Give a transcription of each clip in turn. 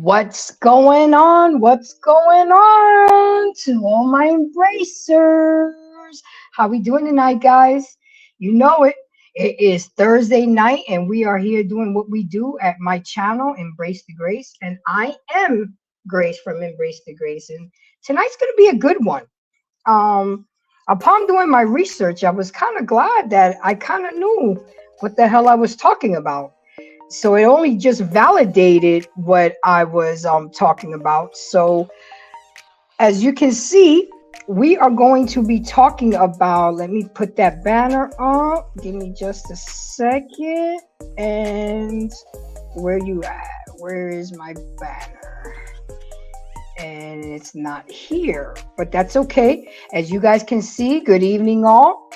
What's going on? What's going on to all my embracers? How we doing tonight, guys? You know it. It is Thursday night, and we are here doing what we do at my channel, Embrace the Grace. And I am Grace from Embrace the Grace. And tonight's going to be a good one. Upon doing my research, I was kind of glad that I kind of knew what the hell I was talking about. So it only just validated what I was talking about. So as you can see, we are going to be talking about, let me put that banner up. Give me just a second. And where you at? Where is my banner? And it's not here, but that's okay. As you guys can see, good evening all.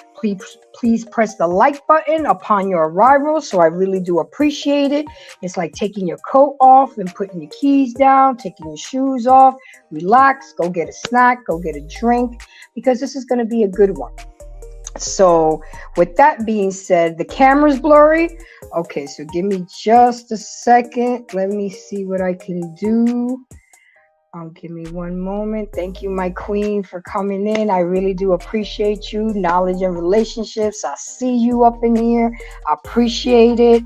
Please press the like button upon your arrival. So I really do appreciate it. It's like taking your coat off and putting your keys down, taking your shoes off, relax, go get a snack, go get a drink, because this is going to be a good one. So with that being said, the camera's blurry. Okay, so give me just a second. Let me see what I can do. Give me one moment. Thank you, my queen, for coming in. I really do appreciate you. Knowledge and relationships. I see you up in here. I appreciate it.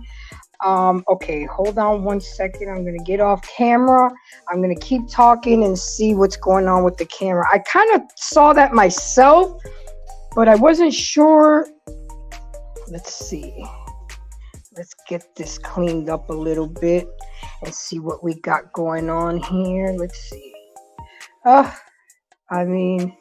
Okay, hold on one second. I'm going to get off camera. I'm going to keep talking and see what's going on with the camera. I kind of saw that myself, but I wasn't sure. Let's see. Let's get this cleaned up a little bit and see what we got going on here. Let's see. I mean,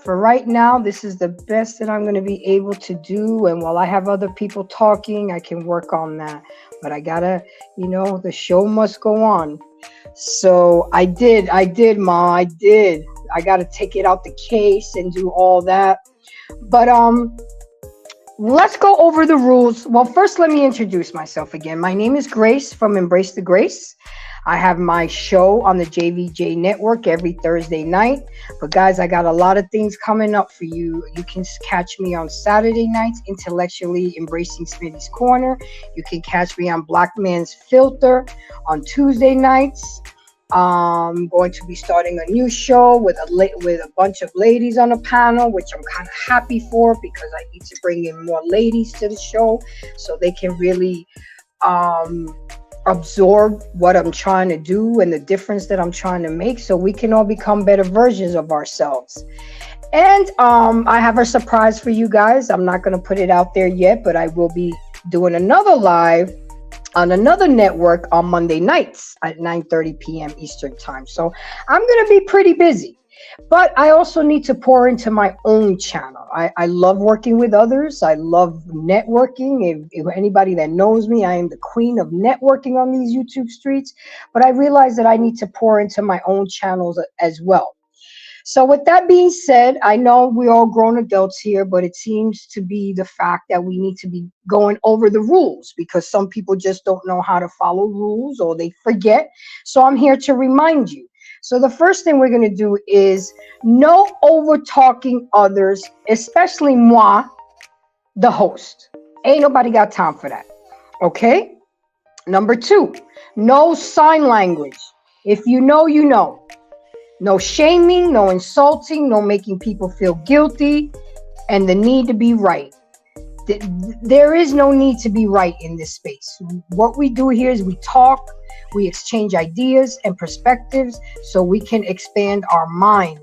for right now, this is the best that I'm going to be able to do. And while I have other people talking, I can work on that. But I gotta, the show must go on. So I did, Ma. I did. I gotta take it out the case and do all that. But let's go over the rules. Well, first, let me introduce myself again. My name is Grace from Embrace the Grace. I have my show on the JVJ network every Thursday night. But guys, I got a lot of things coming up for you. You can catch me on Saturday nights, Intellectually Embracing Smitty's Corner. You can catch me on Black Man's Filter on Tuesday nights. I'm going to be starting a new show with a bunch of ladies on a panel, which I'm kind of happy for, because I need to bring in more ladies to the show so they can really absorb what I'm trying to do and the difference that I'm trying to make, so we can all become better versions of ourselves. And I have a surprise for you guys. I'm not going to put it out there yet, but I will be doing another live on another network on Monday nights at 9:30 p.m. Eastern time. So I'm going to be pretty busy, but I also need to pour into my own channel. I love working with others. I love networking. If anybody that knows me, I am the queen of networking on these YouTube streets, but I realize that I need to pour into my own channels as well. So with that being said, I know we're all grown adults here, but it seems to be the fact that we need to be going over the rules, because some people just don't know how to follow rules, or they forget. So I'm here to remind you. So the first thing we're going to do is no over talking others, especially moi, the host. Ain't nobody got time for that. Okay? Number 2, no sign language. If you know, you know. No shaming, no insulting, no making people feel guilty, and the need to be right. There is no need to be right in this space. What we do here is we talk, we exchange ideas and perspectives so we can expand our mind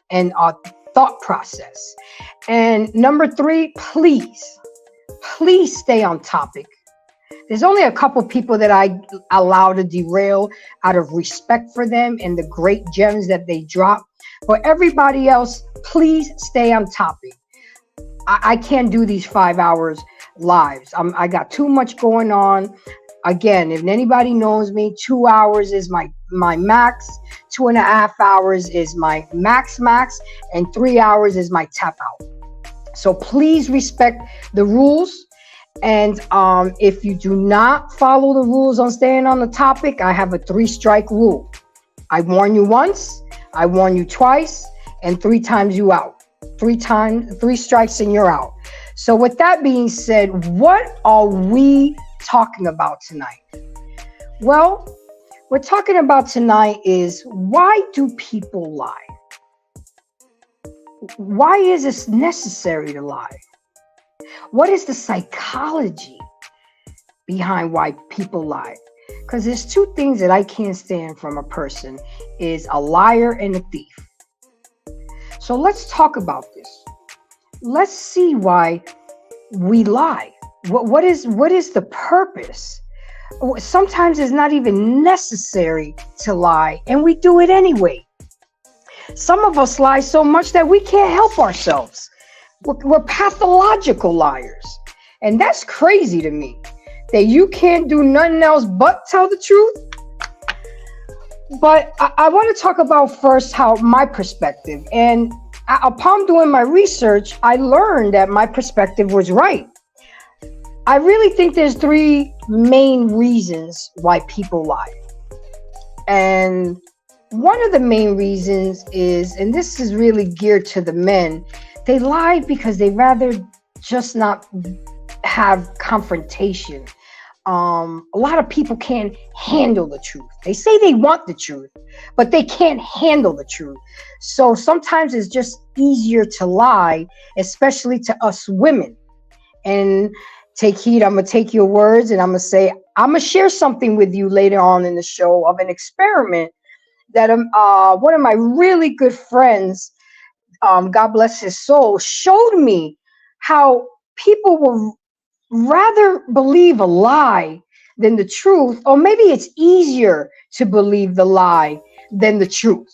and our thought process. And number 3, please stay on topic. There's only a couple people that I allow to derail out of respect for them and the great gems that they drop. For everybody else, please stay on topic. I can't do these 5 hours lives. I got too much going on. Again, if anybody knows me, 2 hours is my max. 2.5 hours is my max, and 3 hours is my tap out. So please respect the rules. And if you do not follow the rules on staying on the topic, I have a 3-strike rule. I warn you once, I warn you twice, and 3 times you out. 3 strikes and you're out. So with that being said, what are we talking about tonight? Well, we're talking about tonight is, why do people lie? Why is it necessary to lie? What is the psychology behind why people lie? Because there's 2 things that I can't stand from a person, is a liar and a thief. So let's talk about this. Let's see why we lie. What is the purpose? Sometimes it's not even necessary to lie, and we do it anyway. Some of us lie so much that we can't help ourselves. We're pathological liars. And that's crazy to me, that you can't do nothing else but tell the truth. But I want to talk about first how my perspective, and upon doing my research, I learned that my perspective was right. I really think there's 3 main reasons why people lie. And one of the main reasons is, and this is really geared to the men, they lie because they rather just not have confrontation. A lot of people can't handle the truth. They say they want the truth, but they can't handle the truth. So sometimes it's just easier to lie, especially to us women. And take heed, I'm going to take your words and I'm going to share something with you later on in the show of an experiment that one of my really good friends, God bless his soul, showed me how people will rather believe a lie than the truth, or maybe it's easier to believe the lie than the truth.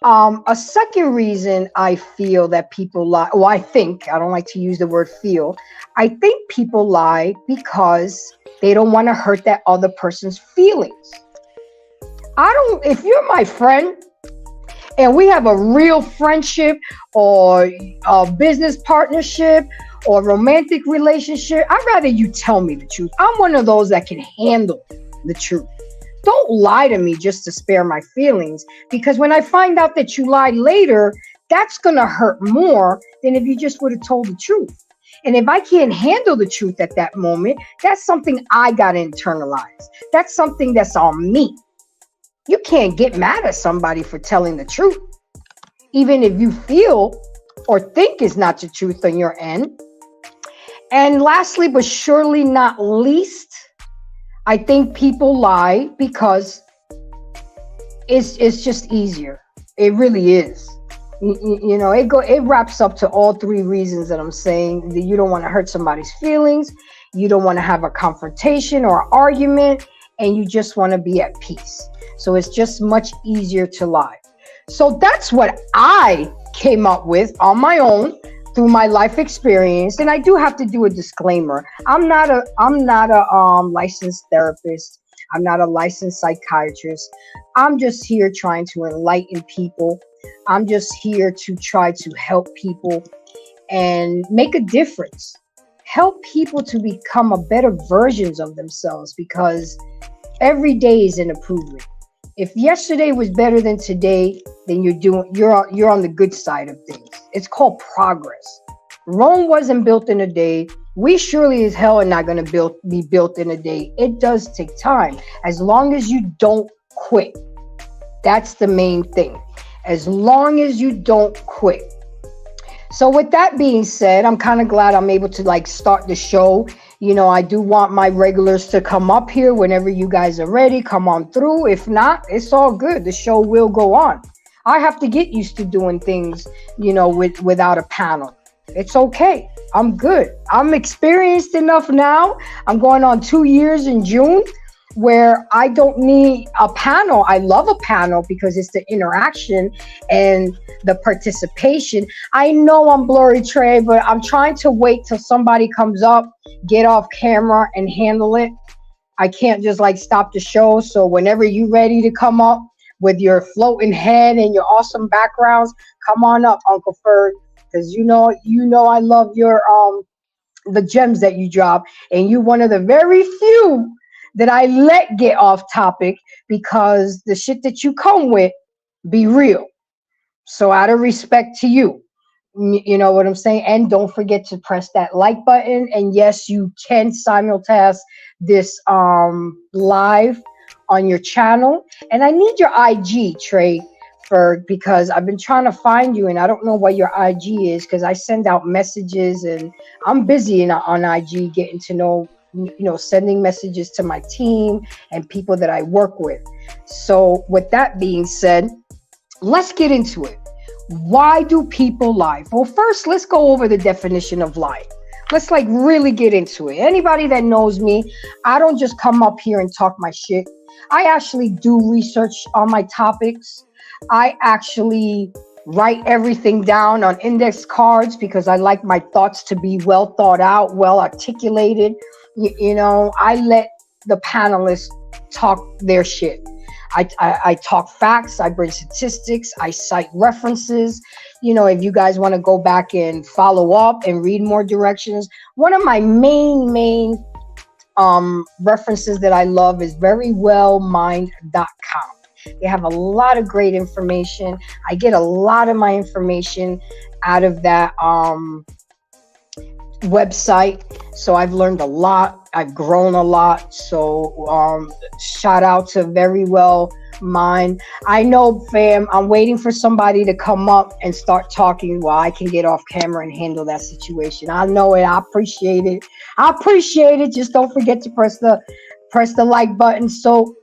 A second reason I feel that people lie, well, I don't like to use the word feel. I think people lie because they don't want to hurt that other person's feelings. If you're my friend and we have a real friendship or a business partnership or romantic relationship, I'd rather you tell me the truth. I'm one of those that can handle the truth. Don't lie to me just to spare my feelings, because when I find out that you lied later, that's going to hurt more than if you just would have told the truth. And if I can't handle the truth at that moment, that's something I got to internalize. That's something that's on me. You can't get mad at somebody for telling the truth, even if you feel or think it's not the truth on your end. And lastly, but surely not least, I think people lie because it's just easier. It really is. You know, it wraps up to all 3 reasons that I'm saying. That you don't want to hurt somebody's feelings, you don't want to have a confrontation or argument, and you just want to be at peace. So it's just much easier to lie. So that's what I came up with on my own through my life experience. And I do have to do a disclaimer. I'm not a licensed therapist. I'm not a licensed psychiatrist. I'm just here trying to enlighten people. I'm just here to try to help people and make a difference. Help people to become a better versions of themselves, because every day is an improvement. If yesterday was better than today, then you're on the good side of things. It's called progress. Rome wasn't built in a day. We surely as hell are not going to be built in a day. It does take time, as long as you don't quit. That's the main thing. As long as you don't quit. So with that being said, I'm kind of glad I'm able to start the show. You know, I do want my regulars to come up here whenever you guys are ready. Come on through. If not, it's all good. The show will go on. I have to get used to doing things, without a panel. It's okay. I'm good. I'm experienced enough now. I'm going on 2 years in June where I don't need a panel. I love a panel because it's the interaction and the participation. I know I'm blurry, Trey, but I'm trying to wait till somebody comes up, get off camera and handle it. I can't just like stop the show. So whenever you ready to come up with your floating head and your awesome backgrounds, come on up, Uncle Ferg, because you know I love your the gems that you drop, and you one of the very few that I let get off topic because the shit that you come with be real. So out of respect to you, you know what I'm saying? And don't forget to press that like button. And yes, you can simulcast this live on your channel. And I need your IG, Trey, because I've been trying to find you and I don't know what your IG is because I send out messages and I'm busy on IG getting to know, sending messages to my team and people that I work with. So with that being said, let's get into it. Why do people lie? Well, first, let's go over the definition of lie. Let's like really get into it. Anybody that knows me, I don't just come up here and talk my shit. I actually do research on my topics. I actually write everything down on index cards because I like my thoughts to be well thought out, well articulated. I let the panelists talk their shit. I talk facts, I bring statistics, I cite references. If you guys want to go back and follow up and read more directions, one of my main references that I love is verywellmind.com. They have a lot of great information. I get a lot of my information out of that website. So I've learned a lot. I've grown a lot. So shout out to Very Well Mind. I know, fam, I'm waiting for somebody to come up and start talking while I can get off camera and handle that situation. I know it. I appreciate it. Just don't forget to press the like button. So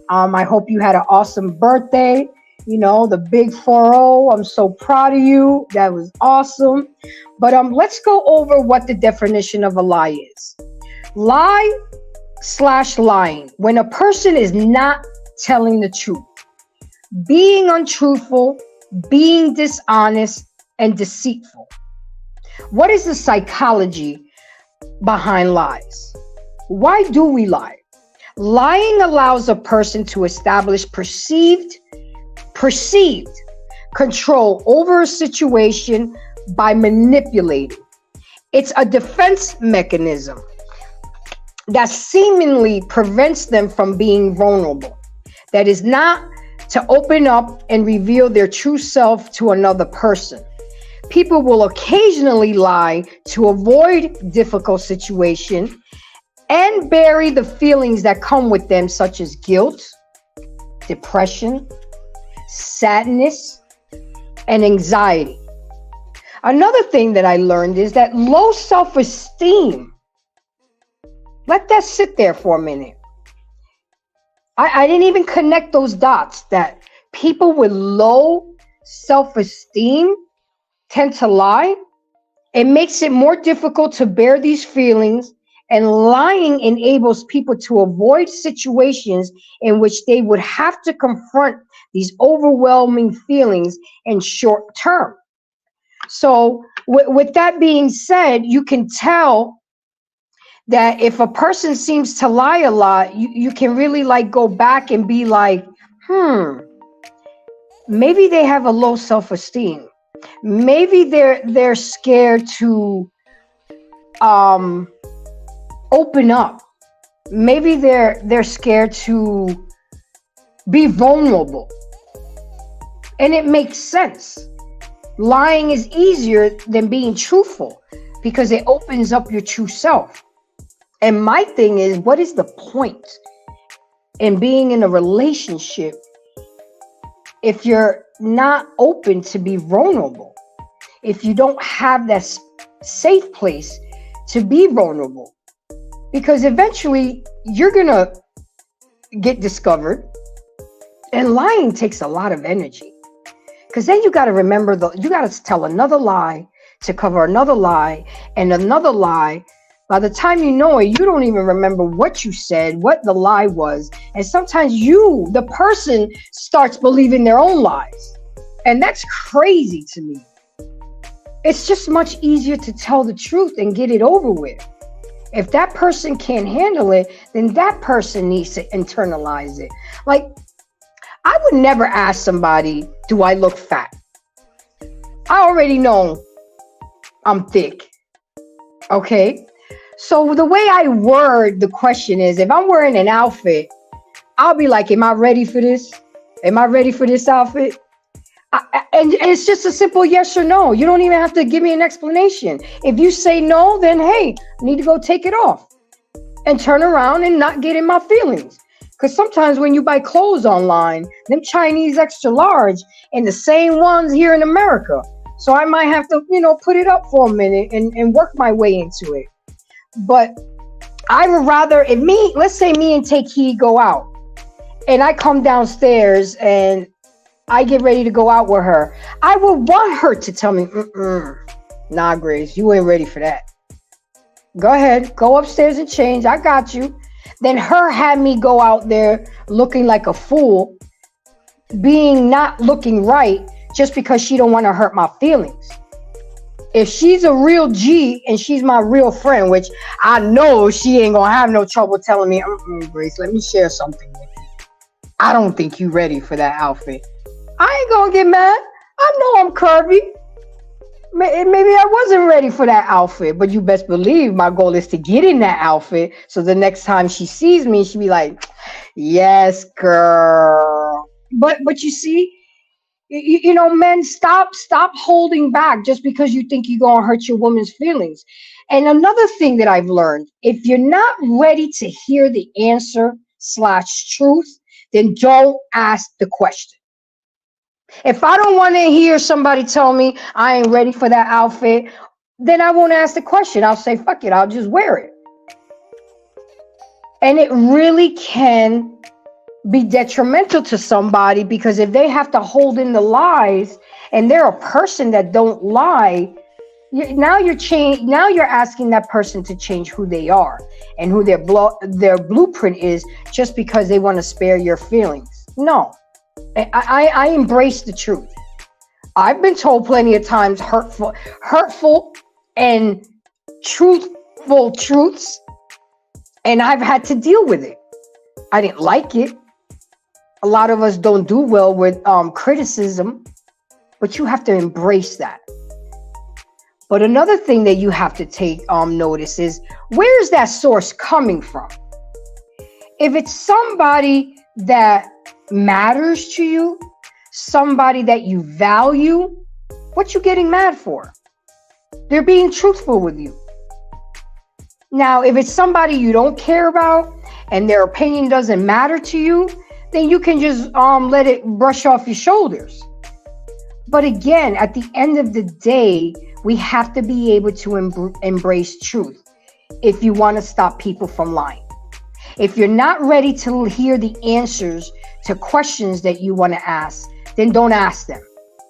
I hope you had an awesome birthday. The big 40. I'm so proud of you. That was awesome. But let's go over what the definition of a lie is. Lie/lying. When a person is not telling the truth, being untruthful, being dishonest, and deceitful. What is the psychology behind lies? Why do we lie? Lying allows a person to establish perceived control over a situation by manipulating. It's a defense mechanism that seemingly prevents them from being vulnerable. That is not to open up and reveal their true self to another person. People will occasionally lie to avoid difficult situations and bury the feelings that come with them, such as guilt, depression, sadness, and anxiety. Another thing that I learned is that low self-esteem. Let that sit there for a minute. I didn't even connect those dots that people with low self-esteem tend to lie. It makes it more difficult to bear these feelings, and lying enables people to avoid situations in which they would have to confront these overwhelming feelings in short term. So with that being said, you can tell that if a person seems to lie a lot, you can really like go back and be like, maybe they have a low self-esteem. Maybe they're scared to open up. Maybe they're scared to be vulnerable. And it makes sense. Lying is easier than being truthful because it opens up your true self. And my thing is, what is the point in being in a relationship if you're not open to be vulnerable? If you don't have that safe place to be vulnerable? Because eventually you're going to get discovered. And lying takes a lot of energy. Because then you got to remember, you got to tell another lie to cover another lie and another lie. By the time you know it, you don't even remember what you said, what the lie was. And sometimes you, the person, starts believing their own lies. And that's crazy to me. It's just much easier to tell the truth and get it over with. If that person can't handle it, then that person needs to internalize it. Like, I would never ask somebody, do I look fat? I already know I'm thick. Okay? So the way I word the question is, if I'm wearing an outfit, I'll be like, am I ready for this? Am I ready for this outfit? And it's just a simple yes or no. You don't even have to give me an explanation. If you say no, then hey, I need to go take it off and turn around and not get in my feelings. Because sometimes when you buy clothes online, them Chinese extra large and the same ones here in America. So I might have to, put it up for a minute and work my way into it. But I would rather, let's say me and Takei go out and I come downstairs and I get ready to go out with her. I would want her to tell me, nah, Grace, you ain't ready for that. Go ahead, go upstairs and change. I got you. Then her had me go out there looking like a fool, not looking right, just because she don't want to hurt my feelings. If she's a real G and she's my real friend, which I know she ain't gonna have no trouble telling me, Grace, let me share something with you. I don't think you ready for that outfit. I ain't gonna get mad. I know I'm curvy. Maybe I wasn't ready for that outfit, but you best believe my goal is to get in that outfit. So the next time she sees me, she'll be like, yes, girl. But you see, men, stop holding back just because you think you're going to hurt your woman's feelings. And another thing that I've learned, if you're not ready to hear the answer/truth, then don't ask the question. If I don't want to hear somebody tell me I ain't ready for that outfit, then I won't ask the question. I'll say, fuck it, I'll just wear it. And it really can be detrimental to somebody, because if they have to hold in the lies and they're a person that don't lie, now you're asking that person to change who they are and who their blueprint is just because they want to spare your feelings. No. I embrace the truth. I've been told plenty of times hurtful and truthful truths, and I've had to deal with it. I didn't like it. A lot of us don't do well with criticism, but you have to embrace that. But another thing that you have to take notice is, where is that source coming from? If it's somebody that matters to you, somebody that you value, what you getting mad for? They're being truthful with you. Now, if it's somebody you don't care about and their opinion doesn't matter to you, then you can just let it brush off your shoulders. But again, at the end of the day, we have to be able to embrace truth if you want to stop people from lying. If you're not ready to hear the answers to questions that you want to ask, then don't ask them,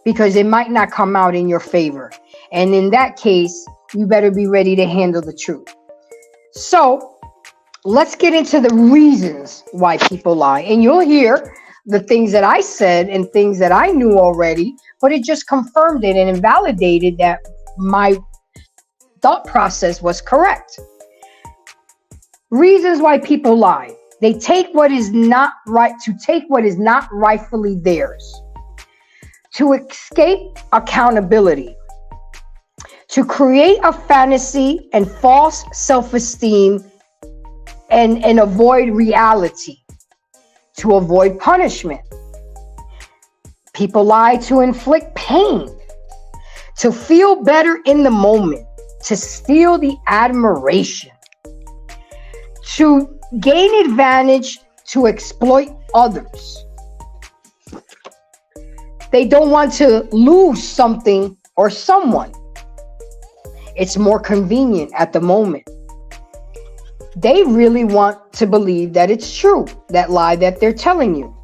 because it might not come out in your favor. And in that case, you better be ready to handle the truth. So let's get into the reasons why people lie. And you'll hear the things that I said and things that I knew already, but it just confirmed it and invalidated that my thought process was correct. Reasons why people lie. They take what is not right, to take what is not rightfully theirs, to escape accountability, to create a fantasy and false self-esteem and avoid reality, to avoid punishment. People lie to inflict pain, to feel better in the moment, to steal the admiration, to gain advantage, to exploit others. They don't want to lose something or someone. It's more convenient at the moment. They really want to believe that it's true, that lie that they're telling you.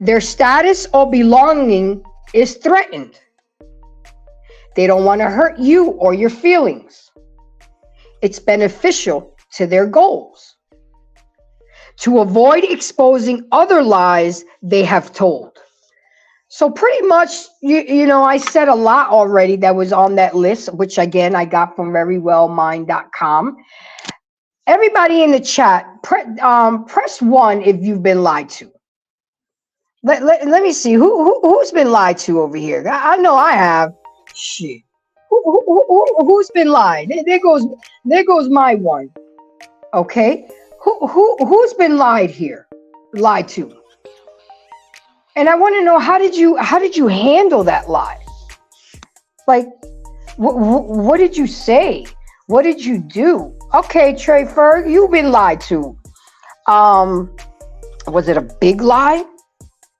Their status or belonging is threatened. They don't want to hurt you or your feelings. It's beneficial to their goals. To avoid exposing other lies they have told. So pretty much, you know, I said a lot already that was on that list, which again, I got from verywellmind.com. Everybody in the chat, press 1 if you've been lied to. Let me see, who's been lied to over here? I know I have. Shit. Who's been lied? There goes my one. Okay. Who's been lied to? And I want to know, how did you handle that lie? Like, what did you say? What did you do? Okay, Trey Ferg, you've been lied to. Was it a big lie?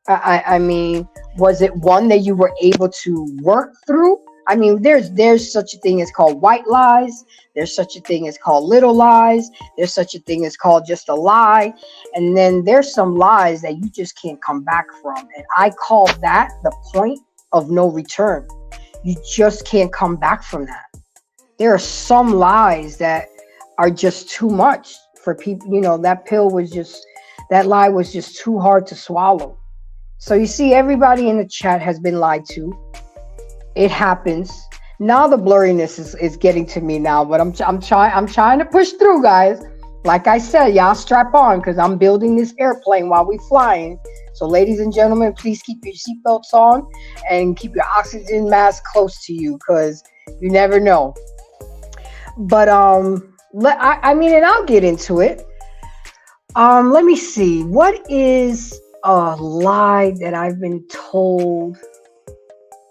I mean, was it one that you were able to work through? I mean, there's such a thing as called white lies. There's such a thing as called little lies. There's such a thing as called just a lie. And then there's some lies that you just can't come back from. And I call that the point of no return. You just can't come back from that. There are some lies that are just too much for people. You know, that lie was just too hard to swallow. So you see, everybody in the chat has been lied to. It happens. Now the blurriness is getting to me now, but I'm trying to push through, guys. Like I said, y'all strap on, because I'm building this airplane while we flying. So ladies and gentlemen, please keep your seatbelts on and keep your oxygen mask close to you, because you never know. But I mean, and I'll get into it. Let me see. What is a lie that I've been told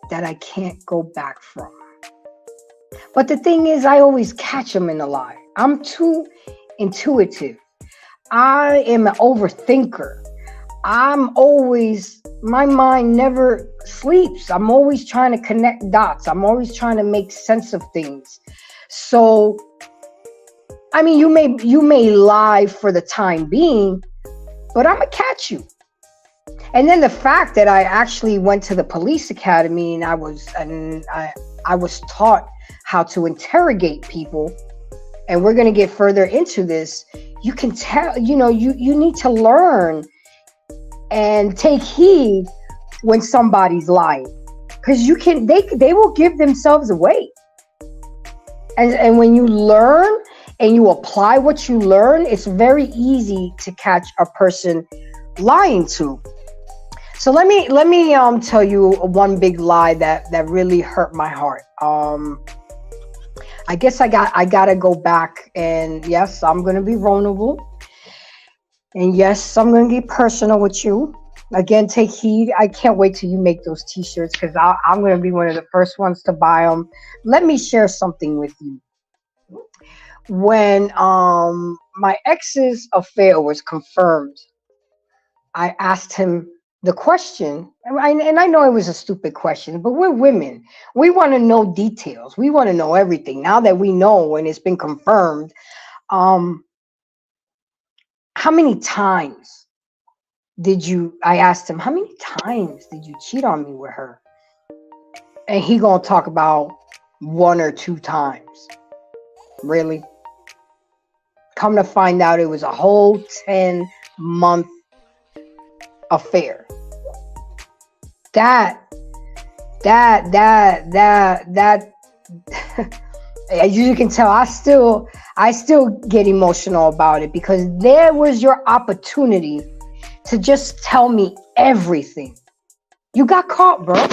that I can't go back from? But the thing is, I always catch them in a lie. I'm too intuitive. I am an overthinker. My mind never sleeps. I'm always trying to connect dots. I'm always trying to make sense of things. So, I mean, you may lie for the time being, but I'm gonna catch you. And then the fact that I actually went to the police academy and I was taught how to interrogate people, and we're going to get further into this. You can tell, you know, you need to learn and take heed when somebody's lying, because they will give themselves away. And when you learn and you apply what you learn, it's very easy to catch a person lying to. So let me tell you one big lie that really hurt my heart. I guess I gotta go back, and yes, I'm gonna be vulnerable, and yes, I'm gonna get personal with you. Again, take heed. I can't wait till you make those t-shirts, because I'm gonna be one of the first ones to buy them. Let me share something with you. When my ex's affair was confirmed, I asked him the question, and I know it was a stupid question, but we're women. We want to know details. We want to know everything. Now that we know and it's been confirmed, how many times I asked him, how many times did you cheat on me with her? And he gonna talk about 1 or 2 times. Really? Come to find out, it was a whole 10-month affair. That as you can tell, I still get emotional about it, because there was your opportunity to just tell me everything. You got caught, bro.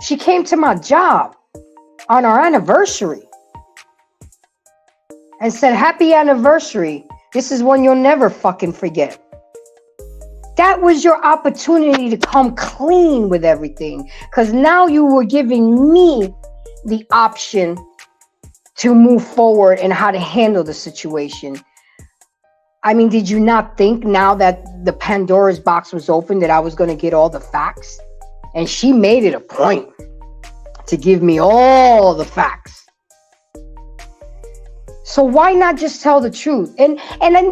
She came to my job on our anniversary and said, "Happy anniversary. This is one you'll never fucking forget." That was your opportunity to come clean with everything, because now you were giving me the option to move forward and how to handle the situation. I mean, did you not think, now that the Pandora's box was open, that I was going to get all the facts? And she made it a point to give me all the facts. So why not just tell the truth? And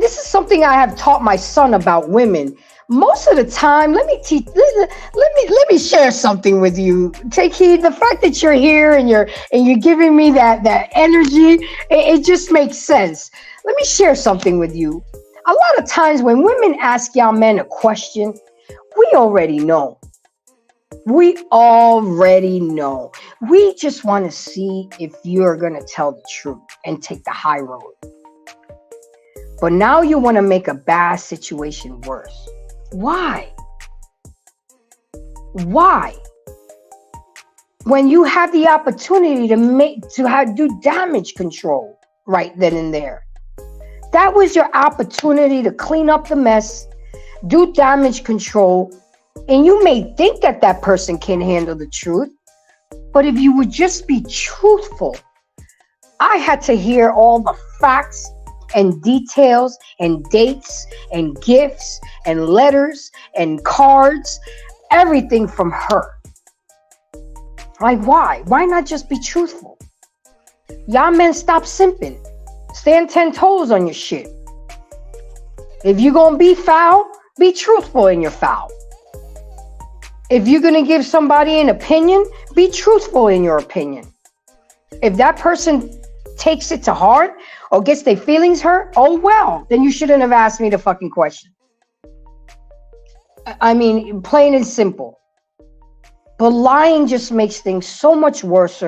this is something I have taught my son about women. most of the time, let me teach. Let me share something with you. Take heed. The fact that you're here and you're giving me that energy, it just makes sense. Let me share something with you. A lot of times when women ask y'all men a question, we already know. We already know. We just want to see if you're going to tell the truth and take the high road. But now you want to make a bad situation worse. Why? Why? When you have the opportunity to do damage control right then and there. That was your opportunity to clean up the mess, do damage control, and you may think that that person can handle the truth, but if you would just be truthful, I had to hear all the facts and details and dates and gifts and letters and cards, everything from her. Like, why? Why not just be truthful? Y'all men, stop simping. Stand 10 toes on your shit. If you're gonna be foul, be truthful in your foul. If you're gonna give somebody an opinion, be truthful in your opinion. If that person takes it to heart or gets their feelings hurt, oh well, then you shouldn't have asked me the fucking question. I mean, plain and simple. But lying just makes things so much worse.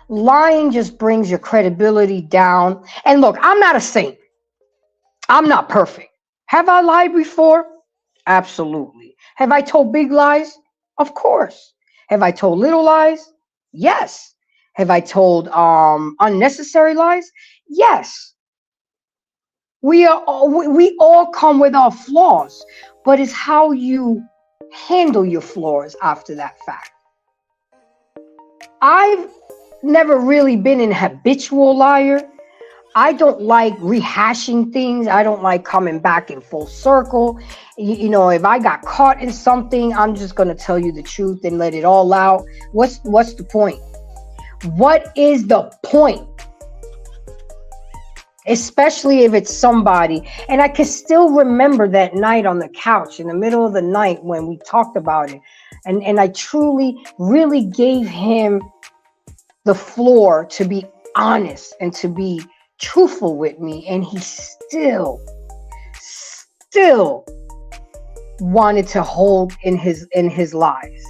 Lying just brings your credibility down. And look, I'm not a saint. I'm not perfect. Have I lied before? Absolutely. Have I told big lies? Of course. Have I told little lies? Yes. Have I told unnecessary lies? Yes. We all come with our flaws, but it's how you handle your flaws after that fact. I've never really been an habitual liar. I don't like rehashing things. I don't like coming back in full circle. You know, if I got caught in something, I'm just going to tell you the truth and let it all out. What's the point? What is the point? Especially if it's somebody. And I can still remember that night on the couch in the middle of the night when we talked about it. And I truly, really gave him the floor to be honest and to be truthful with me. And he still wanted to hold in his lies.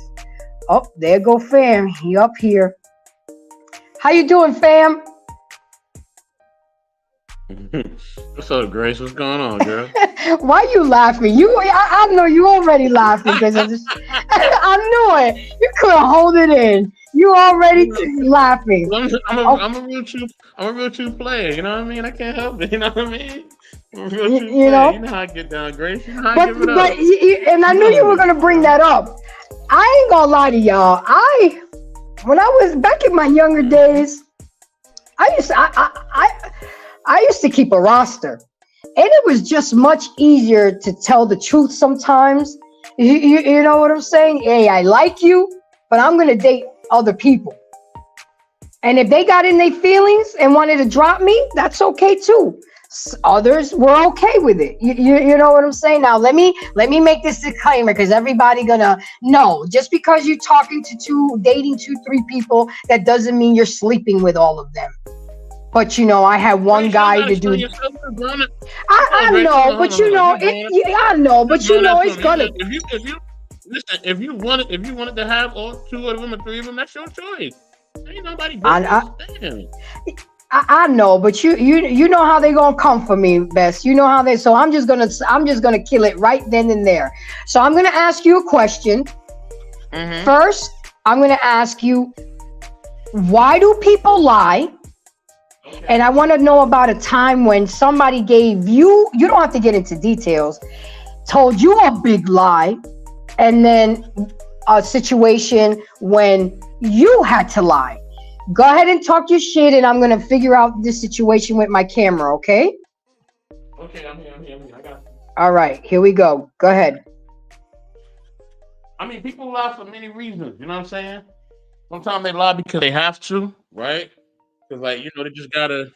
Oh, there go fam. He up here. How you doing, fam? What's up, Grace? What's going on, girl? Why you laughing? I know you already laughing because I knew it. You couldn't hold it in. You already laughing. I'm a real true player. You know what I mean? I can't help it. You know what I mean? I'm a real true You player. know. You know how I get down, Grace. You know how I give it up. And I knew you were gonna bring that up. I ain't gonna lie to y'all. When I was back in my younger days, I used to keep a roster, and it was just much easier to tell the truth sometimes. You know what I'm saying? Hey, I like you, but I'm gonna date other people. And if they got in their feelings and wanted to drop me, that's okay too. Others were okay with it. You know what I'm saying? Now let me make this disclaimer because everybody gonna know. Just because you're dating 2-3 people, that doesn't mean you're sleeping with all of them. But you know, I had one guy to do. I know, but you know, I know, but you know, it's gonna. If you wanted to have all 2 of them or 3 of them, that's your choice. Ain't nobody. I know, but you know how they gonna come for me, Bess. You know how they. So I'm just gonna kill it right then and there. So I'm gonna ask you a question. Mm-hmm. First, I'm gonna ask you, why do people lie? Okay. And I want to know about a time when somebody gave you. You don't have to get into details. Told you a big lie, and then a situation when you had to lie. Go ahead and talk your shit, and I'm gonna figure out this situation with my camera, okay? Okay, I'm here. I got you. All right, here we go. Go ahead. I mean, people lie for many reasons. You know what I'm saying? Sometimes they lie because they have to, right? Because, like, you know, they just gotta. You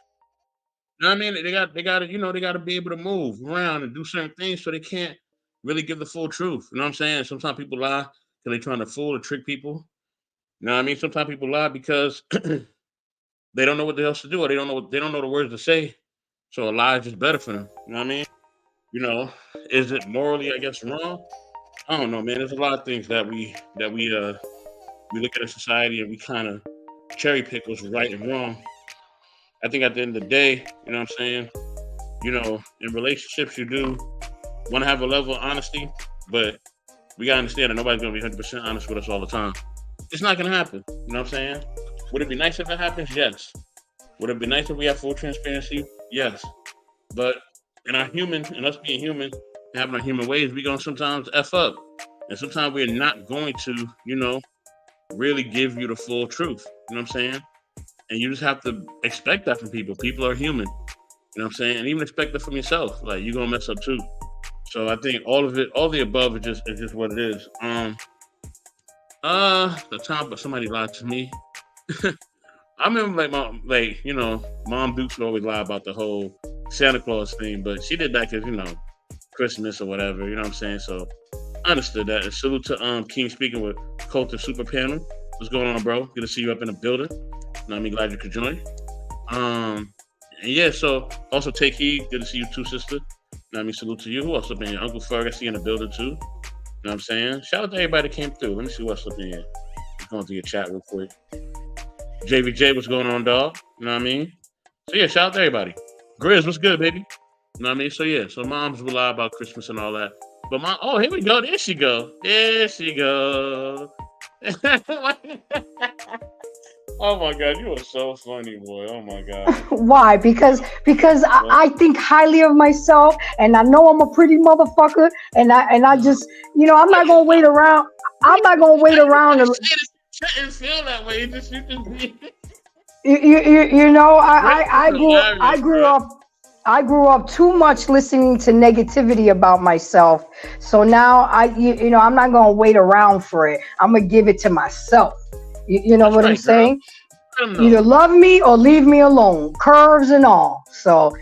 know what I mean? They gotta, you know, they gotta be able to move around and do certain things, so they can't really give the full truth. You know what I'm saying? Sometimes people lie because they're trying to fool or trick people. You know what I mean? Sometimes people lie because they don't know what else to do, or they don't know the words to say. So a lie is just better for them. You know what I mean? You know, is it morally, I guess, wrong? I don't know, man. There's a lot of things that we look at a society and we kind of cherry pick what's right and wrong. I think at the end of the day, you know what I'm saying? You know, in relationships, you do want to have a level of honesty, but we gotta understand that nobody's gonna be 100% honest with us all the time. It's not gonna happen. You know what I'm saying? Would it be nice if it happens? Yes. Would it be nice if we have full transparency? Yes. But in us being human, having our human ways, we gonna sometimes f up, and sometimes we're not going to, really give you the full truth. You know what I'm saying? And you just have to expect that from people. People are human. You know what I'm saying? And even expect it from yourself. Like, you're gonna mess up too. So I think all of it, all the above is just what it is. The time but somebody lied to me. I remember Mom Dukes would always lie about the whole Santa Claus thing, but she did that because, Christmas or whatever, you know what I'm saying? So I understood that. And salute to King speaking with Cult of Super Panel. What's going on, bro? Good to see you up in the building. I'm glad you could join. And yeah, so also take heed. Good to see you too, sister. Salute to you. Who else up in here? Uncle Ferg, I see you in the building too. You know what I'm saying? Shout out to everybody that came through. Let me see what's up in here. Just going through your chat real quick. JVJ, what's going on, dog? You know what I mean? So yeah, shout out to everybody. Grizz, what's good, baby? You know what I mean? So yeah, so moms will lie about Christmas and all that. But here we go. There she go. There she go. Oh my God, you are so funny, boy. Oh my God. Why? Because I think highly of myself, and I know I'm a pretty motherfucker, and I just, I'm not gonna wait around. I'm not gonna wait around. Shouldn't feel that way. I grew up too much listening to negativity about myself. So now I'm not gonna wait around for it. I'm gonna give it to myself. You know what I'm saying? Either love me or leave me alone. Curves and all. So,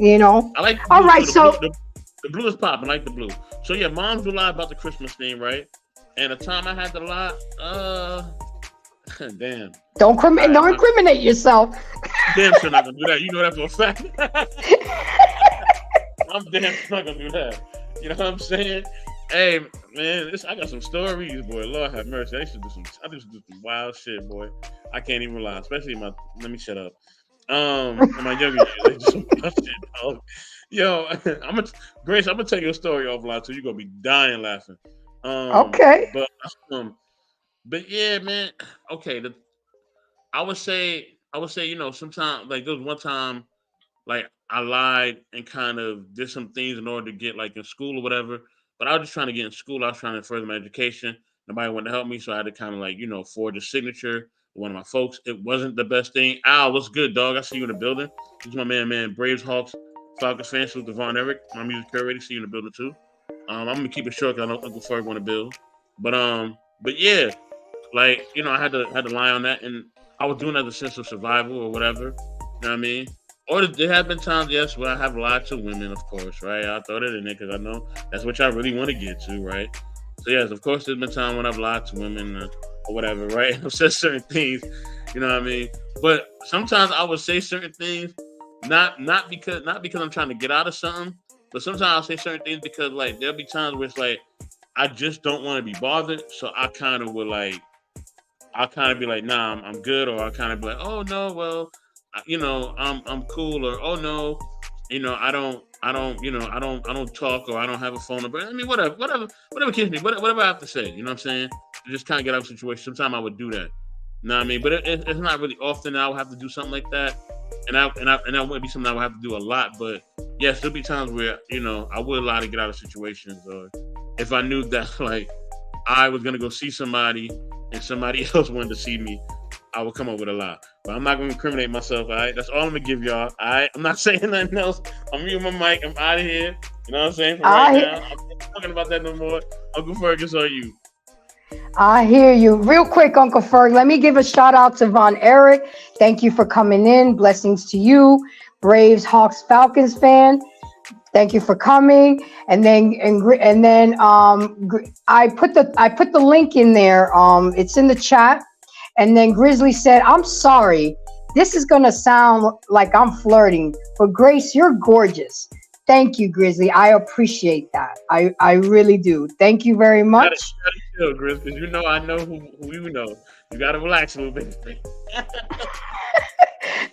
I like the blue. All right, so the blue is popping. I like the blue. So yeah, moms will lie about the Christmas thing, right? And the time I had to lie, damn. Don't incriminate yourself. Damn sure not gonna do that. You know that for a fact. I'm damn sure not gonna do that. You know what I'm saying? Hey man, I got some stories, boy. Lord have mercy. I used to do some wild shit, boy. I can't even lie, especially let me shut up. In my younger years, I used to do some wild shit, dog. Yo, Grace, I'm gonna tell you a story offline, so you're gonna be dying laughing. Okay. But yeah, man. Okay, I would say, sometimes, like, there was one time, like, I lied and kind of did some things in order to get, like, in school or whatever. But I was just trying to get in school. I was trying to further my education. Nobody wanted to help me, so I had to kind of, like, forge a signature with one of my folks. It wasn't the best thing. Al, what's good, dog? I see you in the building. This is my man, Braves, Hawks, Falcons fan. Salute to Von Eric, my music curator. See you in the building too. I'm gonna keep it short because I know Uncle Ferg want to build. But yeah, like, I had to lie on that, and I was doing that as a sense of survival or whatever. You know what I mean? Or there have been times, yes, where I have lied to women, of course, right? I throw that in there because I know that's what y'all really want to get to, right? So yes, of course, there's been times when I've lied to women or whatever, right? I've said certain things, you know what I mean? But sometimes I would say certain things, not because I'm trying to get out of something, but sometimes I'll say certain things because, like, there'll be times where it's like, I just don't want to be bothered. So I kind of would, like, I'll kind of be like, nah, I'm good. Or I'll kind of be like, oh no, well, I'm cool. Or, oh no, I don't talk, or I don't have a phone number. I mean, whatever kills me, whatever I have to say, you know what I'm saying? To just kind of get out of the situation. Sometimes I would do that. You know what I mean? But it's not really often that I would have to do something like that. And that wouldn't be something I would have to do a lot. But yes, there'll be times where, I would lie to get out of situations. Or if I knew that, like, I was going to go see somebody and somebody else wanted to see me, I would come up with a lie. But I'm not going to incriminate myself, all right? That's all I'm going to give y'all, all right? I'm not saying nothing else. I'm muting my mic. I'm out of here. You know what I'm saying? For right now, I'm not talking about that no more. Uncle Fergus, on you. I hear you. Real quick, Uncle Ferg, let me give a shout out to Von Eric. Thank you for coming in. Blessings to you. Braves, Hawks, Falcons fan. Thank you for coming. And then I put the link in there. It's in the chat. And then Grizzly said, "I'm sorry. This is gonna sound like I'm flirting, but Grace, you're gorgeous." Thank you, Grizzly. I appreciate that. I really do. Thank you very much. You gotta chill, Grizz, because I know who you know. You gotta relax a little bit.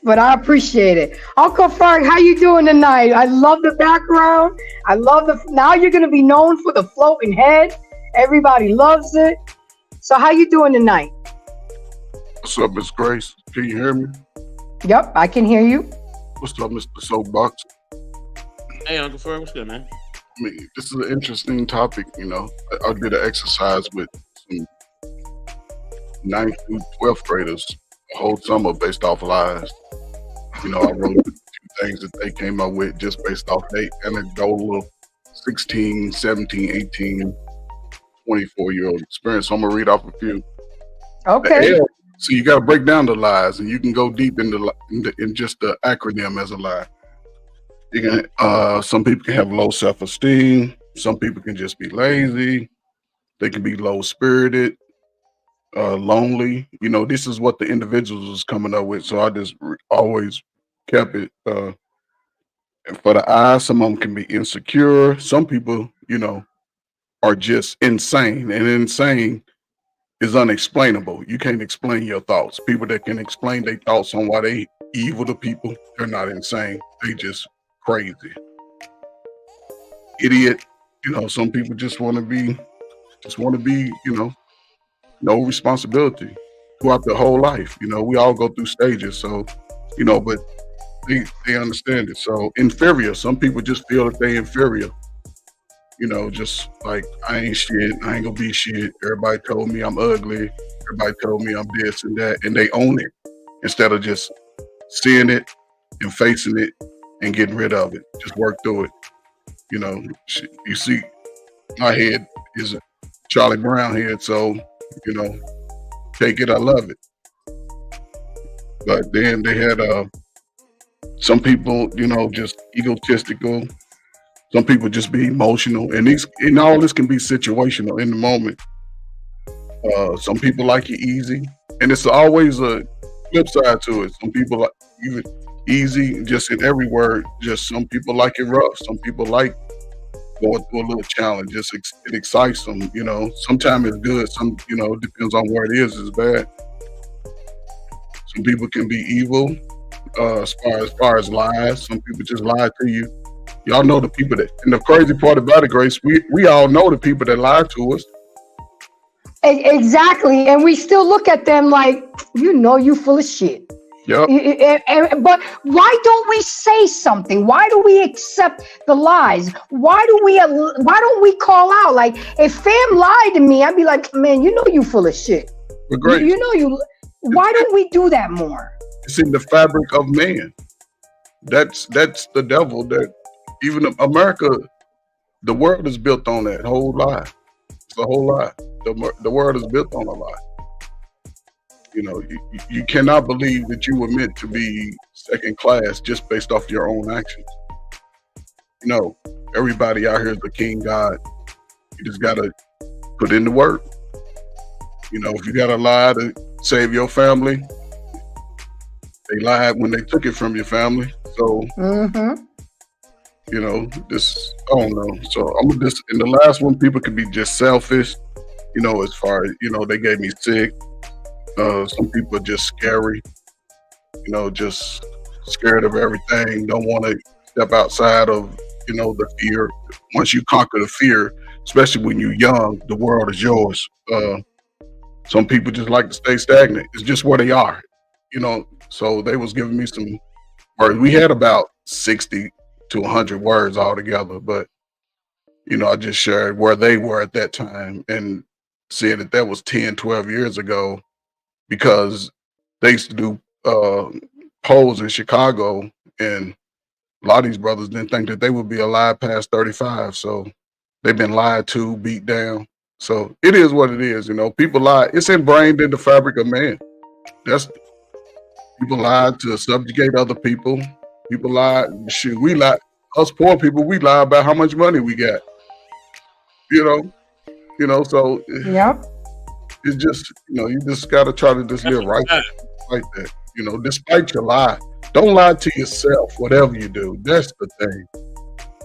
But I appreciate it. Uncle Frank, how you doing tonight? I love the background. I love the now you're gonna be known for the floating head. Everybody loves it. So how you doing tonight? What's up, Miss Grace? Can you hear me? Yep, I can hear you. What's up, Mr. Soapbox? Hey, Uncle Fur, what's good, man? I mean, this is an interesting topic. I did an exercise with some 9th through 12th graders a whole summer based off lies. I wrote a few things that they came up with just based off their anecdotal 16, 17, 18, 24-year-old experience. So I'm going to read off a few. Okay. So you got to break down the lies, and you can go deep in just the acronym as a lie. You can. Some people can have low self-esteem. Some people can just be lazy. They can be low-spirited, lonely. This is what the individuals was coming up with. So I just always kept it. And for the I, some of them can be insecure. Some people, are just insane, and insane is unexplainable. You can't explain your thoughts. People that can explain their thoughts on why they evil to people, they're not insane. They just crazy. Idiot. Some people just want to be, no responsibility throughout their whole life. We all go through stages. So, but they understand it. So inferior. Some people just feel that they inferior. Just like, I ain't shit, I ain't gonna be shit. Everybody told me I'm ugly. Everybody told me I'm this and that, and they own it instead of just seeing it and facing it and getting rid of it. Just work through it. You see, my head is a Charlie Brown head, so take it, I love it. But then they had some people, just egotistical. Some people just be emotional, and all this can be situational in the moment. Some people like it easy, and it's always a flip side to it. Some people like even easy, just in every word. Just some people like it rough. Some people like going through a little challenge. It excites them. Sometimes it's good. Some depends on where it is. It's bad. Some people can be evil. As far as lies, some people just lie to you. Y'all know the people and the crazy part about it, Grace, we all know the people that lie to us. Exactly. And we still look at them like, you full of shit. Yep. But why don't we say something? Why do we accept the lies? Why don't we call out? Like, if fam lied to me, I'd be like, man, you full of shit. But Grace, why don't we do that more? It's in the fabric of man. That's the devil. That even America, the world is built on that whole lie. It's a whole lie. The world is built on a lie. You cannot believe that you were meant to be second class just based off your own actions. Everybody out here is a king god. You just gotta put in the work. If you gotta lie to save your family, they lied when they took it from your family. So, this, I don't know. So I'm just, in the last one, people could be just selfish, as far as, they gave me sick. Some people are just scary, just scared of everything. Don't want to step outside of, the fear. Once you conquer the fear, especially when you're young, the world is yours. Some people just like to stay stagnant. It's just where they are, So they was giving me some words. We had about 60 to 100 words altogether, but I just shared where they were at that time and said that was 10, 12 years ago, because they used to do polls in Chicago, and a lot of these brothers didn't think that they would be alive past 35. So they've been lied to, beat down. So it is what it is. People lie. It's ingrained in the fabric of man. People lie to subjugate other people. People lie. Shoot, we lie. Us poor people, we lie about how much money we got. You know. So Yep. it's just, you just gotta try to just live right like that. Despite your lie, don't lie to yourself. Whatever you do, that's the thing.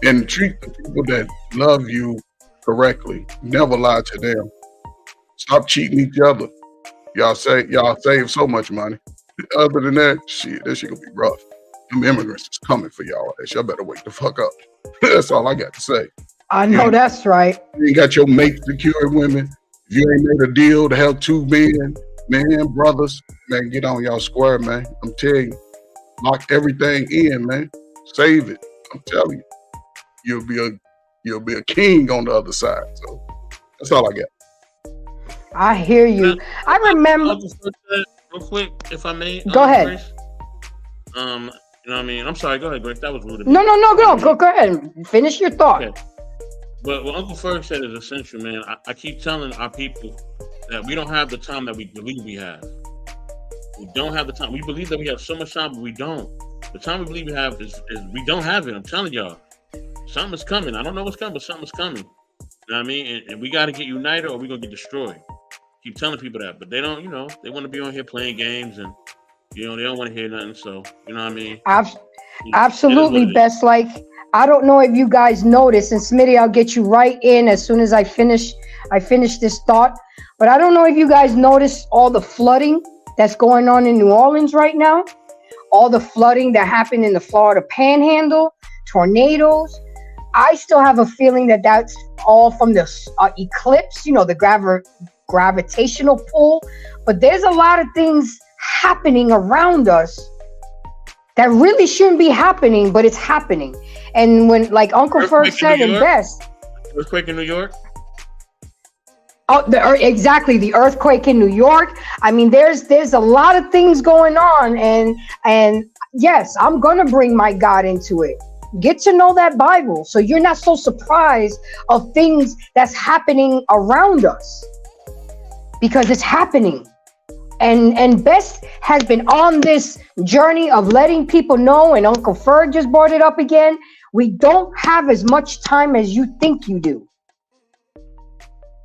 And treat the people that love you correctly. Never lie to them. Stop cheating each other. Y'all save so much money. Other than that, shit, that shit gonna be rough. Them immigrants is coming for y'all. Y'all better wake the fuck up. That's all I got to say. I know that's right. You ain't got your mate secured women. If you ain't made a deal to have two men, brothers, man, get on y'all square, man. I'm telling you, lock everything in, man. Save it. I'm telling you, you'll be a king on the other side. So that's all I got. I hear you. I remember. I'll just look at it real quick, if I may. Go ahead. Grace. You know what I mean? I'm sorry. Go ahead, Grace. That was rude of me. No. Go ahead. Finish your thought. Okay. But what Uncle Ferg said is essential, man. I keep telling our people that we don't have the time that we believe we have. We don't have the time. We believe that we have so much time, but we don't. The time we believe we have is we don't have it. I'm telling y'all. Something's coming. I don't know what's coming, but something's coming. You know what I mean? And we got to get united or we're going to get destroyed. Keep telling people that. But they don't, they want to be on here playing games and, they don't want to hear nothing. So, you know what I mean? Absolutely, Best. Like, I don't know if you guys noticed, and Smitty, I'll get you right in as soon as I finish this thought. But I don't know if you guys noticed all the flooding that's going on in New Orleans right now. All the flooding that happened in the Florida Panhandle, tornadoes. I still have a feeling that that's all from the eclipse, the gravitational pull. But there's a lot of things happening around us that really shouldn't be happening, but it's happening. And when, like Uncle Ferg said, and Best. Earthquake in New York? Oh, exactly, the earthquake in New York. I mean, there's a lot of things going on, and yes, I'm gonna bring my God into it. Get to know that Bible, so you're not so surprised of things that's happening around us, because it's happening. And Best has been on this journey of letting people know, and Uncle Ferg just brought it up again. We don't have as much time as you think you do.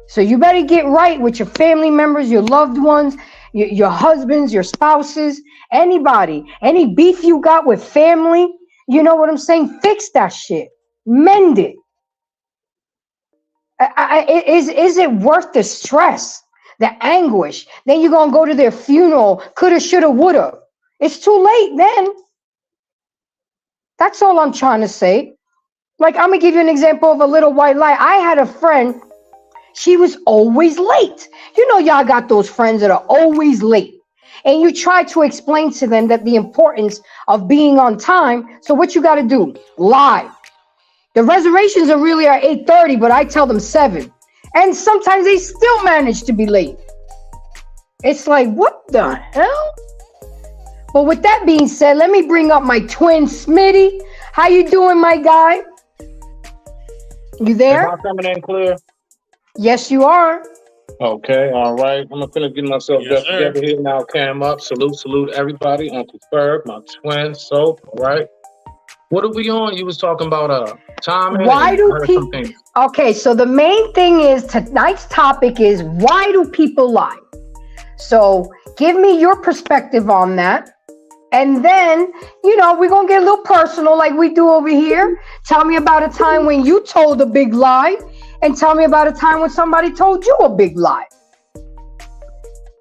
So you better get right with your family members, your loved ones, your husbands, your spouses, anybody. Any beef you got with family, you know what I'm saying? Fix that shit. Mend it. Is it worth the stress? The anguish? Then you're going to go to their funeral. Coulda, shoulda, woulda. It's too late, man. That's all I'm trying to say. Like, I'm going to give you an example of a little white lie. I had a friend. She was always late. Y'all got those friends that are always late. And you try to explain to them that the importance of being on time. So what you got to do? Lie. The reservations are really at 8:30, but I tell them 7. And sometimes they still manage to be late. It's like, what the hell? But with that being said, let me bring up my twin, Smitty. How you doing, my guy? You there? Am I coming in clear? Yes, you are. Okay, all right. I'm gonna get myself together here now. Cam up. Salute, everybody. Uncle Ferg, my twin, Soap. All right. What are we on? You was talking about time. Why do people? Okay, so the main thing is tonight's topic is why do people lie? So give me your perspective on that. And then, we're going to get a little personal like we do over here. Tell me about a time when you told a big lie, and tell me about a time when somebody told you a big lie.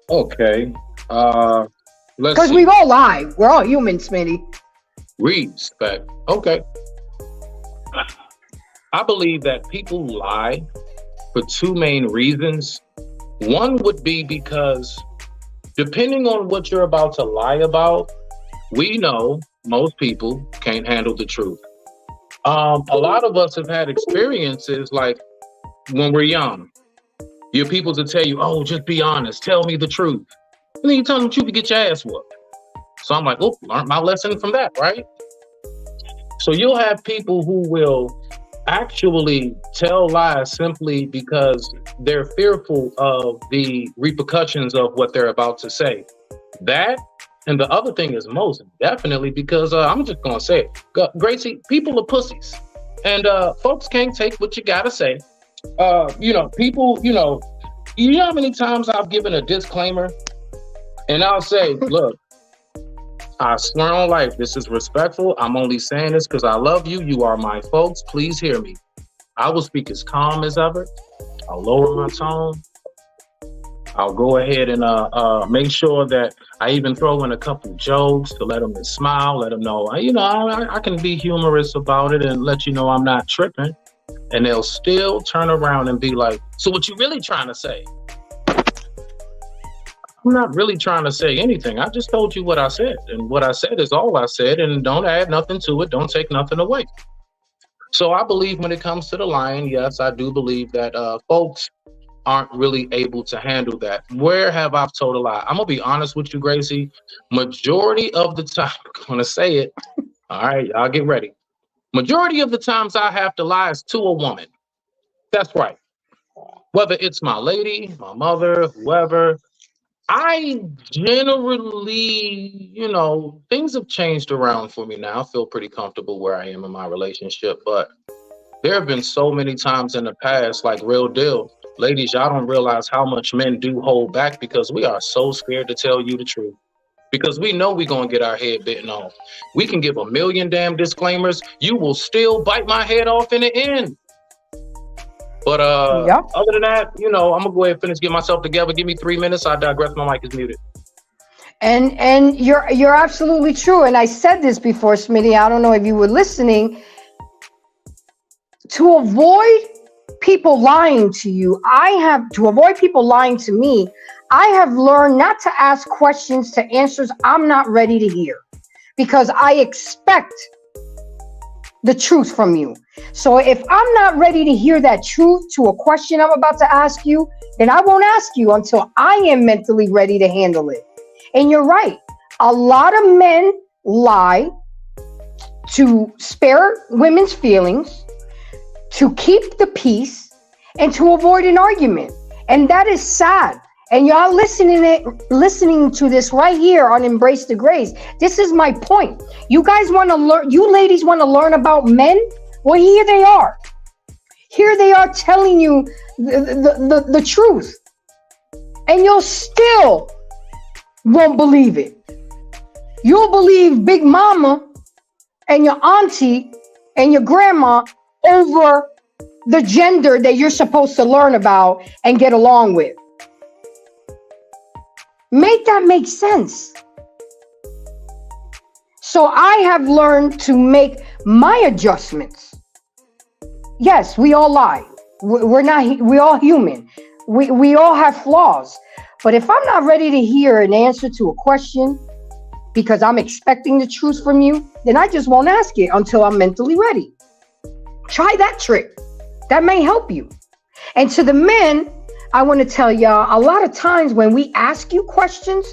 Okay. Because we all lie. We're all human, Smitty. Respect. Okay. I believe that people lie for two main reasons. One would be because depending on what you're about to lie about, we know most people can't handle the truth. A lot of us have had experiences like when we're young. Your people to tell you, oh, just be honest, tell me the truth. And then you tell them the truth, you get your ass whooped. So I'm like, oh, learned my lesson from that, right? So you'll have people who will actually tell lies simply because they're fearful of the repercussions of what they're about to say. That And the other thing is most definitely because I'm just gonna say it, Gracie, people are pussies, and folks can't take what you gotta say. People, you know how many times I've given a disclaimer, and I'll say, look, I swear on life, this is respectful. I'm only saying this because I love you. You are my folks. Please hear me. I will speak as calm as ever. I'll lower my tone. I'll go ahead and make sure that I even throw in a couple jokes to let them smile, let them know, I can be humorous about it and let you know I'm not tripping. And they'll still turn around and be like, so what you really trying to say? I'm not really trying to say anything. I just told you what I said. And what I said is all I said. And don't add nothing to it. Don't take nothing away. So I believe when it comes to the lying, yes, I do believe that folks aren't really able to handle that. Where have I told a lie? I'm going to be honest with you, Gracie. Majority of the time, I'm going to say it. All right, y'all get ready. Majority of the times I have to lie is to a woman. That's right. Whether it's my lady, my mother, whoever, I generally, things have changed around for me now. I feel pretty comfortable where I am in my relationship, but there have been so many times in the past, like real deal. Ladies, y'all don't realize how much men do hold back because we are so scared to tell you the truth. Because we know we're going to get our head bitten off. We can give a million damn disclaimers. You will still bite my head off in the end. But Other than that, I'm going to go ahead and finish, get myself together. Give me 3 minutes. I digress. My mic is muted. And you're absolutely true. And I said this before, Smitty. I don't know if you were listening. To avoid people lying to you, to avoid people lying to me, I have learned not to ask questions to answers I'm not ready to hear, because I expect the truth from you. So if I'm not ready to hear that truth to a question I'm about to ask you, then I won't ask you until I am mentally ready to handle it. And you're right. A lot of men lie to spare women's feelings, to keep the peace, and to avoid an argument. And that is sad. And y'all listening to this right here on Embrace the Grace. This is my point. You guys want to learn, you ladies want to learn about men? Well, here they are. Here they are telling you the truth. And you'll still won't believe it. You'll believe Big Mama and your auntie and your grandma over the gender that you're supposed to learn about and get along with. Make that make sense. So I have learned to make my adjustments. Yes, we all lie. We're all human. We all have flaws. But if I'm not ready to hear an answer to a question because I'm expecting the truth from you, then I just won't ask it until I'm mentally ready. Try that trick. That may help you. And to the men, I want to tell y'all, a lot of times when we ask you questions,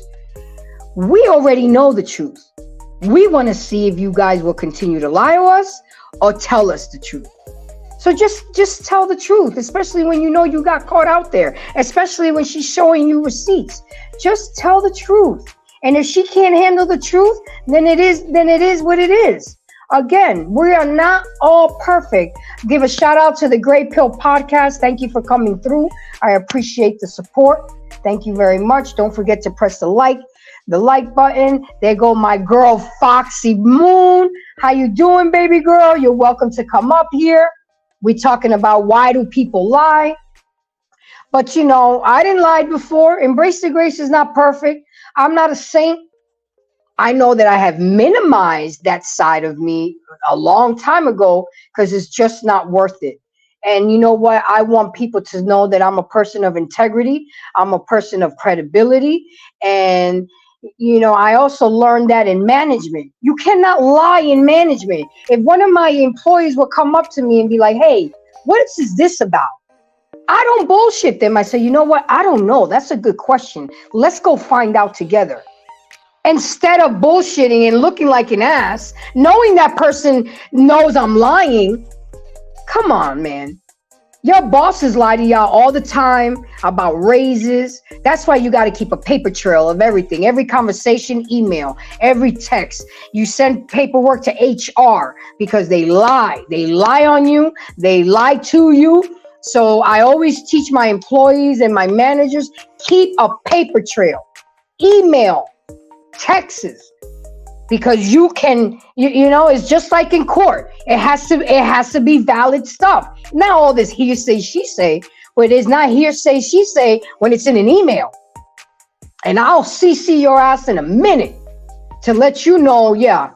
we already know the truth. We want to see if you guys will continue to lie to us or tell us the truth. So just tell the truth, especially when you know you got caught out there, especially when she's showing you receipts. Just tell the truth. And if she can't handle the truth, then it is what it is. Again, we are not all perfect. Give a shout out to the Gray Pill Podcast. Thank you for coming through. I appreciate the support. Thank you very much. Don't forget to press the like button. There go my girl, Foxy Moon. How you doing, baby girl? You're welcome to come up here. We're talking about why do people lie? But I didn't lie before. Embrace the Grace is not perfect. I'm not a saint. I know that I have minimized that side of me a long time ago because it's just not worth it. And you know what? I want people to know that I'm a person of integrity. I'm a person of credibility. And, I also learned that in management. You cannot lie in management. If one of my employees will come up to me and be like, hey, what is this about? I don't bullshit them. I say, you know what? I don't know. That's a good question. Let's go find out together. Instead of bullshitting and looking like an ass, knowing that person knows I'm lying. Come on, man. Your bosses lie to y'all all the time about raises. That's why you got to keep a paper trail of everything. Every conversation, email, every text. You send paperwork to HR because they lie. They lie on you. They lie to you. So I always teach my employees and my managers, keep a paper trail. Email, texts. Because you can, you know, it's just like in court. It has to be valid stuff. Not all this hearsay, she say, but it's not hearsay, she say when it's in an email. And I'll CC your ass in a minute to let you know, yeah.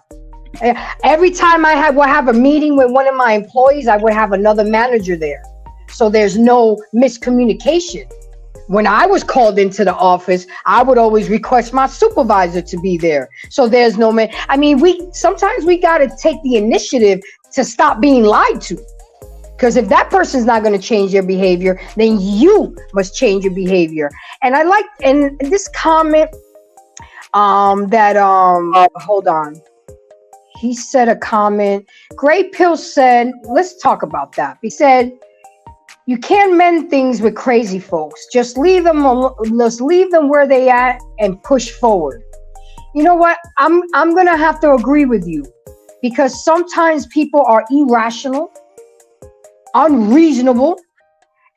Every time I would have a meeting with one of my employees, I would have another manager there. So there's no miscommunication. When I was called into the office, I would always request my supervisor to be there. So there's no man. I mean, sometimes we got to take the initiative to stop being lied to. Because if that person's not going to change their behavior, then you must change your behavior. And I like, and this comment hold on. He said a comment. Gray Pill said, let's talk about that. He said, you can't mend things with crazy folks. Just leave them where they at and push forward. You know what? I'm gonna have to agree with you because sometimes people are irrational, unreasonable,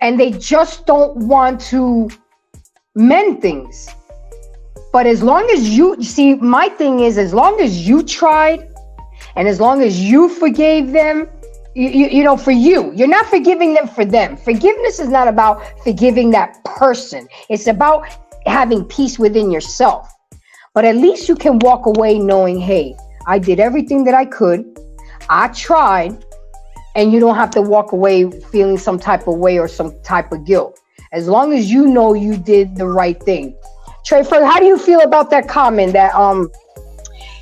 and they just don't want to mend things. But as long as you see, my thing is, as long as you tried and as long as you forgave them, you know, for you're not forgiving them for them. Forgiveness is not about forgiving that person. It's about having peace within yourself. But at least you can walk away knowing, hey, I did everything that I could. I tried. And you don't have to walk away feeling some type of way or some type of guilt. As long as you know you did the right thing. Trey Fred, how do you feel about that comment that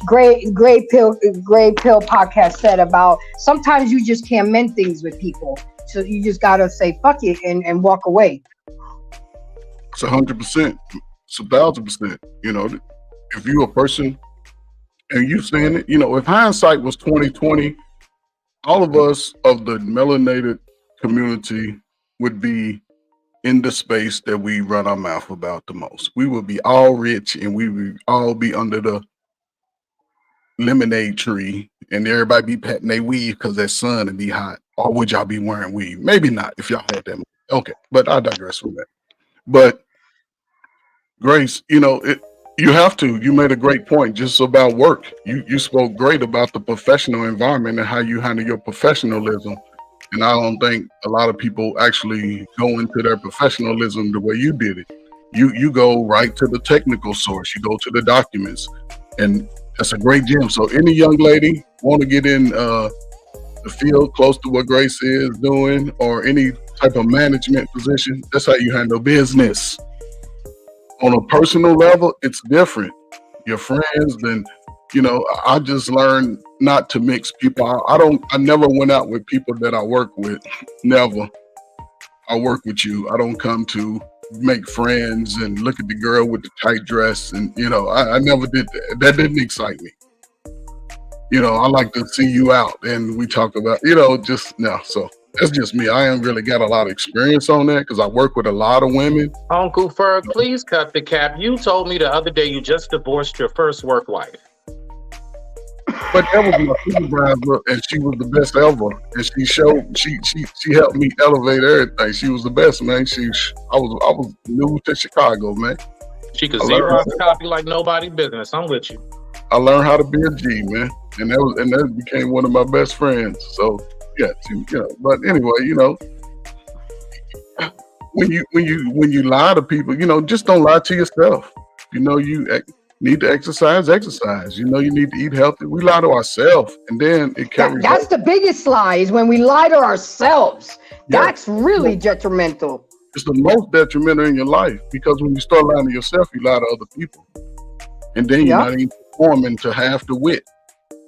Gray Pill podcast said about sometimes you just can't mend things with people, so you just gotta say fuck it and walk away? It's 100%. It's 1,000%. You know, if you're a person and you saying it, you know, if hindsight was 2020, all of us of the melanated community would be in the space that we run our mouth about the most. We would be all rich and we would all be under the lemonade tree and everybody be patting their weave because that sun and be hot. Or would y'all be wearing weave? Maybe not if y'all had that. Okay, but I digress from that. But Grace, you know, you have to. You made a great point just about work. You spoke great about the professional environment and how you handle your professionalism. And I don't think a lot of people actually go into their professionalism the way you did it. You go right to the technical source. You go to the documents, and that's a great gem. So any young lady want to get in the field close to what Grace is doing, or any type of management position, that's how you handle business. On a personal level, it's different. Your friends, then, you know, I just learned not to mix people. I never went out with people that I work with. Never. I work with you. I don't come to make friends and look at the girl with the tight dress. And, you know, I never did that. That didn't excite me. You know, I like to see you out and we talk about, you know, just no. So that's just me. I ain't really got a lot of experience on that because I work with a lot of women. Uncle Ferg, please cut the cap. You told me the other day you just divorced your first work wife. But that was my supervisor, and she was the best ever. And she helped me elevate everything. She was the best, man. I was new to Chicago, man. She could Xerox copy like nobody's business. I'm with you. I learned how to be a G, man, and that became one of my best friends. So yeah, you know. But anyway, you know, when you lie to people, you know, just don't lie to yourself. You know, you need to exercise. You know, you need to eat healthy. We lie to ourselves, and then it carries. That's the biggest lie, is when we lie to ourselves. Yeah. That's really detrimental. It's the most detrimental in your life, because when you start lying to yourself, you lie to other people, and then you're not even performing to half the wit.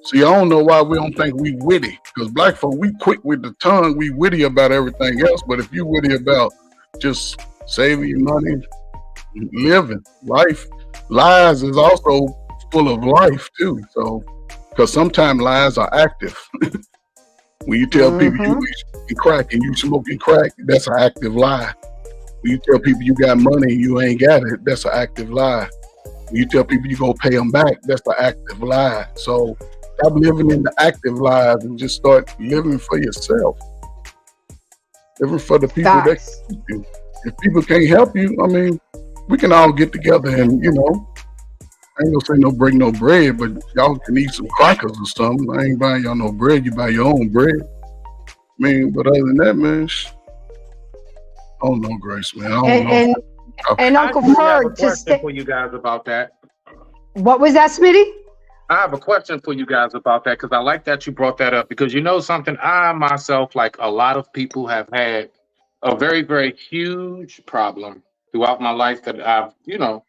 See, I don't know why we don't think we witty, because black folk, we quick with the tongue, we witty about everything else, but if you witty about just saving your money, living life, lies is also full of life too. So, because sometimes lies are active. When you tell people Mhm. you smoking crack and you smoking crack, that's an active lie. When you tell people you got money and you ain't got it, that's an active lie. When you tell people you gonna pay them back, that's the active lie. So stop living in the active lies and just start living for yourself. Living for the people that Facts. can help you. If people can't help you, I mean, we can all get together and, you know, I ain't gonna say no break no bread, but y'all can eat some crackers or something. I ain't buying y'all no bread. You buy your own bread. I mean, but other than that, man, I don't know, Grace, man. I don't And know. and, and I Uncle actually have a Ferg, to question stay. for you guys about that. What was that, Smitty? I have a question for you guys about that because I like that you brought that up because you know something. I myself, like a lot of people, have had a very, very huge problem throughout my life that I've, you know,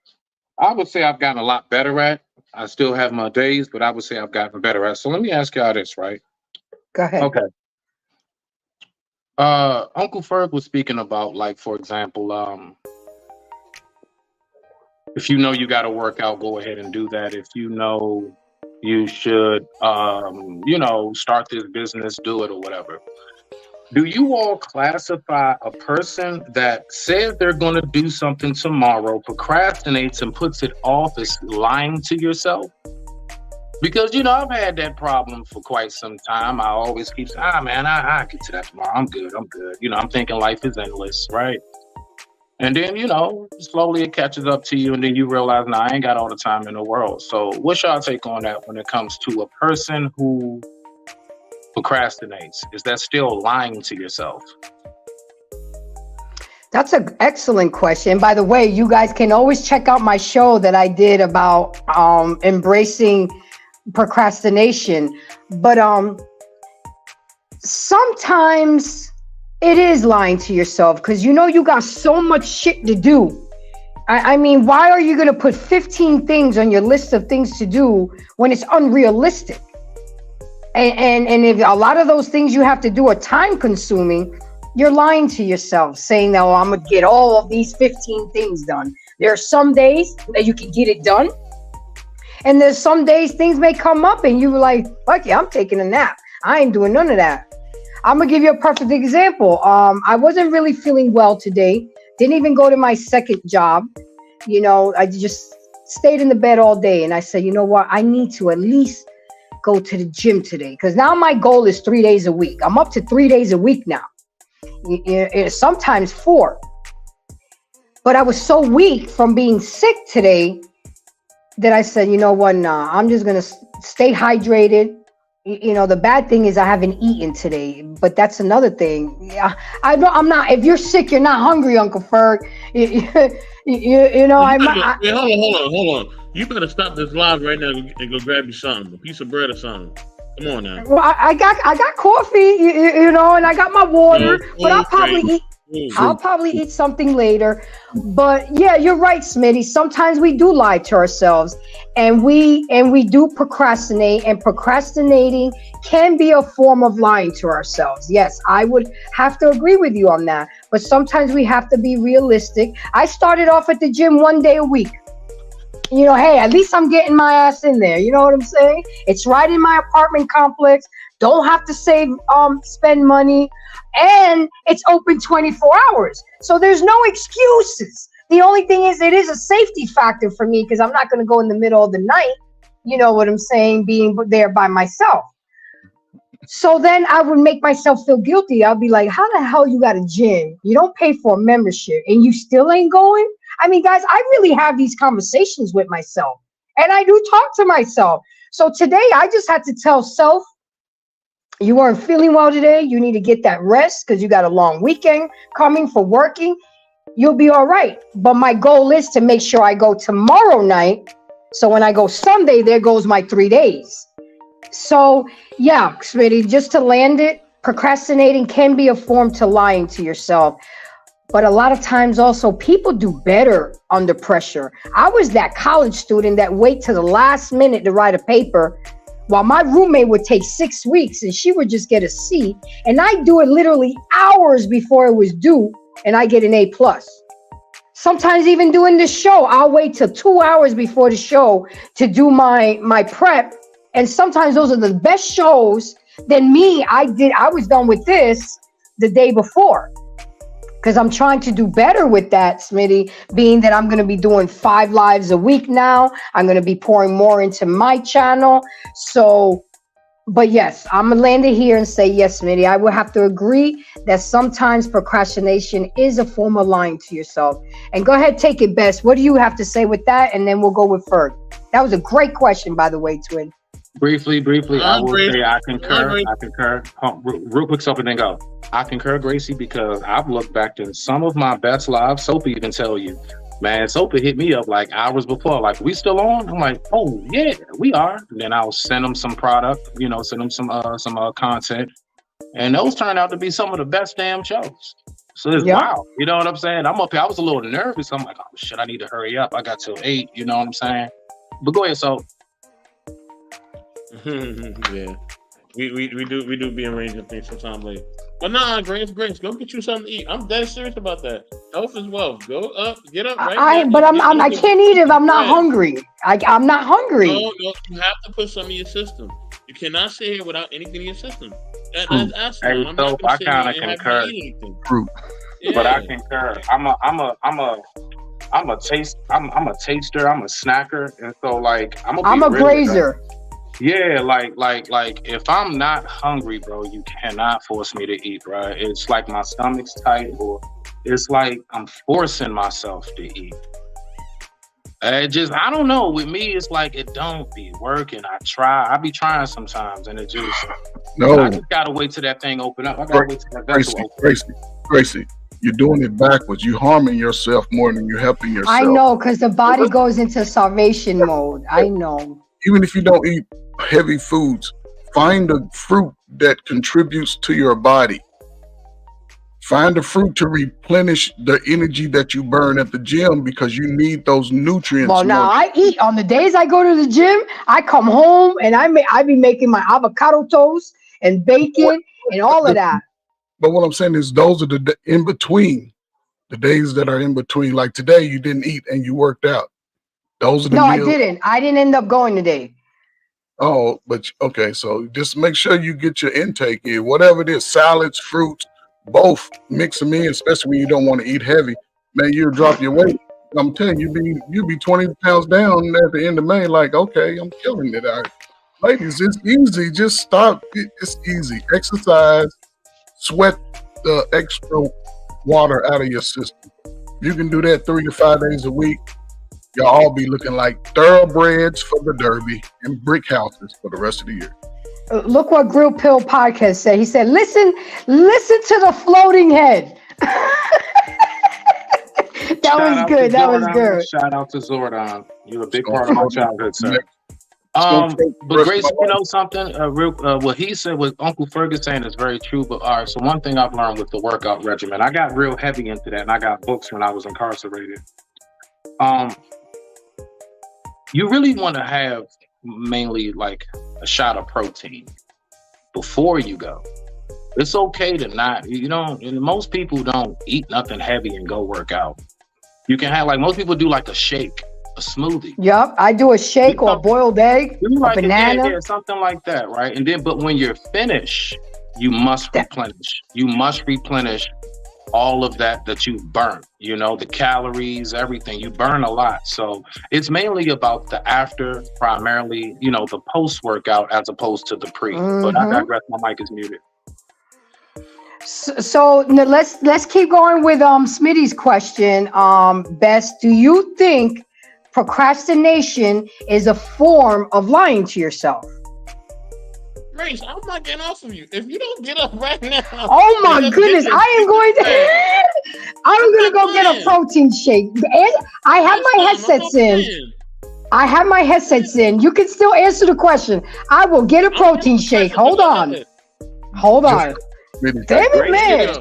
I would say I've gotten a lot better at. I still have my days, but I would say I've gotten better at. So let me ask y'all this, right? Go ahead. Okay. Uncle Ferg was speaking about, like, for example, if you know you got to work out, go ahead and do that. If you know you should, you know, start this business, do it or whatever. Do you all classify a person that says they're going to do something tomorrow, procrastinates and puts it off as lying to yourself? Because, you know, I've had that problem for quite some time. I always keep saying, man, I'll get to that tomorrow. I'm good. You know, I'm thinking life is endless, right? And then, you know, slowly it catches up to you and then you realize, nah, I ain't got all the time in the world. So what's y'all take on that when it comes to a person who procrastinates? Is that still lying to yourself? That's an excellent question. By the way, you guys can always check out my show that I did about embracing procrastination. But sometimes it is lying to yourself because you know you got so much shit to do. I mean, why are you going to put 15 things on your list of things to do when it's unrealistic? And if a lot of those things you have to do are time consuming, you're lying to yourself, saying that, oh, I'm going to get all of these 15 things done. There are some days that you can get it done. And there's some days things may come up and you're like, fuck yeah, I'm taking a nap. I ain't doing none of that. I'm going to give you a perfect example. I wasn't really feeling well today. Didn't even go to my second job. You know, I just stayed in the bed all day. And I said, you know what? I need to at least go to the gym today. Because now my goal is 3 days a week. I'm up to 3 days a week now. Sometimes 4. But I was so weak from being sick today that I said, you know what? Nah, I'm just going to stay hydrated. You know, the bad thing is I haven't eaten today, but that's another thing. Yeah, I'm not. If you're sick, you're not hungry, Uncle Ferg. You know, Hold on. You better stop this live right now and go grab you something, a piece of bread or something. Come on now. Well, I got coffee, you know, and I got my water, but I'll probably eat something later. But yeah, you're right, Smitty. Sometimes we do lie to ourselves, and we do procrastinate, and procrastinating can be a form of lying to ourselves. Yes, I would have to agree with you on that. But sometimes we have to be realistic. I started off at the gym 1 day a week. You know, hey, at least I'm getting my ass in there. You know what I'm saying? It's right in my apartment complex. Don't have to spend money. And it's open 24 hours. So there's no excuses. The only thing is it is a safety factor for me because I'm not going to go in the middle of the night. You know what I'm saying? Being there by myself. So then I would make myself feel guilty. I'll be like, how the hell you got a gym? You don't pay for a membership and you still ain't going? I mean, guys, I really have these conversations with myself and I do talk to myself. So today I just had to tell self, you aren't feeling well today. You need to get that rest because you got a long weekend coming for working. You'll be all right. But my goal is to make sure I go tomorrow night. So when I go Sunday, there goes my 3 days. So yeah, Smitty, just to land it, procrastinating can be a form to lying to yourself. But a lot of times also people do better under pressure. I was that college student that wait to the last minute to write a paper while my roommate would take 6 weeks and she would just get a C. And I do it literally hours before it was due and I get an A+. Sometimes even doing the show, I'll wait till 2 hours before the show to do my prep. And sometimes those are the best shows than me. I was done with this the day before. Because I'm trying to do better with that, Smitty, being that I'm going to be doing 5 lives a week now. I'm going to be pouring more into my channel. So, but yes, I'm going to land it here and say, yes, Smitty, I would have to agree that sometimes procrastination is a form of lying to yourself. And go ahead, take it, Bess. What do you have to say with that? And then we'll go with Ferg. That was a great question, by the way, Twin. Briefly, I will say I concur. Real quick, so and then go. I concur, Gracie, because I've looked back to some of my best lives. Sophie even tell you, man, Sophie hit me up like hours before, like, we still on? I'm like, oh yeah, we are. And then I'll send them some product, send them some content, and those turned out to be some of the best damn shows. So it's wow, you know what I'm saying? I'm up here. I was a little nervous. I'm like, oh shit, I need to hurry up. I got till 8. You know what I'm saying? But go ahead, so. Yeah, we do be arranging things sometimes late. But nah, Grace, go get you something to eat. I'm dead serious about that. Health is wealth. Go up, get up right now. I can't eat if I'm not hungry. I'm not hungry. No, you have to put some in your system. You cannot sit here without anything in your system. That's hey, so I kind of concur. Yeah. But I concur. I'm a taster. I'm a snacker, and so like I'm a grazer. Yeah, like if I'm not hungry, bro, you cannot force me to eat, bro. It's like my stomach's tight, or it's like I'm forcing myself to eat. I don't know. With me, it's like it don't be working. I be trying sometimes, and it just I just gotta wait till that thing open up. I gotta wait till that vessel open. Gracie, you're doing it backwards. You're harming yourself more than you're helping yourself. I know, because the body goes into starvation mode. I know. Even if you don't eat heavy foods, find a fruit that contributes to your body. Find a fruit to replenish the energy that you burn at the gym, because you need those nutrients. Well, now I eat on the days I go to the gym. I come home and I be making my avocado toast and bacon and all of that. But what I'm saying is, those are the in between, the days that are in between. Like today, you didn't eat and you worked out. Those are the meals. I didn't end up going today. Oh, but okay. So just make sure you get your intake in, whatever it is, salads, fruits, both mix them in, especially when you don't want to eat heavy. Man, you'll drop your weight. I'm telling you, you'll be 20 pounds down at the end of May. Like, okay, I'm killing it. All right. Ladies, it's easy. Just stop. It's easy. Exercise, sweat the extra water out of your system. You can do that 3 to 5 days a week. Y'all all be looking like thoroughbreds for the Derby and brick houses for the rest of the year. Look what Grill Pill Podcast said. He said, listen to the floating head. That was good. Shout out to Zordon. You're a big part of my childhood, sir. But Grace, you know something? What he said, what Uncle Fergus saying is very true. But all right, so one thing I've learned with the workout regimen, I got real heavy into that, and I got books when I was incarcerated. You really want to have mainly like a shot of protein before you go. It's okay to not, most people don't eat nothing heavy and go work out. You can have, like, most people do like a shake, a smoothie. Yep, I do a shake or a boiled egg, a banana. Yeah, something like that, right? And then, but when you're finished, you must replenish. You must replenish all of that you burn, the calories, everything. You burn a lot. So it's mainly about the after, primarily, the post-workout as opposed to the pre. Mm-hmm. But I digress, my mic is muted. So let's keep going with Smitty's question. Bess, do you think procrastination is a form of lying to yourself? Grace, I'm not getting off of you. If you don't get up right now. Oh my goodness, I'm gonna go get a protein shake. And I have my headsets in. You can still answer the question. I will get a protein shake. Hold on. Damn it, man.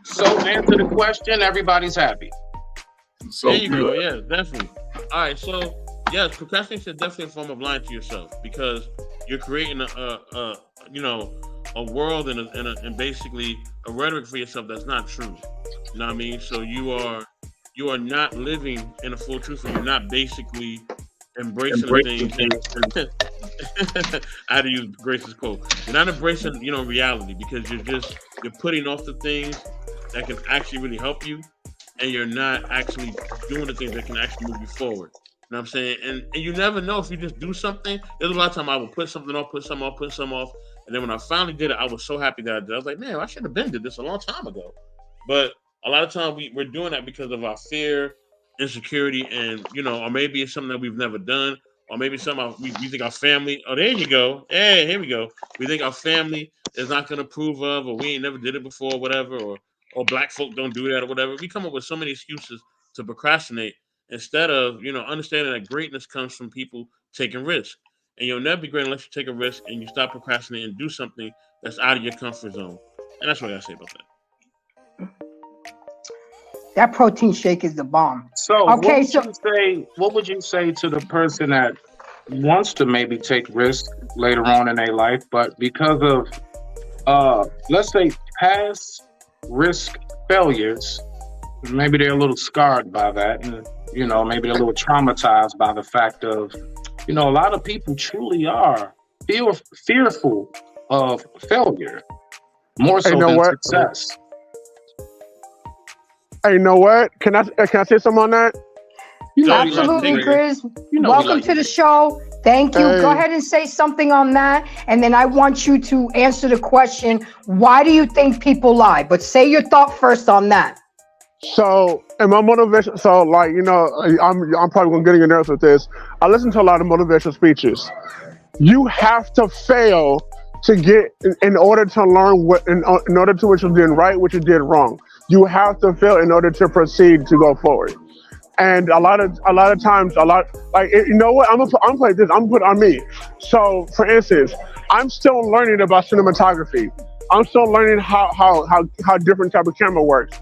So answer the question. Everybody's happy. There you go. Yeah, definitely. All right. So yes, procrastination is definitely a form of lying to yourself, because you're creating a world and basically a rhetoric for yourself that's not true. You know what I mean? So you are not living in a full truth, and you're not basically embracing things I had to use Grace's quote. You're not embracing, reality because you're putting off the things that can actually really help you, and you're not actually doing the things that can actually move you forward. You know what I'm saying? And you never know if you just do something. There's a lot of time I would put something off, put something off, put something off. And then when I finally did it, I was so happy that I did. I was like, man, I should have been did this a long time ago. But a lot of time we're doing that because of our fear, insecurity, and or maybe it's something that we've never done, or maybe we think our family. Oh, there you go. Hey, here we go. We think our family is not going to approve of, or we ain't never did it before, whatever, or black folk don't do that, or whatever. We come up with so many excuses to procrastinate instead of understanding that greatness comes from people taking risks. And you'll never be great unless you take a risk and you stop procrastinating and do something that's out of your comfort zone. And that's what I gotta say about that. That protein shake is the bomb. So, okay, what would you say to the person that wants to maybe take risks later on in their life, but because of, let's say, past risk failures, maybe they're a little scarred by that, and maybe they're a little traumatized by the fact of, a lot of people truly are fearful of failure more so than success. Hey, you know what? Can I say something on that? Absolutely, Grizz. Welcome to the show. Thank you. Go ahead and say something on that. And then I want you to answer the question, why do you think people lie? But say your thought first on that. So, and my motivation, I'm probably going to get in your nerves with this. I listen to a lot of motivational speeches. You have to fail to get, in order to learn in order to what you did right, what you did wrong. You have to fail in order to proceed to go forward. And a lot of times, I'm gonna play this. I'm gonna put it on me. So, for instance, I'm still learning about cinematography. I'm still learning how different type of camera works.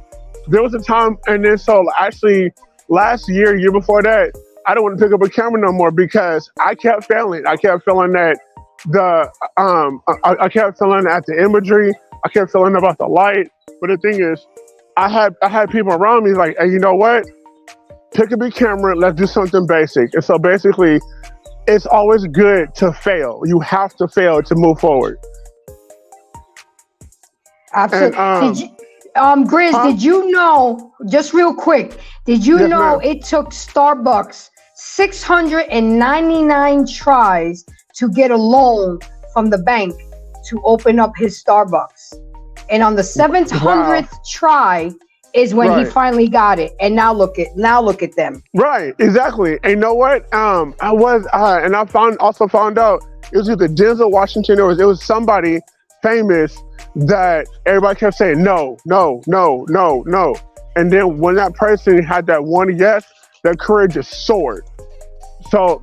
There was a time, and then so actually last year before that, I didn't want to pick up a camera no more because I kept failing. I kept feeling that I kept feeling at the imagery. I kept feeling about the light. But the thing is, I had people around me like, hey, you know what? Pick up your camera. Let's do something basic. And so basically, it's always good to fail. You have to fail to move forward. Absolutely. Grizz, did you know, just real quick, it took Starbucks 699 tries to get a loan from the bank to open up his Starbucks? And on the 700th try is when he finally got it. And now look at them. Right, exactly. And you know what? I also found out it was either Denzel Washington or it was somebody famous that everybody kept saying no. And then when that person had that one yes, their career just soared. So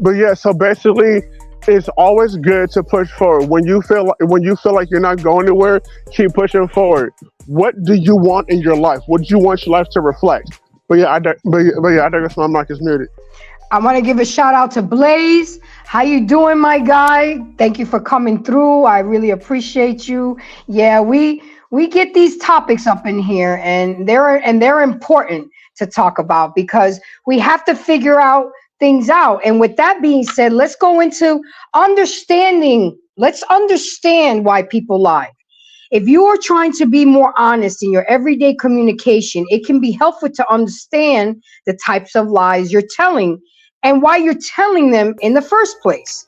basically it's always good to push forward. When you feel like you're not going anywhere, keep pushing forward. What do you want in your life? What do you want your life to reflect? I guess my mic is muted. I want to give a shout out to Blaze. How you doing, my guy? Thank you for coming through. I really appreciate you. Yeah, we get these topics up in here, and they're important to talk about because we have to figure out things out. And with that being said, let's go into understanding. Let's understand why people lie. If you are trying to be more honest in your everyday communication, it can be helpful to understand the types of lies you're telling and why you're telling them in the first place.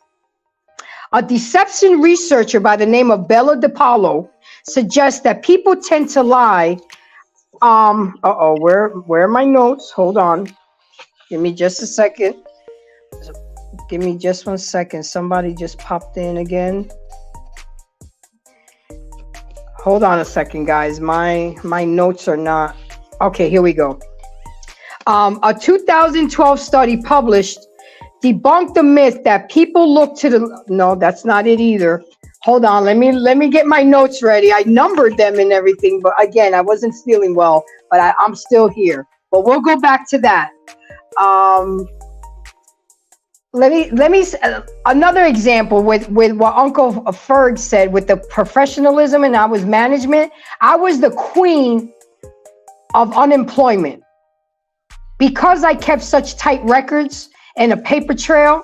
A deception researcher by the name of Bella DiPaolo suggests that people tend to lie. Where are my notes? Hold on. Give me just a second. Give me just 1 second. Somebody just popped in again. Hold on a second, guys. My notes are not. Okay, here we go. A 2012 study published debunked the myth that people look to the. No, that's not it either. Hold on. Let me get my notes ready. I numbered them and everything, but again, I wasn't feeling well, but I'm still here. But we'll go back to that. Let me another example with what Uncle Ferg said with the professionalism, and I was management. I was the queen of unemployment because I kept such tight records and a paper trail.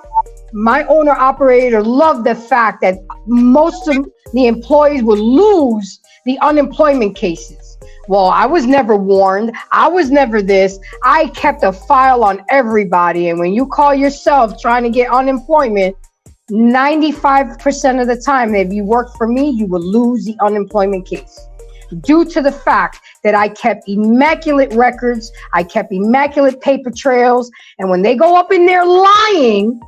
my owner operator loved the fact that most of the employees would lose the unemployment cases. Well, I was never warned. I was never this. I kept a file on everybody. And when you call yourself trying to get unemployment, 95% of the time, if you work for me, you will lose the unemployment case due to the fact that I kept immaculate records. I kept immaculate paper trails. And when they go up in there lying,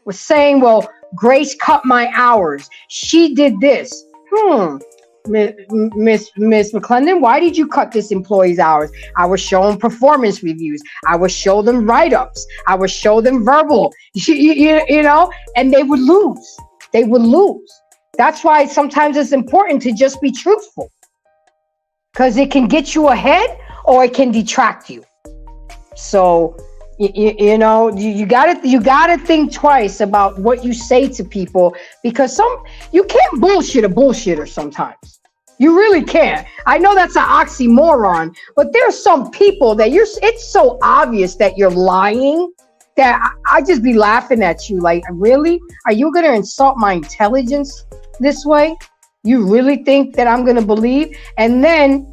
was saying, well, Grace cut my hours. She did this. Miss McClendon, why did you cut this employee's hours? I was showing performance reviews. I would show them write-ups. I would show them verbal, you know, and they would lose. They would lose. That's why sometimes it's important to just be truthful, because it can get you ahead or it can detract you. So, you know, you gotta think twice about what you say to people, because you can't bullshit a bullshitter sometimes. You really can't. I know that's an oxymoron, but there's some people that it's so obvious that you're lying that I just be laughing at you. Like, really? Are you gonna insult my intelligence this way? You really think that I'm gonna believe? And then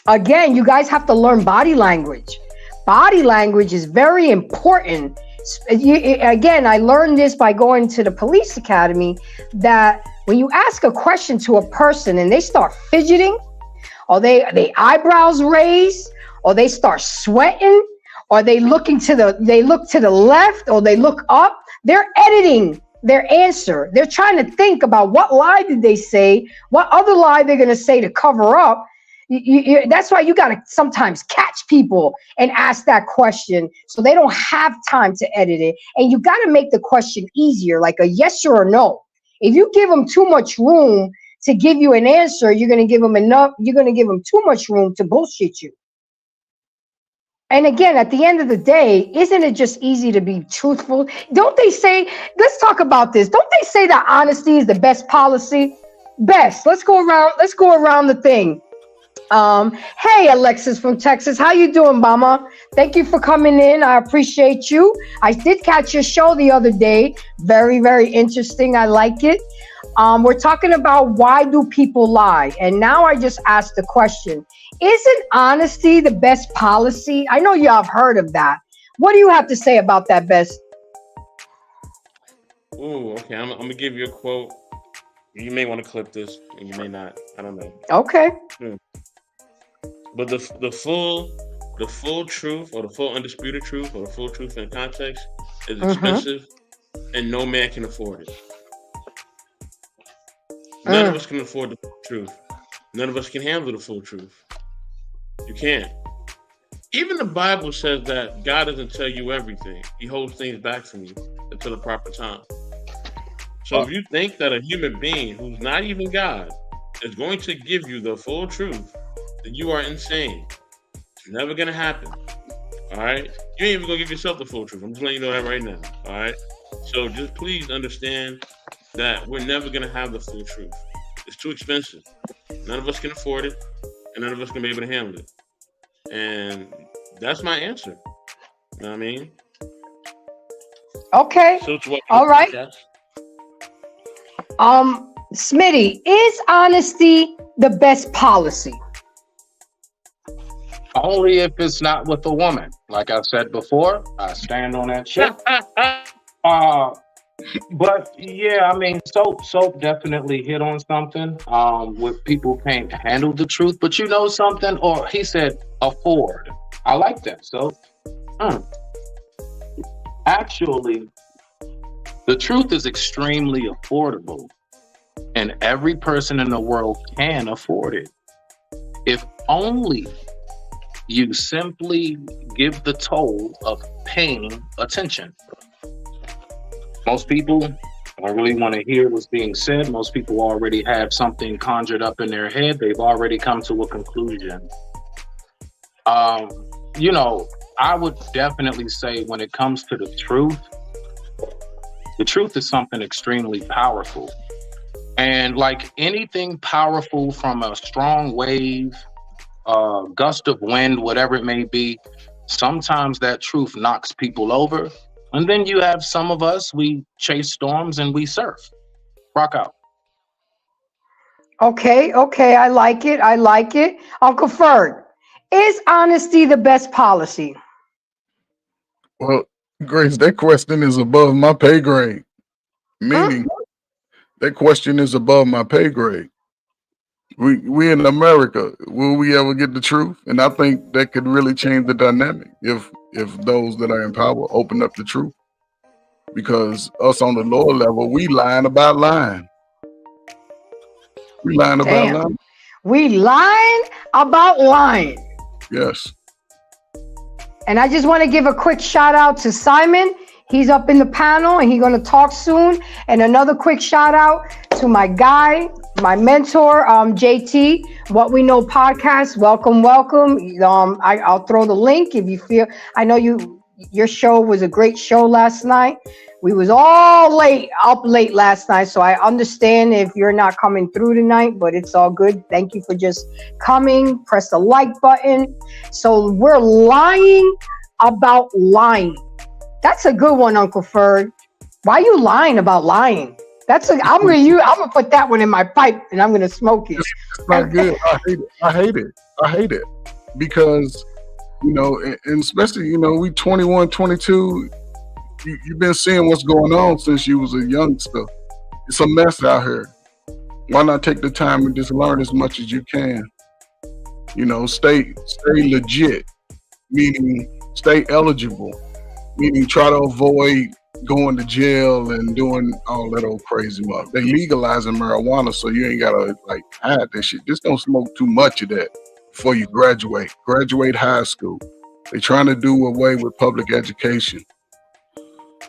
again, you guys have to learn body language. Body language is very important. Again, I learned this by going to the police academy, that when you ask a question to a person and they start fidgeting, or they eyebrows raise, or they start sweating, or they look to the left, or they look up, they're editing their answer. They're trying to think about what lie did they say, what other lie they're going to say to cover up. That's why you got to sometimes catch people and ask that question so they don't have time to edit it. And you got to make the question easier, like a yes or a no. If you give them too much room to give you an answer, you're going to give them too much room to bullshit you. And again, at the end of the day, isn't it just easy to be truthful? Don't they say, let's talk about this. Don't they say that honesty is the best policy? Best. Let's go around the thing. Hey, Alexis from Texas. How you doing, Mama? Thank you for coming in. I appreciate you. I did catch your show the other day. Very, very interesting. I like it. We're talking about why do people lie? And now I just asked the question, isn't honesty the best policy? I know you have heard of that. What do you have to say about that, Bess? Ooh, okay. I'm going to give you a quote. You may want to clip this, and you may not. I don't know. Okay. But the full truth, or the full undisputed truth, or the full truth in context is expensive, and no man can afford it. None of us can afford the full truth. None of us can handle the full truth. You can't. Even the Bible says that God doesn't tell you everything. He holds things back from you until the proper time. So if you think that a human being who's not even God is going to give you the full truth, then you are insane. It's never going to happen. All right? You ain't even going to give yourself the full truth. I'm just letting you know that right now. All right? So just please understand that we're never going to have the full truth. It's too expensive. None of us can afford it, and none of us can be able to handle it. And that's my answer. You know what I mean? Okay. So it's what all right. Smitty, is honesty the best policy? Only if it's not with a woman. Like I said before, I stand on that shit. But yeah, I mean, Soap definitely hit on something. With people can't handle the truth, but you know something, or he said afford. I like that. So, actually, the truth is extremely affordable, and every person in the world can afford it. If only you simply give the toll of paying attention. Most people don't really want to hear what's being said. Most people already have something conjured up in their head. They've already come to a conclusion. You know, I would definitely say when it comes to the truth is something extremely powerful. And like anything powerful, from a strong wave, gust of wind, whatever it may be, sometimes that truth knocks people over, And then you have some of us, we chase storms and we surf. Rock out. Okay, I like it. Uncle Ferg, is honesty the best policy? Well, Grace, that question is above my pay grade. Huh? Meaning, that question is above my pay grade. We in America, will we ever get the truth? And I think that could really change the dynamic if those that are in power open up the truth. Because us on the lower level, we lying about lying. We lying about Damn. lying. We lying about lying. Yes. And I just want to give a quick shout out to Simon. He's up in the panel and he's going to talk soon. And another quick shout out to my guy, my mentor, JT, What We Know podcast. Welcome. I'll throw the link if you feel. I know your show was a great show last night. We was all up late last night, so I understand if you're not coming through tonight, but it's all good. Thank you for just coming. Press the like button. So we're lying about lying. That's a good one, Uncle Ferg. Why are you lying about lying? I'm gonna put that one in my pipe and I'm gonna smoke it. It's not good. I hate it. Because, and especially, we 21, 22, you've been seeing what's going on since you was a youngster. It's a mess out here. Why not take the time and just learn as much as you can? Stay legit, meaning stay eligible, meaning try to avoid going to jail and doing all that old crazy stuff. They legalizing marijuana, so you ain't gotta hide that shit. Just don't smoke too much of that before you graduate high school. They trying to do away with public education.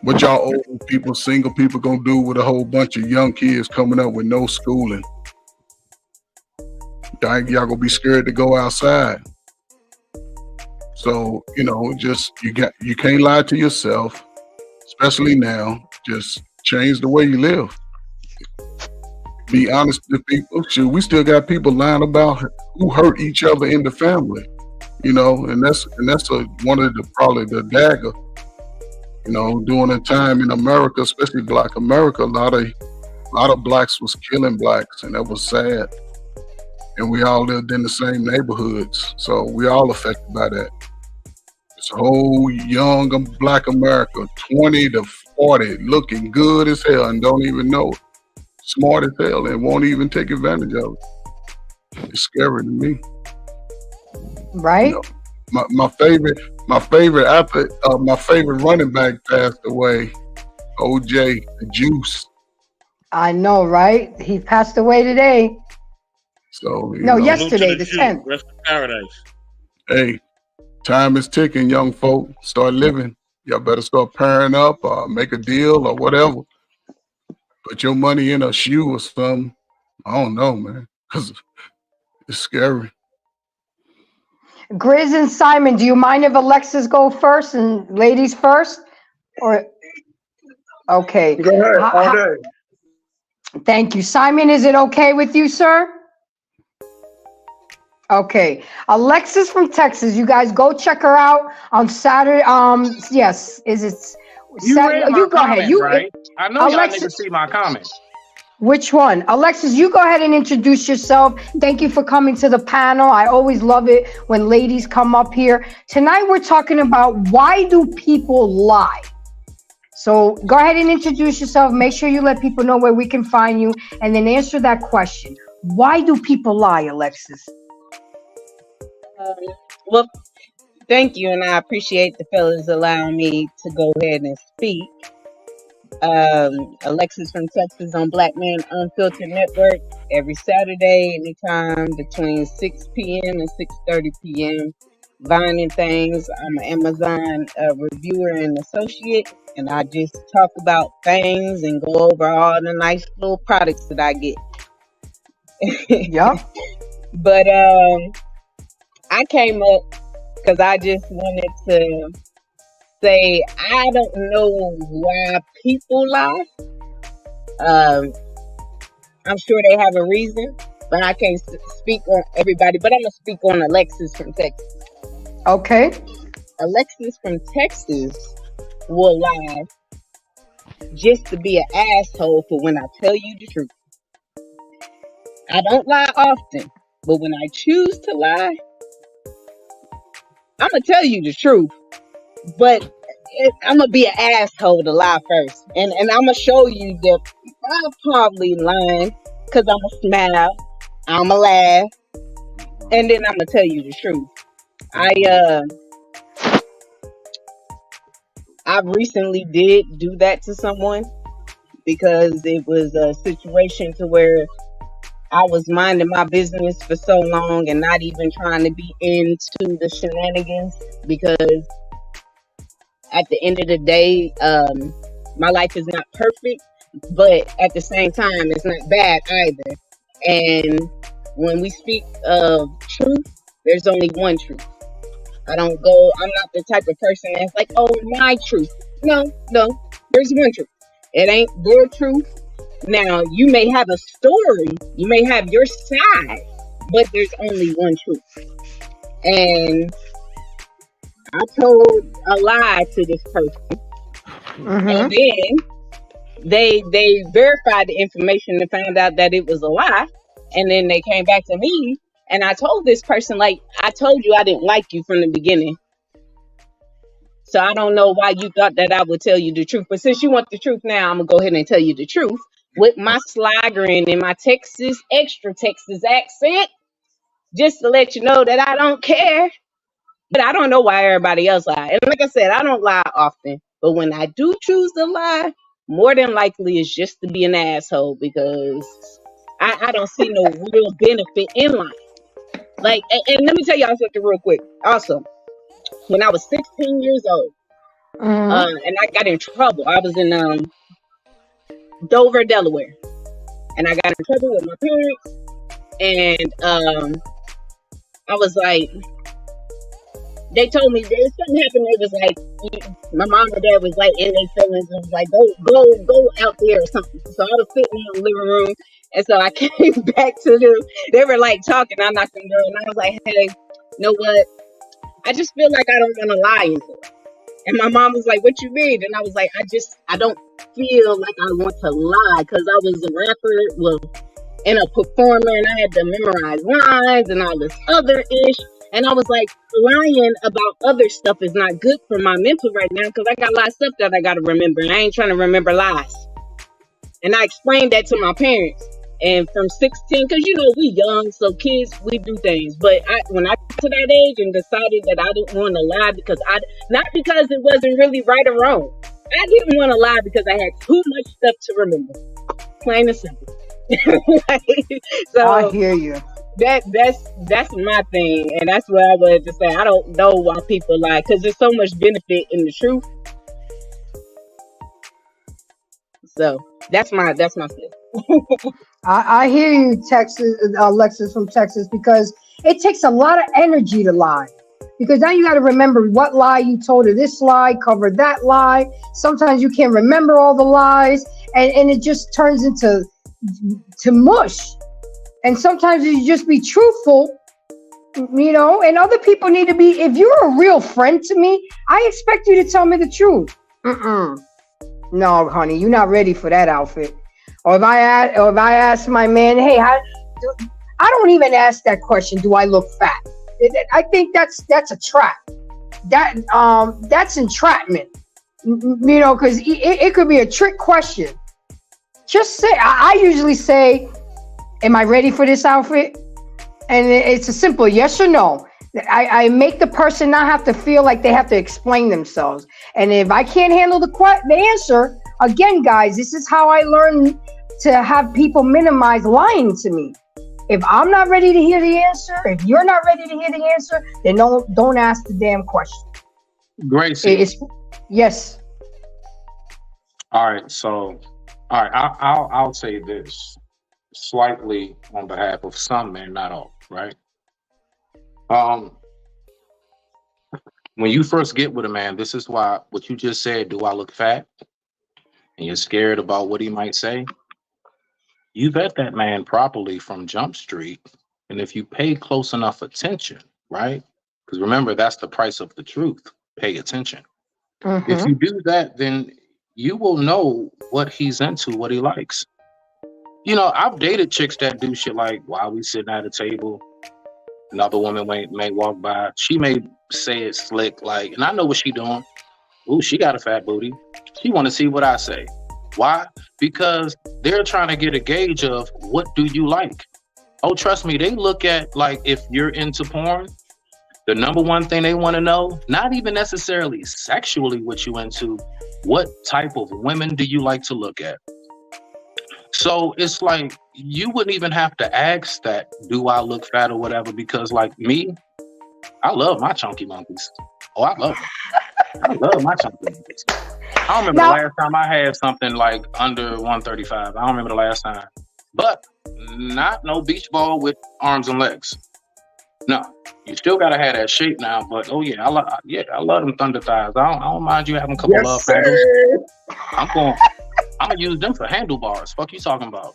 What y'all old people, single people gonna do with a whole bunch of young kids coming up with no schooling? Y'all gonna be scared to go outside. So, you can't lie to yourself, especially now. Just change the way you live. Be honest with people. Shoot, we still got people lying about who hurt each other in the family. And that's one of probably the dagger. During a time in America, especially Black America, a lot of blacks was killing blacks, and that was sad. And we all lived in the same neighborhoods, so we all affected by that. This whole young Black America, 20 to 40, looking good as hell and don't even know it. Smart as hell and won't even take advantage of it. It's scary to me. Right? My favorite running back passed away, OJ the Juice. I know, right? He passed away today. So yesterday, the 10th. Rest in paradise. Hey, time is ticking, young folk. Start living. Y'all better start pairing up or make a deal or whatever. Put your money in a shoe or something. I don't know, man, because it's scary. Grizz and Simon, do you mind if Alexis go first and ladies first? Or okay. Go ahead. All day. Thank you. Simon, is it okay with you, sir? Okay. Alexis from Texas, you guys go check her out on Saturday. Yes. Is it Saturday? You go ahead. Right? I know Alexis, y'all niggas see my comments. Which one? Alexis, you go ahead and introduce yourself. Thank you for coming to the panel. I always love it when ladies come up here. Tonight we're talking about why do people lie? So go ahead and introduce yourself. Make sure you let people know where we can find you and then answer that question. Why do people lie, Alexis? Well, thank you, and I appreciate the fellas allowing me to go ahead and speak. Alexis from Texas on Black Man Unfiltered Network every Saturday, anytime between 6 p.m. and 6:30 p.m. Vining things. I'm an Amazon reviewer and associate, and I just talk about things and go over all the nice little products that I get. Yeah. But I came up because I just wanted to say I don't know why people lie. I'm sure they have a reason, but I can't speak on everybody. But I'm gonna speak on Alexis from Texas. Okay. Alexis from Texas will lie just to be an asshole for when I tell you the truth. I don't lie often, but when I choose to lie, I'm gonna tell you the truth. But I'm gonna be an asshole to lie first, and I'm gonna show you that I'm probably lying because I'm gonna smile, I'm gonna laugh, and then I'm gonna tell you the truth. I recently did do that to someone because it was a situation to where I was minding my business for so long and not even trying to be into the shenanigans because at the end of the day, my life is not perfect, but at the same time, it's not bad either. And when we speak of truth, there's only one truth. I'm not the type of person that's like, oh, my truth. No, there's one truth. It ain't your truth. Now, you may have a story, you may have your side, but there's only one truth. And I told a lie to this person, and then they verified the information and found out that it was a lie. And then they came back to me, and I told this person, like, I told you I didn't like you from the beginning. So I don't know why you thought that I would tell you the truth. But since you want the truth now, I'm gonna go ahead and tell you the truth with my sly grin and my extra Texas accent, just to let you know that I don't care. But I don't know why everybody else lie. And like I said, I don't lie often. But when I do choose to lie, more than likely it's just to be an asshole because I don't see no real benefit in lying. Like, and let me tell y'all something real quick. Also, when I was 16 years old, and I got in trouble. I was in Dover, Delaware, and I got in trouble with my parents. And I was like, they told me there's something happened. It was like my mom and dad was like in their feelings and was like, go out there or something. So I was sitting in the living room, and so I came back to them. They were like talking. I knocked on the door, and I was like, hey, you know what? I just feel like I don't want to lie anymore. And my mom was like, what you mean? And I was like, I don't feel like I want to lie because I was a rapper, and a performer, and I had to memorize lines and all this other ish. And I was like, lying about other stuff is not good for my mental right now because I got a lot of stuff that I got to remember. And I ain't trying to remember lies. And I explained that to my parents. And from 16, because, we young, so kids, we do things. But when I got to that age and decided that I didn't want to lie not because it wasn't really right or wrong. I didn't want to lie because I had too much stuff to remember. Plain and simple. So I hear you. That's my thing, and that's what I wanted to say. I don't know why people lie because there's so much benefit in the truth. So that's my thing. I hear you, Texas, Alexis from Texas, because it takes a lot of energy to lie. Because now you got to remember what lie you told her. This lie covered that lie. Sometimes you can't remember all the lies, and it just turns into mush. And sometimes you just be truthful, and other people need to be. If you're a real friend to me, I expect you to tell me the truth. No, honey, you're not ready for that outfit. Or if I ask my man, hey, I don't even ask that question. Do I look fat? I think that's a trap. That's entrapment. Because it could be a trick question. Just say. I usually say, am I ready for this outfit? And it's a simple yes or no. I make the person not have to feel like they have to explain themselves. And if I can't handle the answer, again, guys, this is how I learned to have people minimize lying to me. If I'm not ready to hear the answer, if you're not ready to hear the answer, then don't ask the damn question. Gracie. Yes. All right. So, I'll say this slightly on behalf of some men, not all, right? When you first get with a man, this is why what you just said, do I look fat? And you're scared about what he might say. You vet that man properly from Jump Street. And if you pay close enough attention, right? Because remember, that's the price of the truth. Pay attention. If Mm-hmm. you do that, then you will know what he's into, what he likes. I've dated chicks that do shit like while we sitting at a table, another woman may walk by. She may say it slick, like, and I know what she doing. Ooh, she got a fat booty. She want to see what I say. Why? Because they're trying to get a gauge of what do you like. Oh, trust me, they look at, like, if you're into porn, the number one thing they want to know, not even necessarily sexually what you into, what type of women do you like to look at? So it's like you wouldn't even have to ask that, do I look fat or whatever, because like me, I love my chunky monkeys. Oh, I love them. I love my chunky monkeys. I don't remember Now, the last time I had something like under 135. I don't remember the last time. But not no beach ball with arms and legs. No. You still gotta have that shape now, but oh yeah, I love them thunder thighs. I don't mind you having a couple Yes, love handles. sir. I'm gonna use them for handlebars. Fuck you talking about?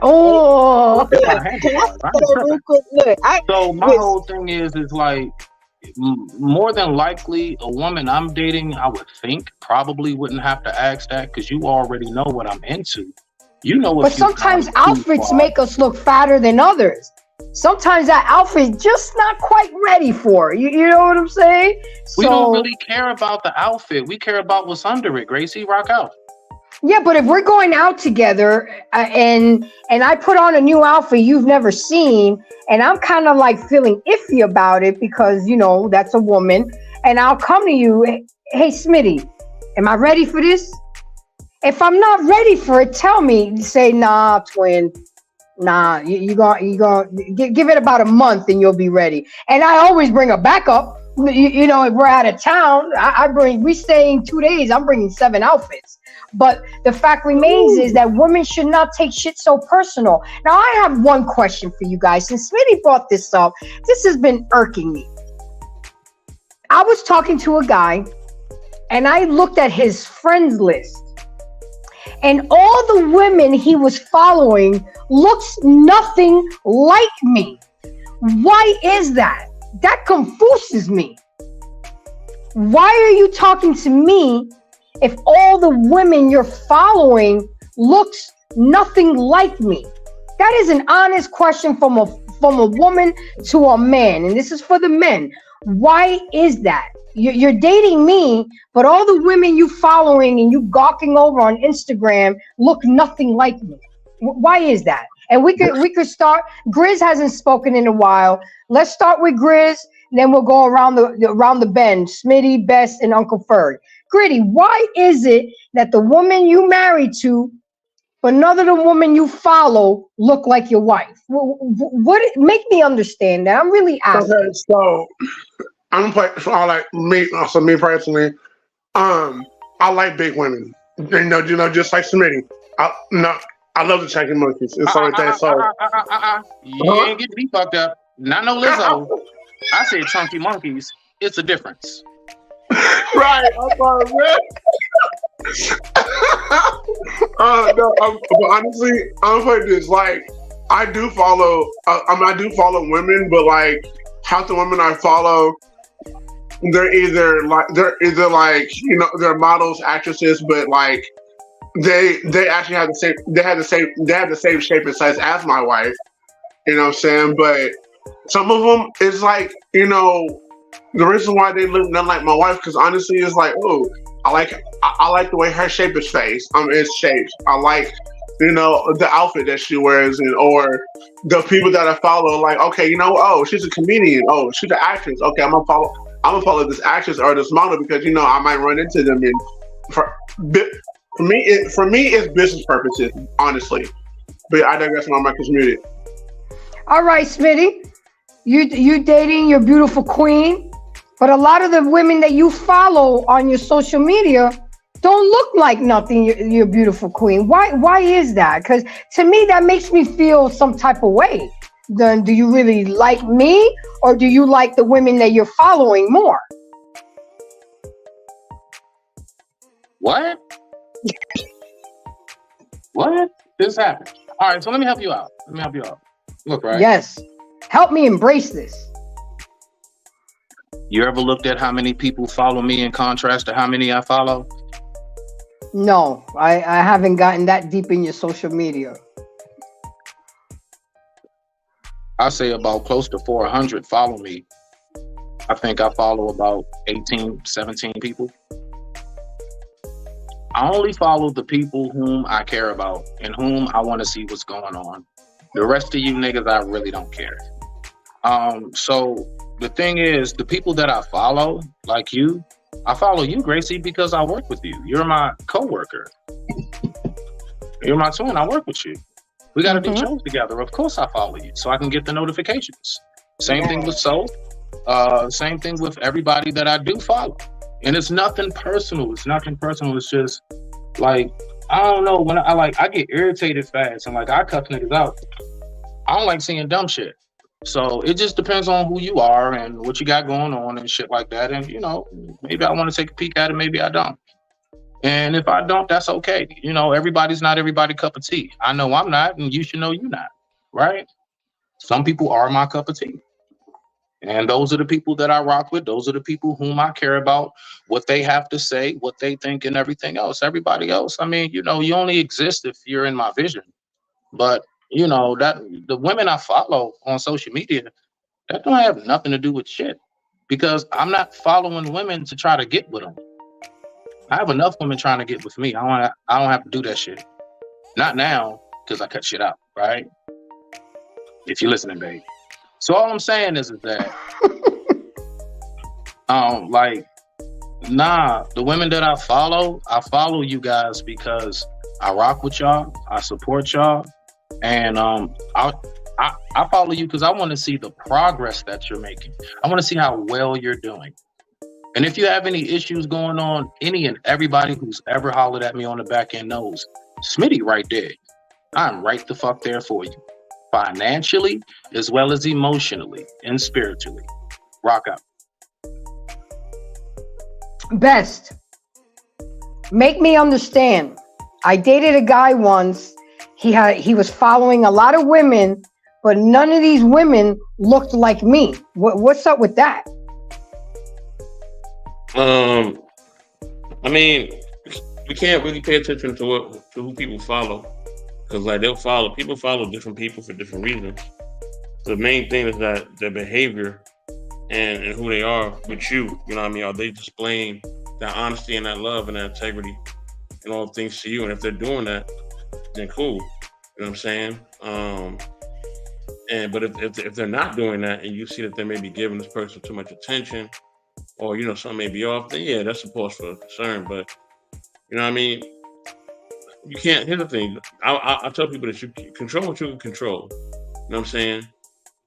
oh, They're my Can I handlebars. I say ain't that real tripping. quick? Look, So my with whole thing is like more than likely a woman I'm dating, I would think probably wouldn't have to ask that because you already know what I'm into. You know but if you've sometimes gone too outfits far. make us look fatter than others. Sometimes that outfit just not quite ready for it. You know what I'm saying? We don't So really care about the outfit. We care about what's under it. Gracie, rock out. yeah, but if we're going out together and I put on a new outfit you've never seen, and I'm kind of like feeling iffy about it because that's a woman, and I'll come to you, hey Smitty, am I ready for this? If I'm not ready for it, tell me. Say, nah, twin. Nah, you gonna give it about a month and you'll be ready. And I always bring a backup. If we're out of town, we staying 2 days. I'm bringing 7 outfits. But the fact remains is that women should not take shit so personal. Now, I have one question for you guys. Since Smitty brought this up, this has been irking me. I was talking to a guy, and I looked at his friends list. And all the women he was following looks nothing like me. Why is that? That confuses me. Why are you talking to me if all the women you're following looks nothing like me? That is an honest question from a woman to a man, and this is for the men. Why is that? You're dating me, but all the women you following and you gawking over on Instagram look nothing like me. Why is that? And we could start. Grizz hasn't spoken in a while. Let's start with Grizz, then we'll go around the bend. Smitty, Best, and Uncle Ferg. Gritty, why is it that the woman you married to, but none of the women you follow look like your wife? What make me understand that? I'm really asking. Okay, so I'm play. So I like me. So me personally, I like big women. Just like Smitty. I love the chunky monkeys and so like that. So You ain't get me fucked up. Not no Lizzo. I said chunky monkeys. It's a difference. right. I'm sorry, man. But honestly, I'm like this. Like, I do follow. I do follow women, but like half the women I follow, they're either like they're models, actresses, but like they actually have the same shape and size as my wife. You know what I'm saying? But some of them, it's like the reason why they look nothing like my wife, because honestly, it's like, oh, I like the way her shape is is shaped. I like the outfit that she wears, or the people that I follow. Like, okay, oh, she's a comedian. Oh, she's an actress. Okay, I'm gonna follow this actress or this model because I might run into them. And for me, it's business purposes, honestly. But I digress. My mic is muted. All right, Smitty, you dating your beautiful queen, but a lot of the women that you follow on your social media don't look like nothing. Your beautiful queen. Why is that? Because to me, that makes me feel some type of way. Then, do you really like me, or do you like the women that you're following more? What? What? This happened. All right, so let me help you out. Look, right? Yes. Help me embrace this. You ever looked at how many people follow me in contrast to how many I follow? No, I haven't gotten that deep in your social media. I say about close to 400 follow me. I think I follow about 18, 17 people. I only follow the people whom I care about and whom I want to see what's going on. The rest of you niggas, I really don't care. So the thing is, the people that I follow, like you, I follow you, Gracie, because I work with you. You're my co-worker. You're my twin. I work with you. We got to do shows together. Of course I follow you so I can get the notifications. Same thing with Soul. Same thing with everybody that I do follow. And it's nothing personal. It's nothing personal. It's just like, I don't know, when I get irritated fast and like I cuss niggas out. I don't like seeing dumb shit. So it just depends on who you are and what you got going on and shit like that. And, you know, maybe I want to take a peek at it. Maybe I don't. And if I don't, that's okay. You know, everybody's not everybody cup of tea. I know I'm not, and you should know you're not, right? Some people are my cup of tea. And those are the people that I rock with. Those are the people whom I care about, what they have to say, what they think, and everything else. Everybody else, I mean, you know, you only exist if you're in my vision. But, you know, that the women I follow on social media, that don't have nothing to do with shit. Because I'm not following women to try to get with them. I have enough women trying to get with me. I don't have to do that shit. Not now, because I cut shit out, right? If you're listening, babe. So all I'm saying is that, the women that I follow you guys because I rock with y'all, I support y'all, and I follow you because I want to see the progress that you're making. I want to see how well you're doing. And if you have any issues going on, any and everybody who's ever hollered at me on the back end knows, Smitty right there. I'm right the fuck there for you. Financially, as well as emotionally and spiritually. Rock out. Best. Make me understand. I dated a guy once. He was following a lot of women, but none of these women looked like me. What's up with that? I mean, we can't really pay attention to who people follow, because like people follow different people for different reasons. The main thing is that their behavior and who they are with you. You know what I mean? Are they displaying that honesty and that love and that integrity and all things to you? And if they're doing that, then cool. You know what I'm saying? But if they're not doing that, and you see that they may be giving this person too much attention, or, you know, something may be off, then yeah, that's a cause for concern. But, you know what I mean? You can't, here's the thing. I tell people that you control what you can control. You know what I'm saying?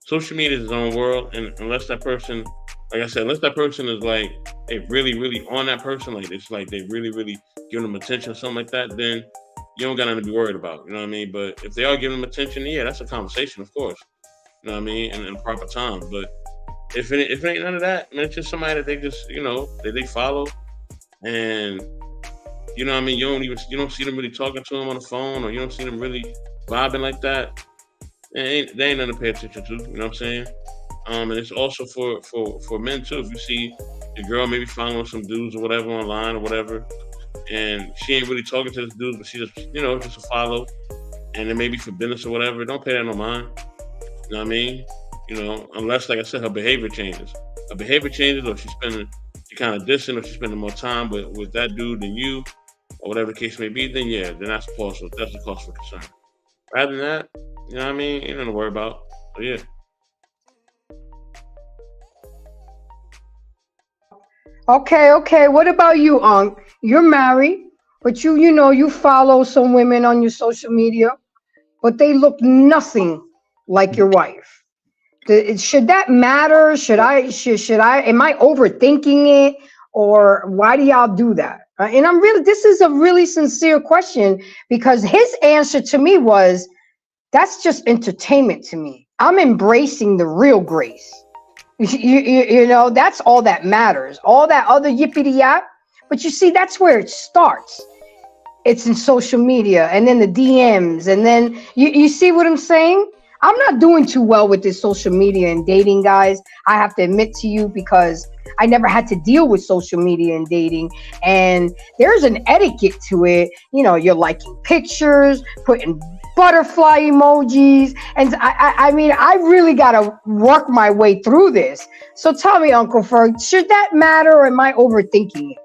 Social media is its own world, and unless that person, like I said, unless that person is like, they really, really on that person, like it's like they really, really giving them attention or something like that, then you don't got nothing to be worried about. You know what I mean? But if they are giving them attention, yeah, that's a conversation, of course. You know what I mean? And in proper time. But if it ain't none of that, man, it's just somebody that they just, you know, they follow, and you know what I mean, you don't see them really talking to them on the phone, or you don't see them really vibing like that. They ain't nothing to pay attention to. You know what I'm saying? And it's also for men too. If you see the girl maybe following some dudes or whatever online or whatever, and she ain't really talking to this dude, but she just, you know, just a follow, and it may be for business or whatever, don't pay that no mind. You know what I mean? You know, unless, like I said, her behavior changes. Her behavior changes, or she kind of distant, or she's spending more time with that dude than you, or whatever the case may be, then yeah, then that's a cause for concern. Rather than that, you know what I mean? Ain't nothing to worry about. So yeah. Okay. What about you, Unc? You're married, but you follow some women on your social media, but they look nothing like your wife. Should that matter? Should I? Am I overthinking it, or why do y'all do that? And this is a really sincere question, because his answer to me was, that's just entertainment to me. I'm embracing the real Grace. You know, that's all that matters. All that other yippity yap. But you see, that's where it starts. It's in social media, and then the DMs, and then you see what I'm saying? I'm not doing too well with this social media and dating, guys. I have to admit to you, because I never had to deal with social media and dating. And there's an etiquette to it. You know, you're liking pictures, putting butterfly emojis. And I mean, I really got to work my way through this. So tell me, Uncle Ferg, should that matter or am I overthinking it?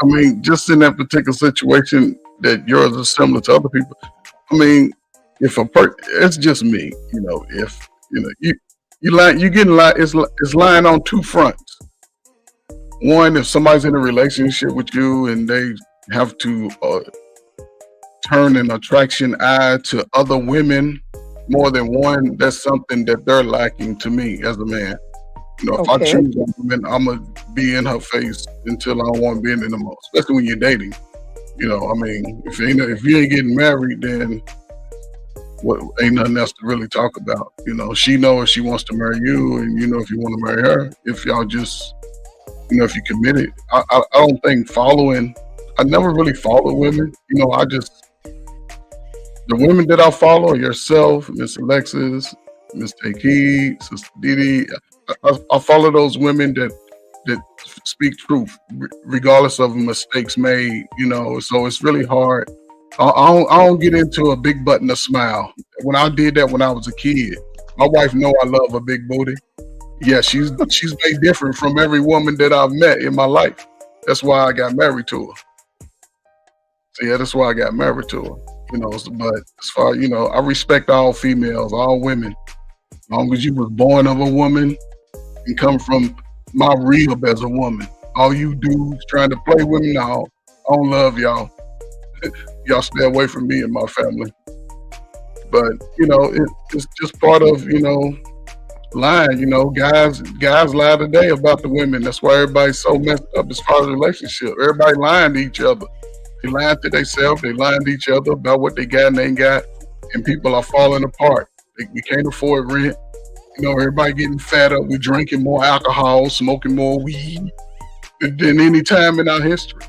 I mean, just in that particular situation that yours is similar to other people. I mean, if it's just me, you know, if, you know, you getting lying, it's lying on two fronts. One, if somebody's in a relationship with you and they have to turn an attraction eye to other women more than one, that's something that they're lacking to me as a man. You know, if I choose a woman, I'm gonna be in her face until I don't want to be in it no more. Especially when you're dating. You know, I mean, if you ain't getting married, then what? Ain't nothing else to really talk about. You know, she knows if she wants to marry you, and you know if you want to marry her. If y'all just, you know, if you committed, I don't think following. I never really follow women. You know, the women that I follow are yourself, Miss Alexis, Miss Takey, Sister Didi. I follow those women that speak truth, regardless of mistakes made. You know, so it's really hard. I don't get into a big button to smile. When I did that when I was a kid, my wife know I love a big booty. Yeah, she's made different from every woman that I've met in my life. That's why I got married to her. So yeah, that's why I got married to her. You know, but as far, you know, I respect all females, all women. As long as you was born of a woman and come from my rib as a woman. All you dudes trying to play women, now, I don't love y'all. Y'all stay away from me and my family. But, you know, it's just part of, you know, lying. You know, guys lie today about the women. That's why everybody's so messed up as far as relationship. Everybody lying to each other. They lying to themselves. They lying to each other about what they got and ain't got. And people are falling apart. We can't afford rent. You know, everybody getting fat up. We're drinking more alcohol, smoking more weed than any time in our history.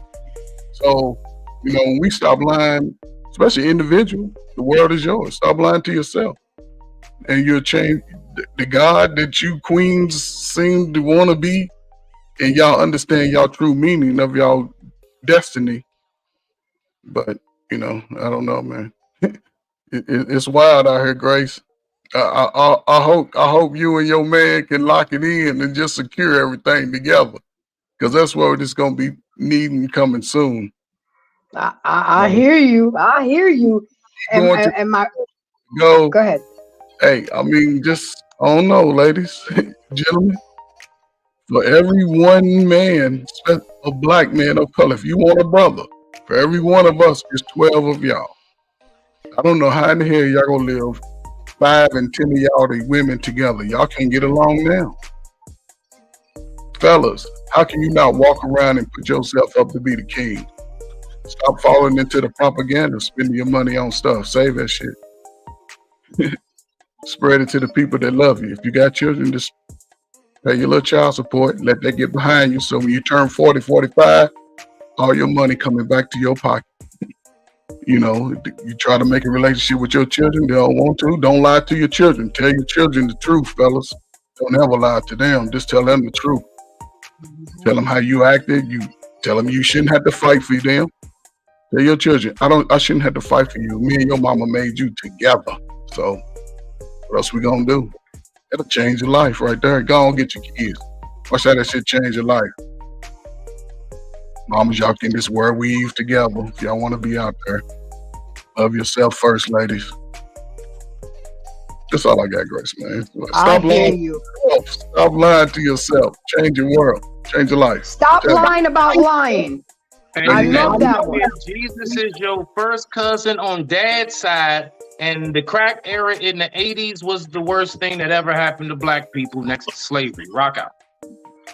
So, you know, when we stop lying, especially individual, the world is yours. Stop lying to yourself. And you'll change the God that you queens seem to want to be, and y'all understand y'all true meaning of y'all destiny. But, you know, I don't know, man. It's wild out here, Grace. I hope you and your man can lock it in and just secure everything together, because that's what it's gonna be needing coming soon. I hear you. I hear you. Go ahead. Hey, I mean, just I don't know, ladies, gentlemen. For every one man, a black man of color, if you want a brother, for every one of us, there's 12 of y'all. I don't know how in the hell y'all gonna live 5 and 10 of y'all, the women together. Y'all can't get along now. Fellas, how can you not walk around and put yourself up to be the king? Stop falling into the propaganda, spending your money on stuff. Save that shit. Spread it to the people that love you. If you got children, just pay your little child support. Let that get behind you. So when you turn 40, 45, all your money coming back to your pocket. You know, you try to make a relationship with your children, they don't want to. Don't lie to your children. Tell your children the truth, fellas. Don't ever lie to them. Just tell them the truth. Tell them how you acted. You tell them you shouldn't have to fight for them. Tell your children, I shouldn't have to fight for you. Me and your mama made you together. So what else we gonna do? It'll change your life right there. Go on, get your kids. Watch how that shit change your life. Mamas, y'all can just wear weave together if y'all want to be out there. Love yourself first, ladies. That's all I got, Grace, man. Stop lying. Stop lying to yourself. Change your world. Change your life. Stop lying about lying. And I love that one. Jesus is your first cousin on dad's side, and the crack era in the 80s was the worst thing that ever happened to black people next to slavery. Rock out.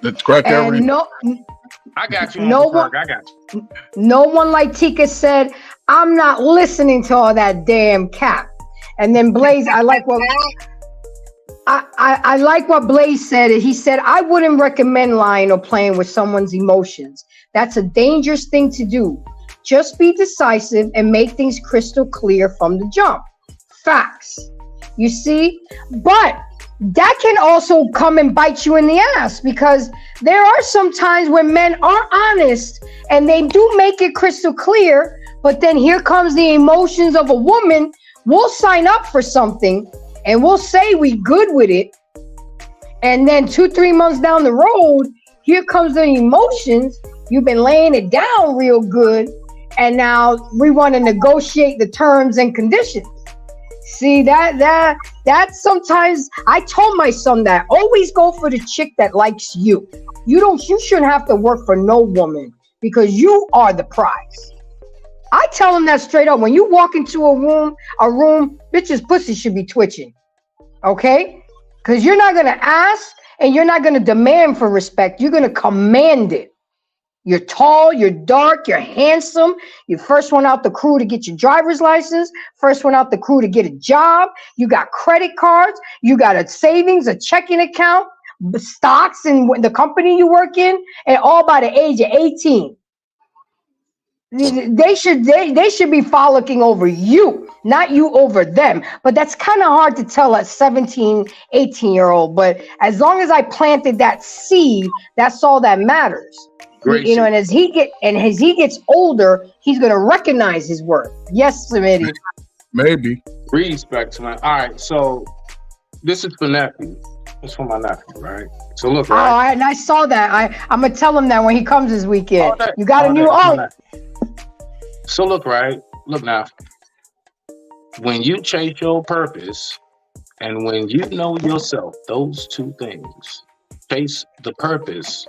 The crack era. I got you. I got you. No one, like Tika said, I'm not listening to all that damn cap. And then Blaze, I like what Blaze said. He said, I wouldn't recommend lying or playing with someone's emotions. That's a dangerous thing to do. Just be decisive and make things crystal clear from the jump. Facts. You see? But that can also come and bite you in the ass, because there are some times when men are honest and they do make it crystal clear, but then here comes the emotions of a woman. We'll sign up for something and we'll say we good with it, and then 2-3 months down the road, here comes the emotions. You've been laying it down real good, and now we want to negotiate the terms and conditions. See, that sometimes I told my son that always go for the chick that likes you. You shouldn't have to work for no woman, because you are the prize. I tell him that straight up. When you walk into a room, bitch's pussy should be twitching. Okay? Because you're not gonna ask and you're not gonna demand for respect. You're gonna command it. You're tall, you're dark, you're handsome. You're first one out the crew to get your driver's license, first one out the crew to get a job. You got credit cards, you got a savings, a checking account, stocks in the company you work in, and all by the age of 18. They should be frolicking over you, not you over them. But that's kind of hard to tell a 17, 18-year-old. But as long as I planted that seed, that's all that matters. Great. You know, and as he gets older, he's gonna recognize his worth. Yes, Smitty. Maybe. Respect to my. All right, so this is for nephew. It's for my nephew, right? So look, right? And I saw that. I'm gonna tell him that when he comes this weekend. You got a new uncle. So look, right? Look now. When you chase your purpose and when you know yourself, those two things, chase the purpose,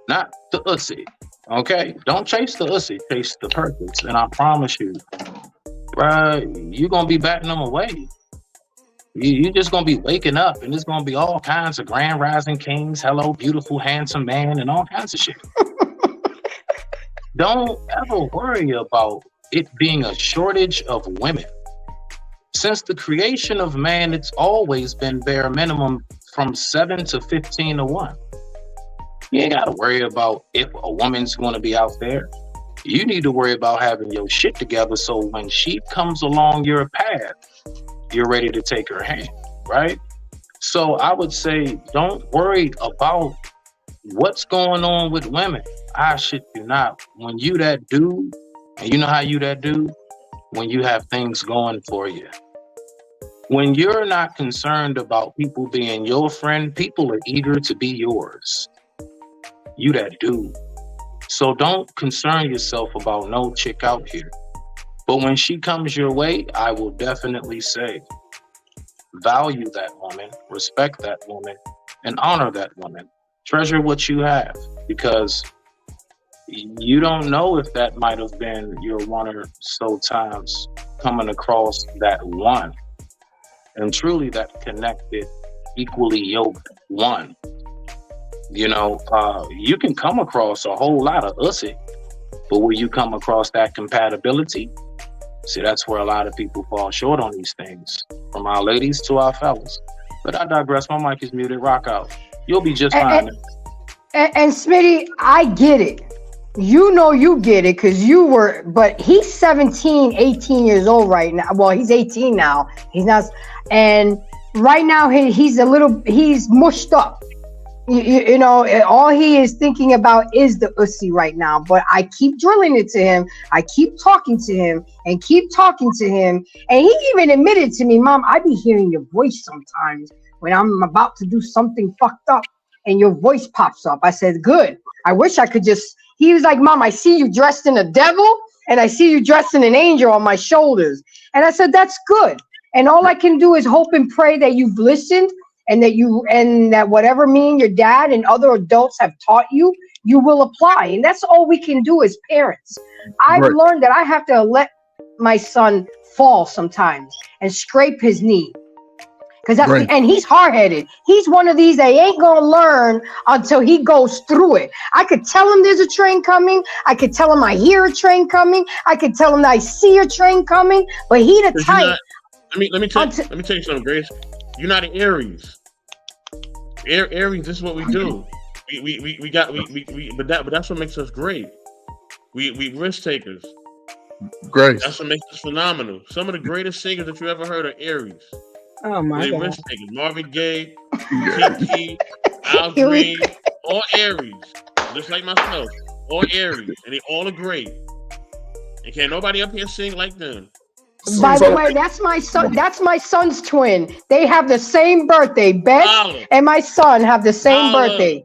not the ussy. Okay? Don't chase the ussy, chase the purpose. And I promise you, right, you're gonna be batting them away. You're just gonna be waking up and there's gonna be all kinds of grand rising kings, hello, beautiful, handsome man, and all kinds of shit. Don't ever worry about it being a shortage of women. Since the creation of man, it's always been bare minimum from 7 to 15 to 1. You ain't got to worry about if a woman's going to be out there. You need to worry about having your shit together so when she comes along your path, you're ready to take her hand, right? So I would say don't worry about what's going on with women. I shit you not. When you that dude, and you know how you that dude, when you have things going for you. When you're not concerned about people being your friend, people are eager to be yours. You that dude. So don't concern yourself about no chick out here. But when she comes your way, I will definitely say, value that woman, respect that woman, and honor that woman. Treasure what you have, because you don't know if that might have been your one or so times coming across that one. And truly that connected, equally yoked one. You know, you can come across a whole lot of ussy, but will you come across that compatibility? See, that's where a lot of people fall short on these things, from our ladies to our fellas. But I digress. My mic is muted. Rock out. You'll be just fine. And Smitty, I get it. You know you get it because you were, but he's 17, 18 years old right now. Well, he's 18 now. He's not, and right now he's mushed up. You know, all he is thinking about is the ussy right now. But I keep drilling it to him. I keep talking to him and keep talking to him. And he even admitted to me, Mom, I be hearing your voice sometimes when I'm about to do something fucked up and your voice pops up. I said, good. I wish I could just, he was like, Mom, I see you dressed in a devil and I see you dressed in an angel on my shoulders. And I said, that's good. And all I can do is hope and pray that you've listened and that whatever me and your dad and other adults have taught you, you will apply. And that's all we can do as parents. I've learned that I have to let my son fall sometimes and scrape his knee. And he's hard-headed. He's one of these that ain't gonna learn until he goes through it. I could tell him there's a train coming. I could tell him I hear a train coming. I could tell him that I see a train coming. But he the type. Let me tell you something, Grace. You're not an Aries. Aries, this is what we do. But that's what makes us great. We risk takers. Great. That's what makes us phenomenal. Some of the greatest singers that you ever heard are Aries. Oh my They God. rich niggas. Marvin Gaye, Yeah. Kiki, Al Here we- Green, all Aries. Just like myself. All Aries. And they all are great. And can't nobody up here sing like them. By the So- way, that's my son. That's my son's twin. They have the same birthday. Beth Holla. and my son have the same Holla. birthday.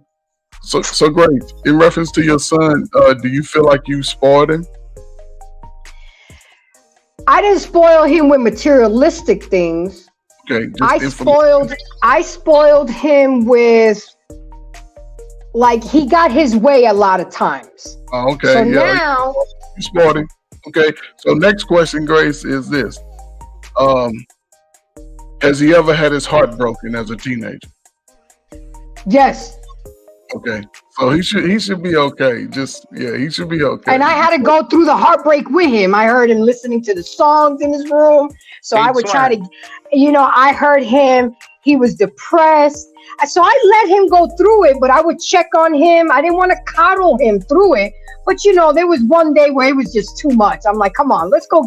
So great. In reference to your son, do you feel like you spoiled him? I didn't spoil him with materialistic things. Okay. Just I spoiled him with, like, he got his way a lot of times. Oh, okay. So Yeah. now, You spoiled him. Okay. So next question, Grace, is this: has he ever had his heart broken as a teenager? yes. Okay. So he should be okay. He should be okay. And I had to go through the heartbreak with him. I heard him listening to the songs in his room. So I would try to, I heard him. He was depressed. So I let him go through it, but I would check on him. I didn't want to coddle him through it. But, there was one day where it was just too much. I'm like, come on, let's go.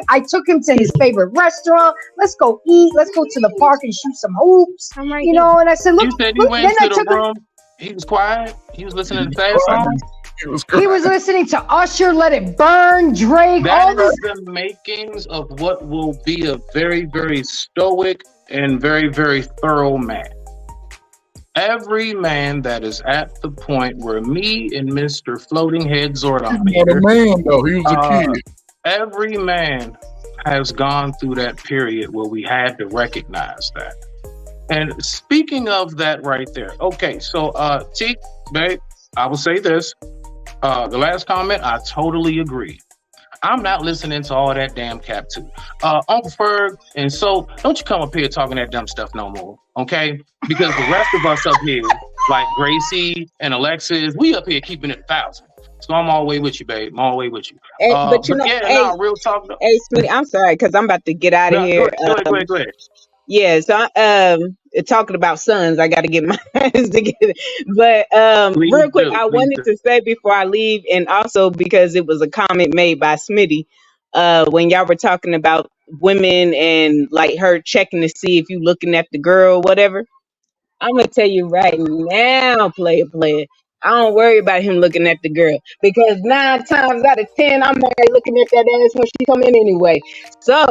I took him to his favorite restaurant. Let's go eat. Let's go to the park and shoot some hoops. And I said, look. You said he look, went then to the room. He was quiet. He was listening to sad songs. He was listening to Usher, Let It Burn, Drake, all That is this. the makings of what will be a very, very stoic and very, very thorough man. Every man that is at the point where me and Mr. Floating Head Zordon He was here, a man though. He was a kid. every man has gone through that period where we had to recognize that. And speaking of that right there, okay, so T, babe, I will say this. The last comment, I totally agree. I'm not listening to all that damn cap too. Uncle Ferg, and so don't you come up here talking that dumb stuff no more, okay? Because the rest of us up here, like Gracie and Alexis, we up here keeping it 1,000. So I'm all the way with you, babe. I'm all the way with you. Hey, but real talk though. hey, Smitty, I'm sorry because I'm about to get out of here. Go ahead. Yeah, so talking about sons, I got to get my hands together. But Please real quick, do, I please wanted do. to say before I leave, and also because it was a comment made by Smitty, when y'all were talking about women and like her checking to see if you looking at the girl, whatever. I'm gonna tell you right now, player. I don't worry about him looking at the girl because 9 times out of 10, I'm already looking at that ass when she come in anyway. So.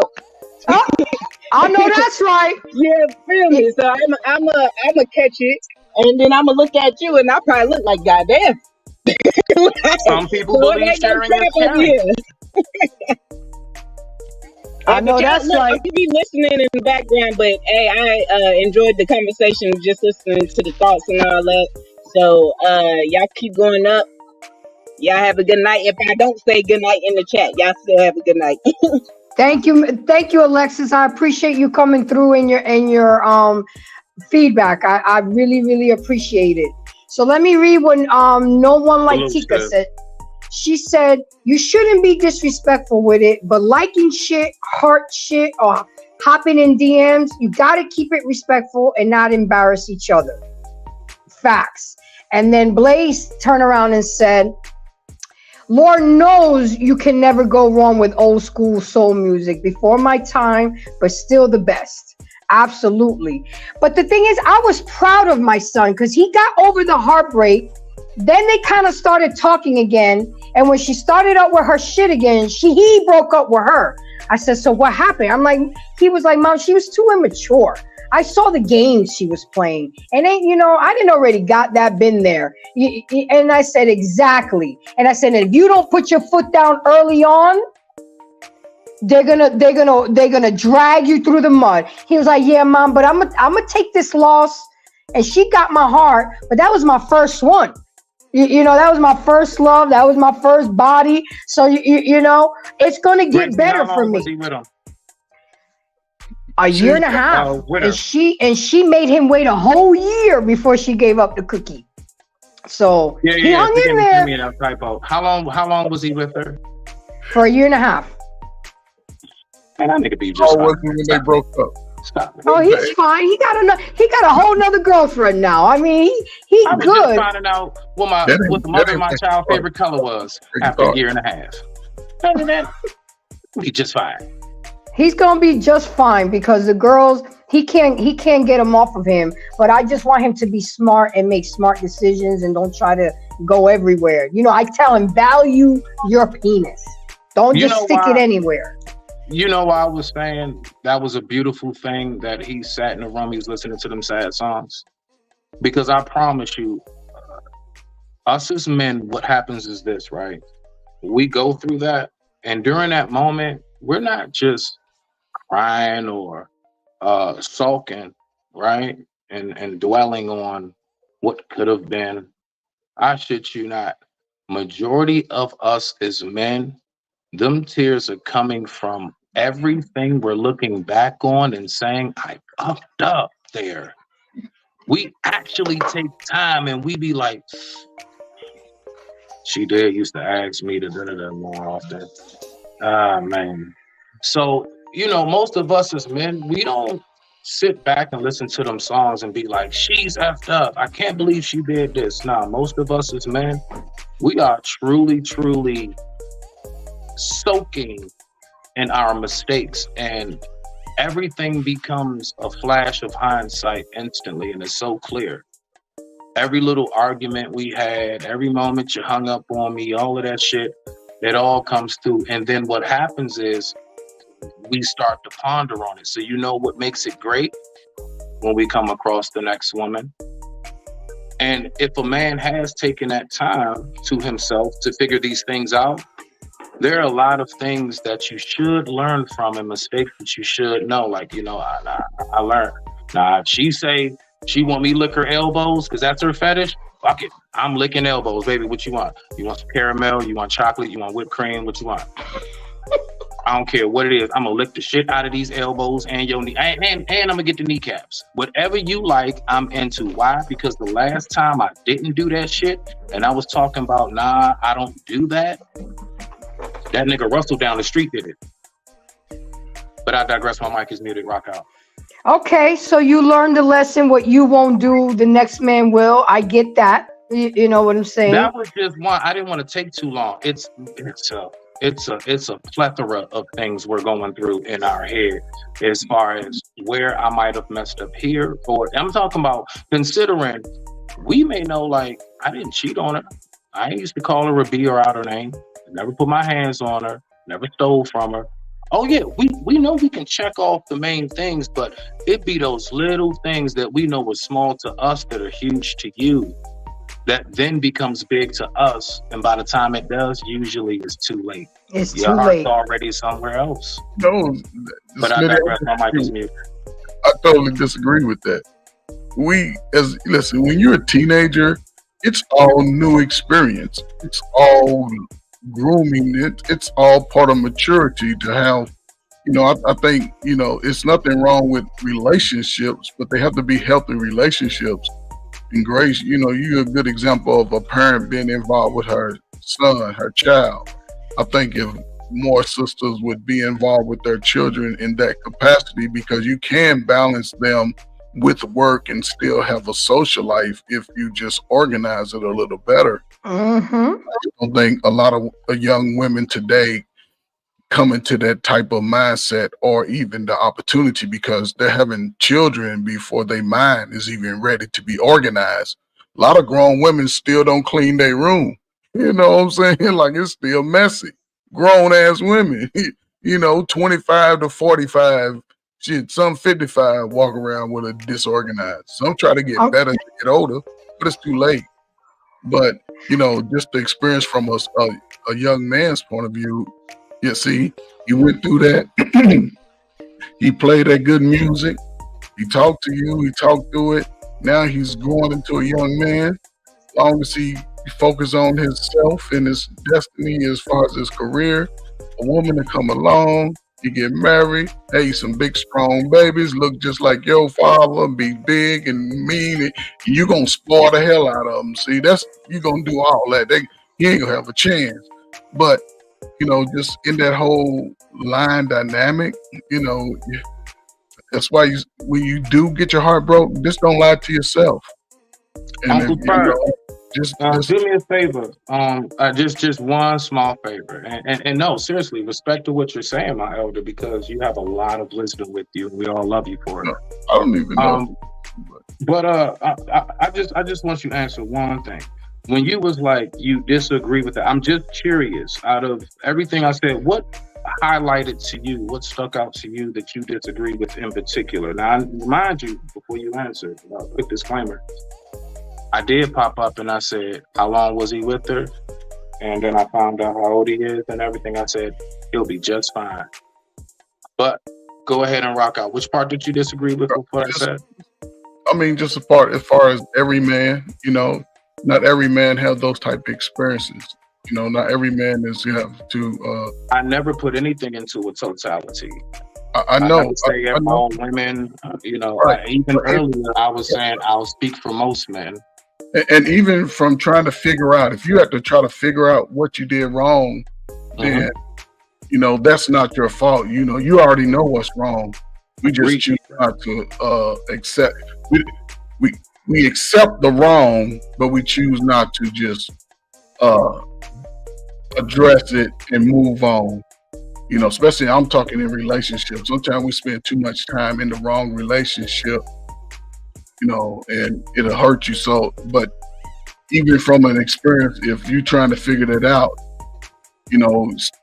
I know that's right. Yeah, feel me. So I'm a catch it, and then I'm gonna look at you, and I probably look like goddamn. Some people So it believe ain't no sharing trap is over caring. here. I know But y'all, that's look, right. I'm gonna be listening in the background, but hey, I enjoyed the conversation, just listening to the thoughts and all that. So y'all keep going up. Y'all have a good night. If I don't say good night in the chat, y'all still have a good night. Thank you, Alexis. I appreciate you coming through in your feedback. I really, really appreciate it. So let me read what No One Like Hello, Tika Steph. said. She said, you shouldn't be disrespectful with it, but liking shit, heart shit, or hopping in DMs, you gotta keep it respectful and not embarrass each other. Facts. And then Blaze turned around and said, Lord knows you can never go wrong with old school soul music. Before my time, but still the best. Absolutely. But the thing is, I was proud of my son because he got over the heartbreak. Then they kind of started talking again. And when she started up with her shit again, he broke up with her. I said, so what happened? He was like, Mom, she was too immature. I saw the games she was playing. And then, I didn't already been there. And I said, exactly. And I said, if you don't put your foot down early on, they're gonna drag you through the mud. He was like, yeah, Mom, but I'm gonna take this loss. And she got my heart, but that was my first one. That was my first love. That was my first body. So, it's going to get better for me. Was he with him? A year and a half. With her. And she made him wait a whole year before she gave up the cookie. So he hung in there Me that typo. How long was he with her? for a year and a half. Man, that nigga be just Oh, fine. wasn't when they broke up. Stop it. Oh, he's fine. He got a whole nother girlfriend now. I mean, he I was good. just finding out what the mother of my child's favorite color was after a year and a half. Other than that, we just fine. He's gonna be just fine because the girls he can't get them off of him. But I just want him to be smart and make smart decisions and don't try to go everywhere. You know, I tell him value your penis. Don't You just know stick it why? anywhere. You know why I was saying that was a beautiful thing that he sat in the room, he's listening to them sad songs? Because I promise you, us as men, what happens is this, right? We go through that, and during that moment, we're not just crying or sulking, right? And dwelling on what could have been. I shit you not. Majority of us as men, them tears are coming from everything we're looking back on and saying, I fucked up there. We actually take time and we be like, she did used to ask me to da-da-da more often. Ah, man. So, most of us as men, we don't sit back and listen to them songs and be like, she's effed up. I can't believe she did this. Nah, most of us as men, we are truly, truly soaking in our mistakes, and everything becomes a flash of hindsight instantly, and it's so clear. Every little argument we had, every moment you hung up on me, all of that shit, it all comes through. And then what happens is we start to ponder on it. So you know what makes it great? When we come across the next woman. And if a man has taken that time to himself to figure these things out, there are a lot of things that you should learn from and mistakes that you should know. Like, I learned. Nah, she say she want me to lick her elbows because that's her fetish. Fuck it. I'm licking elbows, baby. What you want? You want some caramel? You want chocolate? You want whipped cream? What you want? I don't care what it is. I'm gonna lick the shit out of these elbows and your knee, and I'm gonna get the kneecaps. Whatever you like, I'm into. Why? Because the last time I didn't do that shit, and I was talking about, nah, I don't do that. That nigga Russell down the street did it. But I digress. My mic is muted. Rock out. Okay, so you learned the lesson. What you won't do, the next man will. I get that. You know what I'm saying? That was just one. I didn't want to take too long. It's a plethora of things we're going through in our head as far as where I might have messed up here. Or I'm talking about considering we may know, like, I didn't cheat on her. I used to call her a B or out her name. Never put my hands on her. Never stole from her. Oh yeah, we know we can check off the main things, but it be those little things that we know are small to us that are huge to you, that then becomes big to us, and by the time it does, usually it's too late. It's Your too heart's late. already somewhere else. No, But I digress. My mic is muted. I totally disagree with that. Listen, when you're a teenager, it's all new experience. It's all grooming. It's all part of maturity to have. I think, it's nothing wrong with relationships, but they have to be healthy relationships. And Grace, you're a good example of a parent being involved with her son, her child. I think if more sisters would be involved with their children in that capacity, because you can balance them with work and still have a social life if you just organize it a little better. Mm-hmm. I don't think a lot of young women today come into that type of mindset or even the opportunity because they're having children before their mind is even ready to be organized. A lot of grown women still don't clean their room. You know what I'm saying? Like, it's still messy. Grown ass women, 25 to 45, shit, some 55 walk around with a disorganized. Some try to get better as they get older, but it's too late. But, just the experience from a young man's point of view, you see, he went through that. He played that good music. He talked to you. He talked through it. Now he's growing into a young man. As long as he focus on himself and his destiny as far as his career, a woman to come along, you get married, hey, some big strong babies, look just like your father, be big and mean, and you're going to spoil the hell out of them. See, you're going to do all that. You ain't going to have a chance. But, just in that whole line dynamic, that's why when you do get your heart broke, just don't lie to yourself. And Uncle Bird. Just do me a favor. Just one small favor, and no, seriously, respect to what you're saying, my elder, because you have a lot of wisdom with you, and we all love you for it. I don't even know. But I just want you to answer one thing. When you was like you disagree with it, I'm just curious. Out of everything I said, what highlighted to you? What stuck out to you that you disagree with in particular? Now, mind you, before you answer, quick disclaimer. I did pop up and I said, how long was he with her? And then I found out how old he is and everything. I said, he'll be just fine. But go ahead and rock out. Which part did you disagree with what I said? I mean, just as far as every man, not every man have those type of experiences. Not every man is have to. I never put anything into a totality. I know. I never say all women. Right. Even earlier, I was saying I'll speak for most men. And even from trying to figure out, if you have to try to figure out what you did wrong, then that's not your fault. You already know what's wrong. We just choose not to accept. We accept the wrong, but we choose not to just address it and move on. Especially I'm talking in relationships. Sometimes we spend too much time in the wrong relationship, and it'll hurt you. So, but even from an experience, if you're trying to figure that out,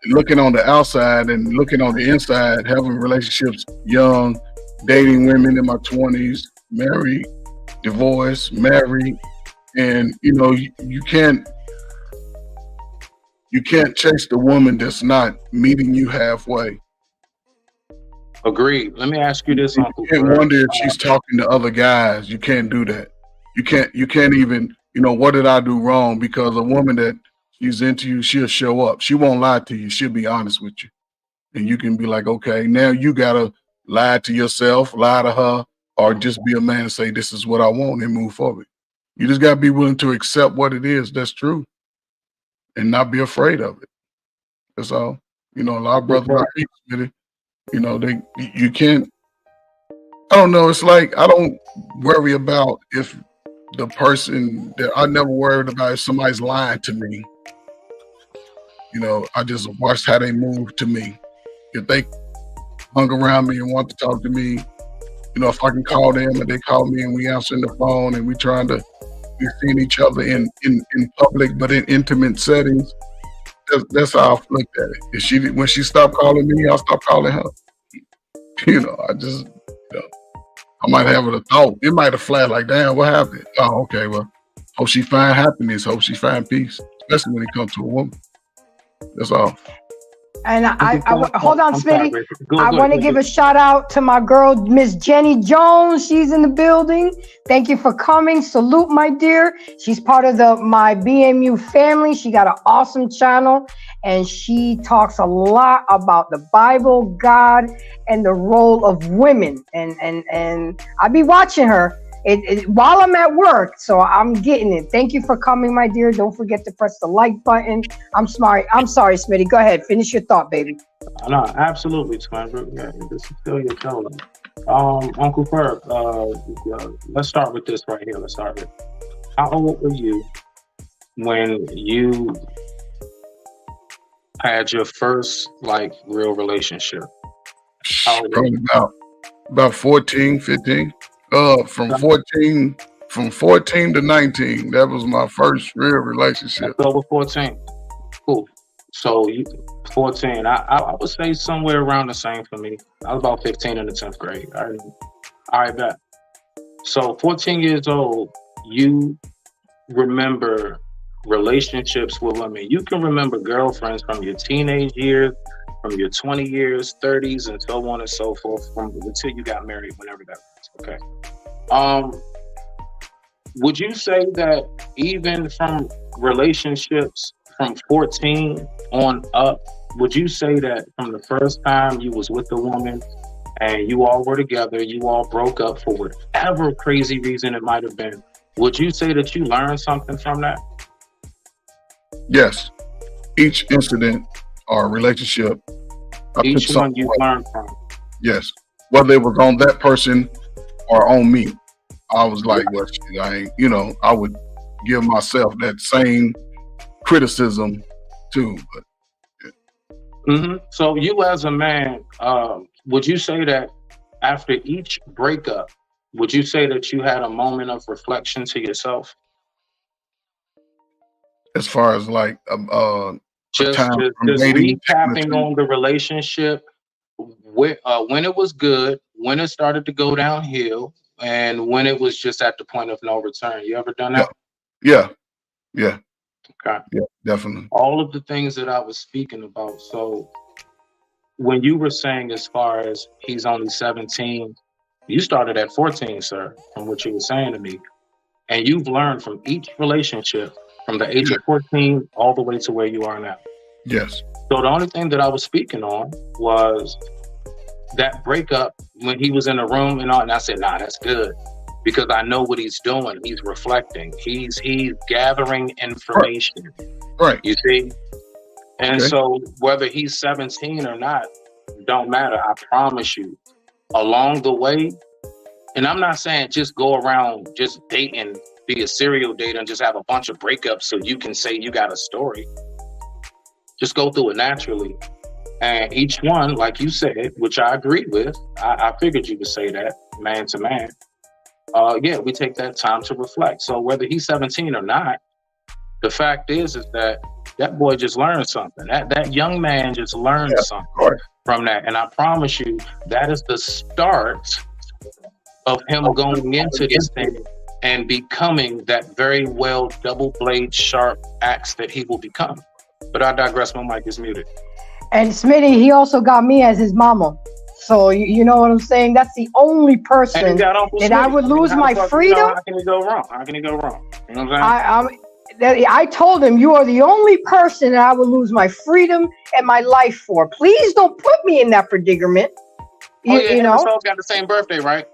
looking on the outside and looking on the inside, having relationships young, dating women in my 20s, married, divorced, married, and you can't chase the woman that's not meeting you halfway. Agreed. Let me ask you this, Uncle. You can't wonder if she's talking to other guys. You can't do that. You can't even, what did I do wrong? Because a woman that she's into you, she'll show up. She won't lie to you. She'll be honest with you. And you can be like, okay, now you gotta lie to yourself, lie to her, or just be a man and say, this is what I want, and move forward. You just gotta be willing to accept what it is that's true and not be afraid of it. That's all. A lot of brothers are with it. You can't, I don't know. It's like, I don't worry about if the person that I never worried about if somebody's lying to me. I just watch how they move to me. If they hung around me and want to talk to me, if I can call them and they call me and we answering the phone and we seeing each other in public, but in intimate settings, that's how I've looked at it. When she stopped calling me, I'll stop calling her. I just, I might have a thought. It might have flashed like, damn, what happened? Oh, okay, well, hope she find happiness, hope she find peace, especially when it comes to a woman. That's all. And I hold on, Smitty. I want to give a shout out to my girl, Miss Jenny Jones. She's in the building. Thank you for coming. Salute, my dear. She's part of my BMU family. She got an awesome channel, and she talks a lot about the Bible, God, and the role of women. And I be watching her while I'm at work, so I'm getting it. Thank you for coming, my dear. Don't forget to press the like button. I'm sorry, Smitty. Go ahead, finish your thought, baby. No, absolutely, Twin. Yeah, this is still your show. Uncle Ferg, let's start with this right here. Let's start with, how old were you when you had your first real relationship? How old were you? About 14, 15. From 14 to 19, that was my first real relationship. Over 14. Cool. So you 14. I would say somewhere around the same for me. I was about 15 in the 10th grade. All right, bet. So 14 years old, you remember relationships with women. You can remember girlfriends from your teenage years, from your 20 years, 30s, and so on and so forth, until you got married, whenever that was. Okay. Would you say that even from relationships from 14 on up, would you say that from the first time you was with a woman and you all were together, you all broke up for whatever crazy reason it might have been, would you say that you learned something from that? Yes. Each incident or relationship, each one you learned from. Yes. Whether it was on that person or on me, I was like, well, shit, I would give myself that same criticism too. But So you as a man, would you say that after each breakup, would you say that you had a moment of reflection to yourself? as far as like Just time from just dating, recapping on the relationship, when it was good, when it started to go downhill, and when it was just at the point of no return. You ever done that? yeah, Okay. definitely. All of the things that I was speaking about. So when you were saying as far as he's only 17, you started at 14, sir, from what you were saying to me. And you've learned from each relationship from the age of 14 all the way to where you are now. Yes. So the only thing that I was speaking on was that breakup when he was in the room and all, and I said, nah, that's good. Because I know what he's doing. He's reflecting. He's gathering information. Right. You see? And Okay. so whether he's 17 or not, don't matter. I promise you. Along the way, and I'm not saying just go around just dating, be a serial dater and just have a bunch of breakups so you can say you got a story. Just go through it naturally. And each one, like you said, which I agree with, I figured you would say that, man to man. Yeah, we take that time to reflect. So whether he's 17 or not, the fact is that boy just learned something. That young man just learned something from that. And I promise you, that is the start of him going into this thing and becoming that very well double blade sharp axe that he will become. But I digress. My mic is muted. And Smitty, he also got me as his mama. So you know what I'm saying? That's the only person that I would lose my freedom. How can he go wrong? You know what I'm saying? I told him, you are the only person that I would lose my freedom and my life for. Please don't put me in that predicament. You know? We all got the same birthday, right?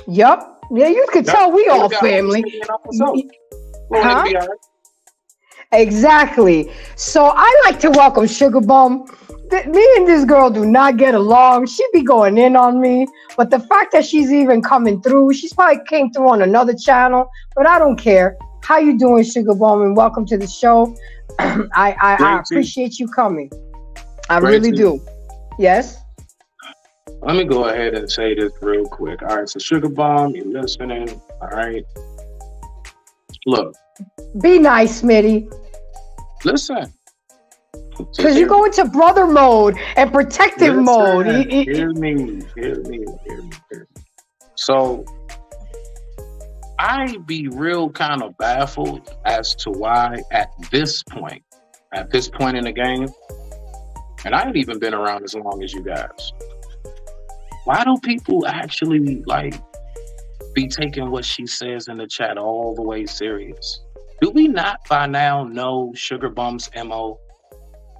Yup. Yeah, you could tell we all family. Huh? Exactly. So I like to welcome Sugar Bum. Me and this girl do not get along. She be going in on me. But the fact that she's even coming through, she's probably came through on another channel, but I don't care. How you doing, Sugar Bum? And welcome to the show. I appreciate you coming. I really do. Yes? Let me go ahead and say this real quick. All right, so Sugar Bomb, you're listening. All right. Look. Be nice, Smitty. Listen. Because you go into brother mode and protective mode. Hear me. So, I be real kind of baffled as to why at this point in the game, and I ain't even been around as long as you guys, why do people actually be taking what she says in the chat all the way serious? Do we not by now know Sugar Bum's MO?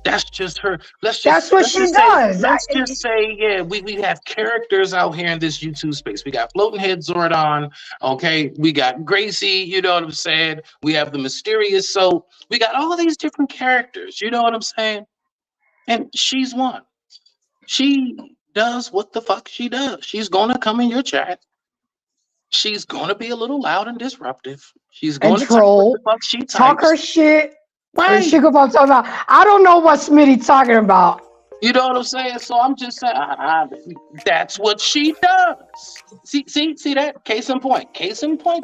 That's just her. That's what she does. Let's just say, yeah, we have characters out here in this YouTube space. We got Floating Head Zordon, okay? We got Gracie, you know what I'm saying? We have the Mysterious Soap. We got all these different characters, you know what I'm saying? And she's one. She does what the fuck she does. She's gonna come in your chat. She's gonna be a little loud and disruptive. She's gonna troll. What the fuck she types. Talk her shit. Right. Sugar Bum talking about. I don't know what Smitty talking about. You know what I'm saying? So I'm just saying that's what she does. See that? Case in point,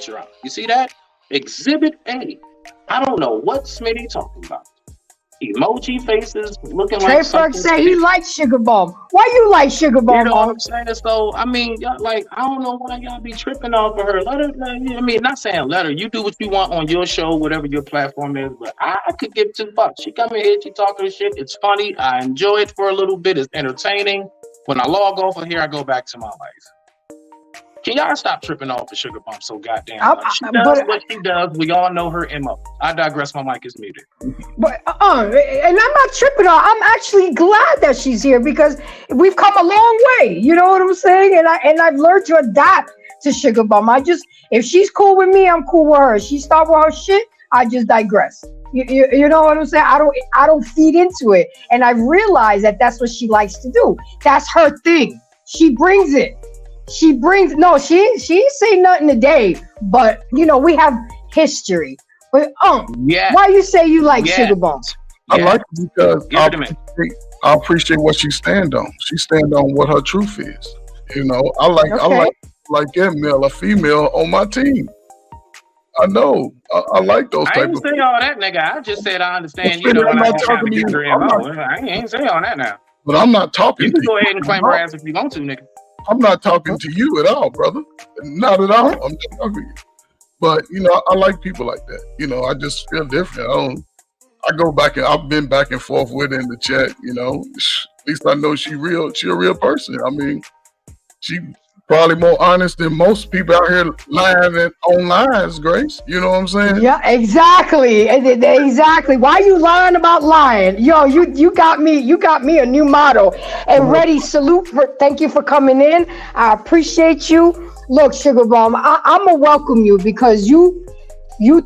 Jerome. You see that? Exhibit A. I don't know what Smitty talking about. Emoji faces looking like Trey say he likes Sugar Bum. Why you like Sugar Bum? You know what I'm saying? So I mean, I don't know why y'all be tripping off of her. Let her. I mean, not saying let her. You do what you want on your show, whatever your platform is. But I could give two fucks. She come in here, she talking her shit. It's funny. I enjoy it for a little bit. It's entertaining. When I log off of here, I go back to my life. Can y'all stop tripping off the Sugar Bump so goddamn much? She does what she does. We all know her MO. I digress. My mic is muted. But and I'm not tripping on. I'm actually glad that she's here because we've come a long way. You know what I'm saying? And I've learned to adapt to Sugar Bum. If she's cool with me, I'm cool with her. If she start with her shit, I just digress. You know what I'm saying? I don't feed into it, and I've realized that that's what she likes to do. That's her thing. She brings it. She ain't say nothing today, but we have history. But Yeah. why you say you like Yeah. Sugar Bomb? I like it because Give it to me. I appreciate what she stand on. She stand on what her truth is. You know, I Okay. like that male or female on my team. I know. I like those I type ain't of say people. all that, nigga. I just said I understand, I'm when I not have talking to to give you. 3 MO. I ain't say all that now. But I'm not talking You to can go ahead and claim her you. ass if you want to, nigga. I'm not talking to you at all, brother. Not at all. I'm not talking to you. But you know, I like people like that. You know, I just feel different. I go back and I've been back and forth with her in the chat. You know, at least I know she real. She a real person. I mean, she probably more honest than most people out here lying online, Grace. You know what I'm saying? Yeah, exactly. Exactly. Why you lying about lying? Yo, you got me a new motto. And ready, salute for thank you for coming in. I appreciate you. Look, Sugar Bomb, I'm gonna welcome you because you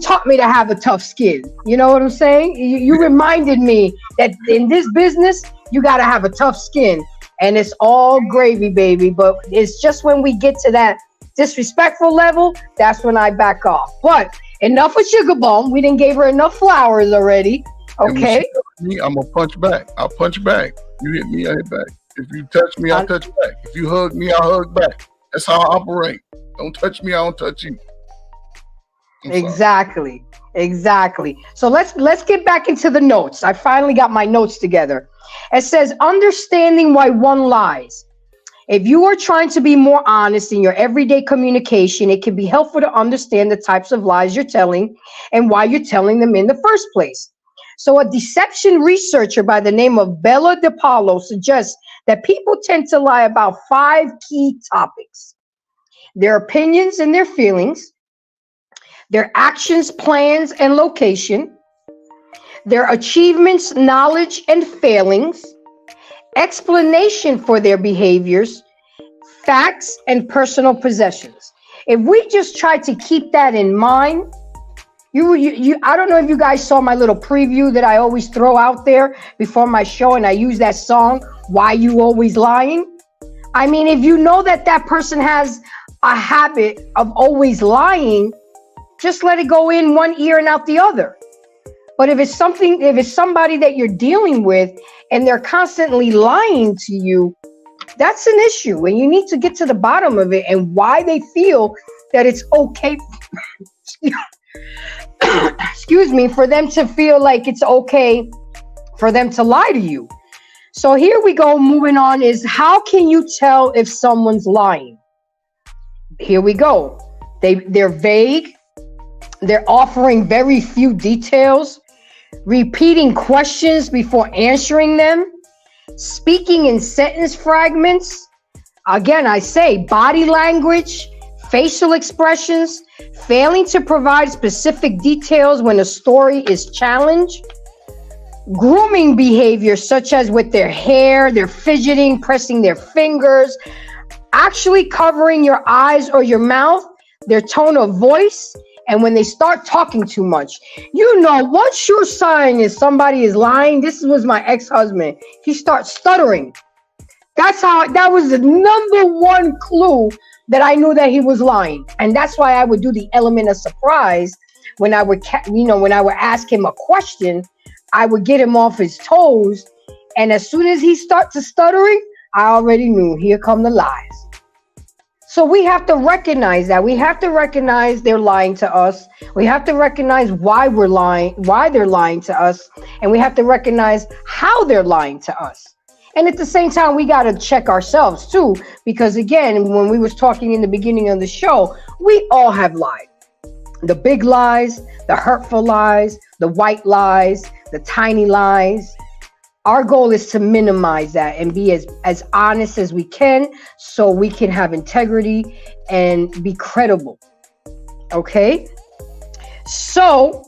taught me to have a tough skin. You know what I'm saying? You reminded me that in this business, you gotta have a tough skin. And it's all gravy, baby. But it's just when we get to that disrespectful level, that's when I back off. But enough of Sugar Bomb. We didn't give her enough flowers already. And when she Okay. touch me, I'm gonna punch back. I'll punch back. You hit me, I hit back. If you touch me, I'll touch back. If you hug me, I'll hug back. That's how I operate. Don't touch me, I don't touch you. Exactly. So let's get back into the notes. I finally got my notes together. It says understanding why one lies. If you are trying to be more honest in your everyday communication, it can be helpful to understand the types of lies you're telling and why you're telling them in the first place. So a deception researcher by the name of Bella DePaulo suggests that people tend to lie about 5 key topics: their opinions and their feelings, their actions, plans, and location, their achievements, knowledge, and failings, explanation for their behaviors, facts, and personal possessions. If we just try to keep that in mind, I don't know if you guys saw my little preview that I always throw out there before my show, and I use that song, Why You Always Lying? I mean, if you know that person has a habit of always lying, just let it go in one ear and out the other. But if it's somebody that you're dealing with and they're constantly lying to you, that's an issue. And you need to get to the bottom of it and why they feel that it's okay, excuse me, for them to feel like it's okay for them to lie to you. So here we go, moving on, is how can you tell if someone's lying? Here we go. They're vague. They're offering very few details, repeating questions before answering them, speaking in sentence fragments. Again, I say body language, facial expressions, failing to provide specific details when a story is challenged, grooming behavior such as with their hair, their fidgeting, pressing their fingers, actually covering your eyes or your mouth, their tone of voice, and when they start talking too much. You know, one sure sign is somebody is lying. This was my ex-husband. He starts stuttering. That was the number one clue that I knew that he was lying. And that's why I would do the element of surprise when I would ask him a question. I would get him off his toes. And as soon as he starts stuttering, I already knew, here come the lies. So we have to recognize that. We have to recognize they're lying to us. We have to recognize why they're lying to us. And we have to recognize how they're lying to us. And at the same time, we got to check ourselves too. Because again, when we was talking in the beginning of the show, we all have lied. The big lies, the hurtful lies, the white lies, the tiny lies. Our goal is to minimize that and be as honest as we can so we can have integrity and be credible. Okay? So,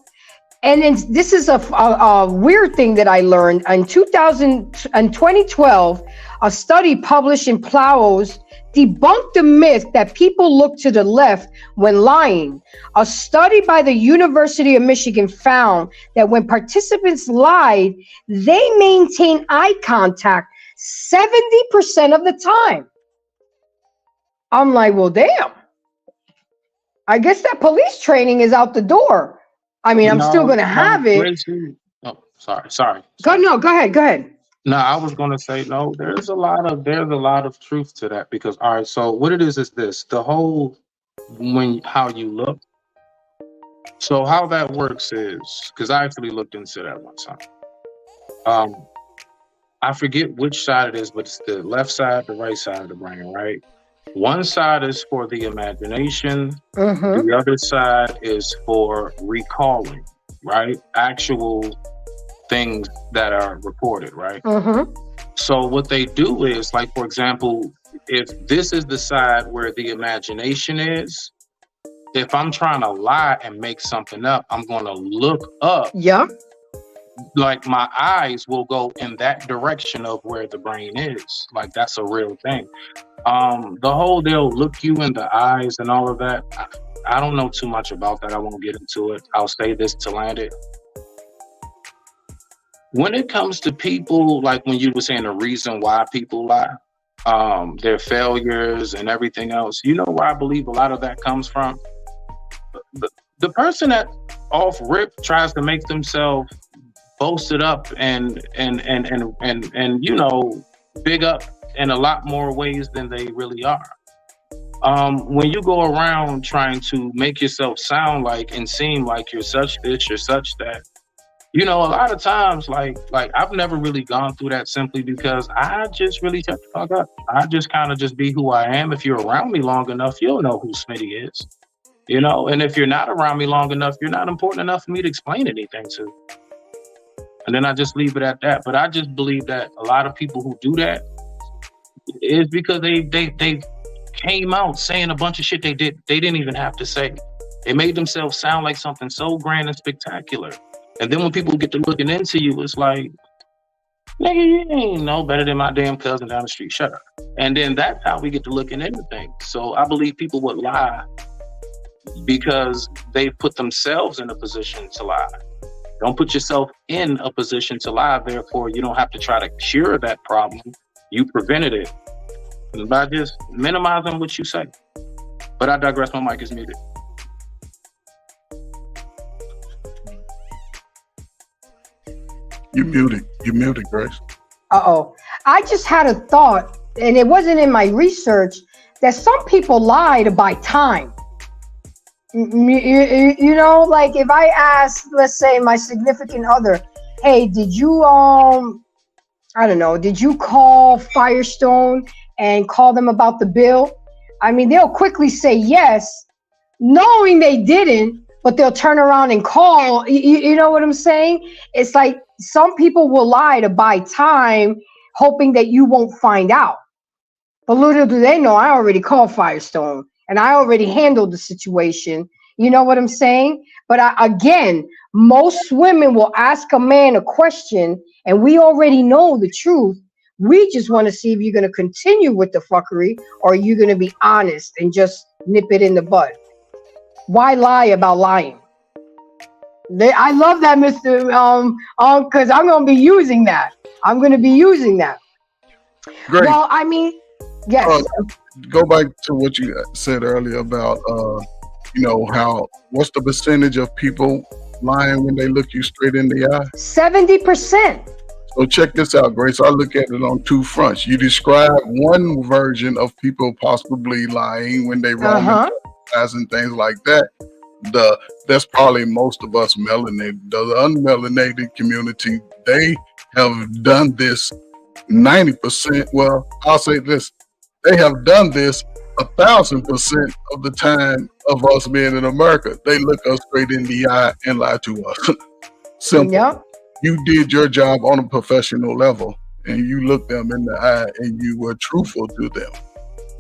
and then this is a weird thing that I learned. In 2012, a study published in PLOS debunked the myth that people look to the left when lying. A study by the University of Michigan found that when participants lied, they maintained eye contact 70% of the time. I'm like, well, damn. I guess that police training is out the door. I mean, I'm still No, gonna no, have it. Gracie. Oh, sorry. Go ahead. No, I was gonna say no. There's a lot of truth to that because all right. So what it is this: the whole how you look. So how that works is because I actually looked into that one time. I forget which side it is, but it's the left side, the right side of the brain, right? One side is for the imagination. Mm-hmm. The other side is for recalling, right? Actual things that are reported, right? Mm-hmm. So what they do is, like, for example, if this is the side where the imagination is, if I'm trying to lie and make something up, I'm going to look up. Yeah. Like my eyes will go in that direction of where the brain is. Like that's a real thing. The whole they'll look you in the eyes and all of that. I don't know too much about that. I won't get into it. I'll say this to land it. When it comes to people, like when you were saying the reason why people lie, their failures and everything else, you know where I believe a lot of that comes from? The person that off rip tries to make themselves boasted up and you know, big up in a lot more ways than they really are. When you go around trying to make yourself sound like and seem like you're such this, you're such that, you know, a lot of times, like I've never really gone through that simply because I just really shut the fuck up. I just kind of just be who I am. If you're around me long enough, you'll know who Smitty is, you know. And if you're not around me long enough, you're not important enough for me to explain anything to. And then I just leave it at that. But I just believe that a lot of people who do that is because they came out saying a bunch of shit they didn't even have to say. They made themselves sound like something so grand and spectacular. And then when people get to looking into you, it's like, nigga, you ain't no better than my damn cousin down the street. Shut up. And then that's how we get to looking into things. So I believe people would lie because they put themselves in a position to lie. Don't put yourself in a position to lie. Therefore, you don't have to try to cure that problem. You prevented it by just minimizing what you say. But I digress. My mic is muted. You muted, Grace. Uh-oh. I just had a thought, and it wasn't in my research, that some people lie to buy time. You know, like if I ask, let's say my significant other, hey, did you, I don't know, did you call Firestone and call them about the bill? I mean, they'll quickly say yes, knowing they didn't, but they'll turn around and call. You know what I'm saying? It's like some people will lie to buy time, hoping that you won't find out. But little do they know, I already called Firestone and I already handled the situation. You know what I'm saying? But again, most women will ask a man a question and we already know the truth. We just want to see if you're going to continue with the fuckery or you're going to be honest and just nip it in the bud. Why lie about lying? I love that, Mr. Because I'm going to be using that. Great. Well, I mean, yes. Go back to what you said earlier about, you know, what's the percentage of people lying when they look you straight in the eye? 70%. So check this out, Grace. I look at it on two fronts. You describe one version of people possibly lying when they roll and things like that. That's probably most of us melanated. The unmelanated community, they have done this 90%. Well, I'll say this. They have done this 1,000% of the time of us being in America. They look us straight in the eye and lie to us. Simple. Yep. You did your job on a professional level and you looked them in the eye and you were truthful to them.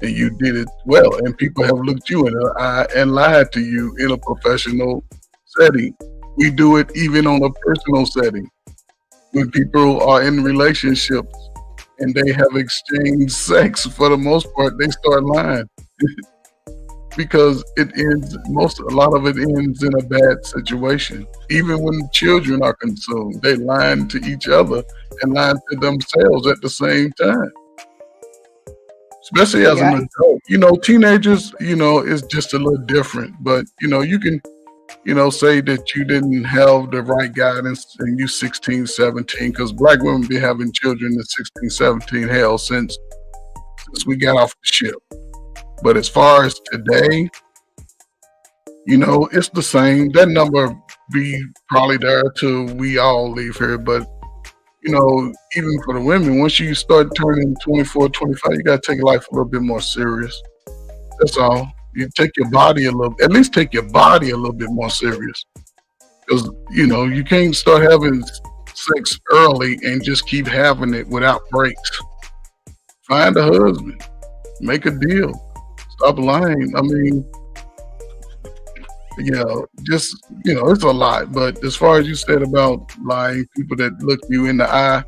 And you did it well. And people have looked you in the eye and lied to you in a professional setting. We do it even on a personal setting. When people are in relationships and they have exchanged sex, for the most part, they start lying. Because a lot of it ends in a bad situation. Even when children are consumed, they lying to each other and lying to themselves at the same time. Especially as an adult. You know, teenagers, you know, it's just a little different. But, you know, you can say that you didn't have the right guidance and you 16, 17, because black women be having children at 16, 17, hell, since we got off the ship. But as far as today, it's the same. That number be probably there till we all leave here. But, even for the women, once you start turning 24, 25, you got to take life a little bit more serious. That's all. You take your body at least take your body a little bit more serious. Because, you can't start having sex early and just keep having it without breaks. Find a husband. Make a deal. Stop lying. I mean, it's a lot. But as far as you said about lying, people that look you in the eye,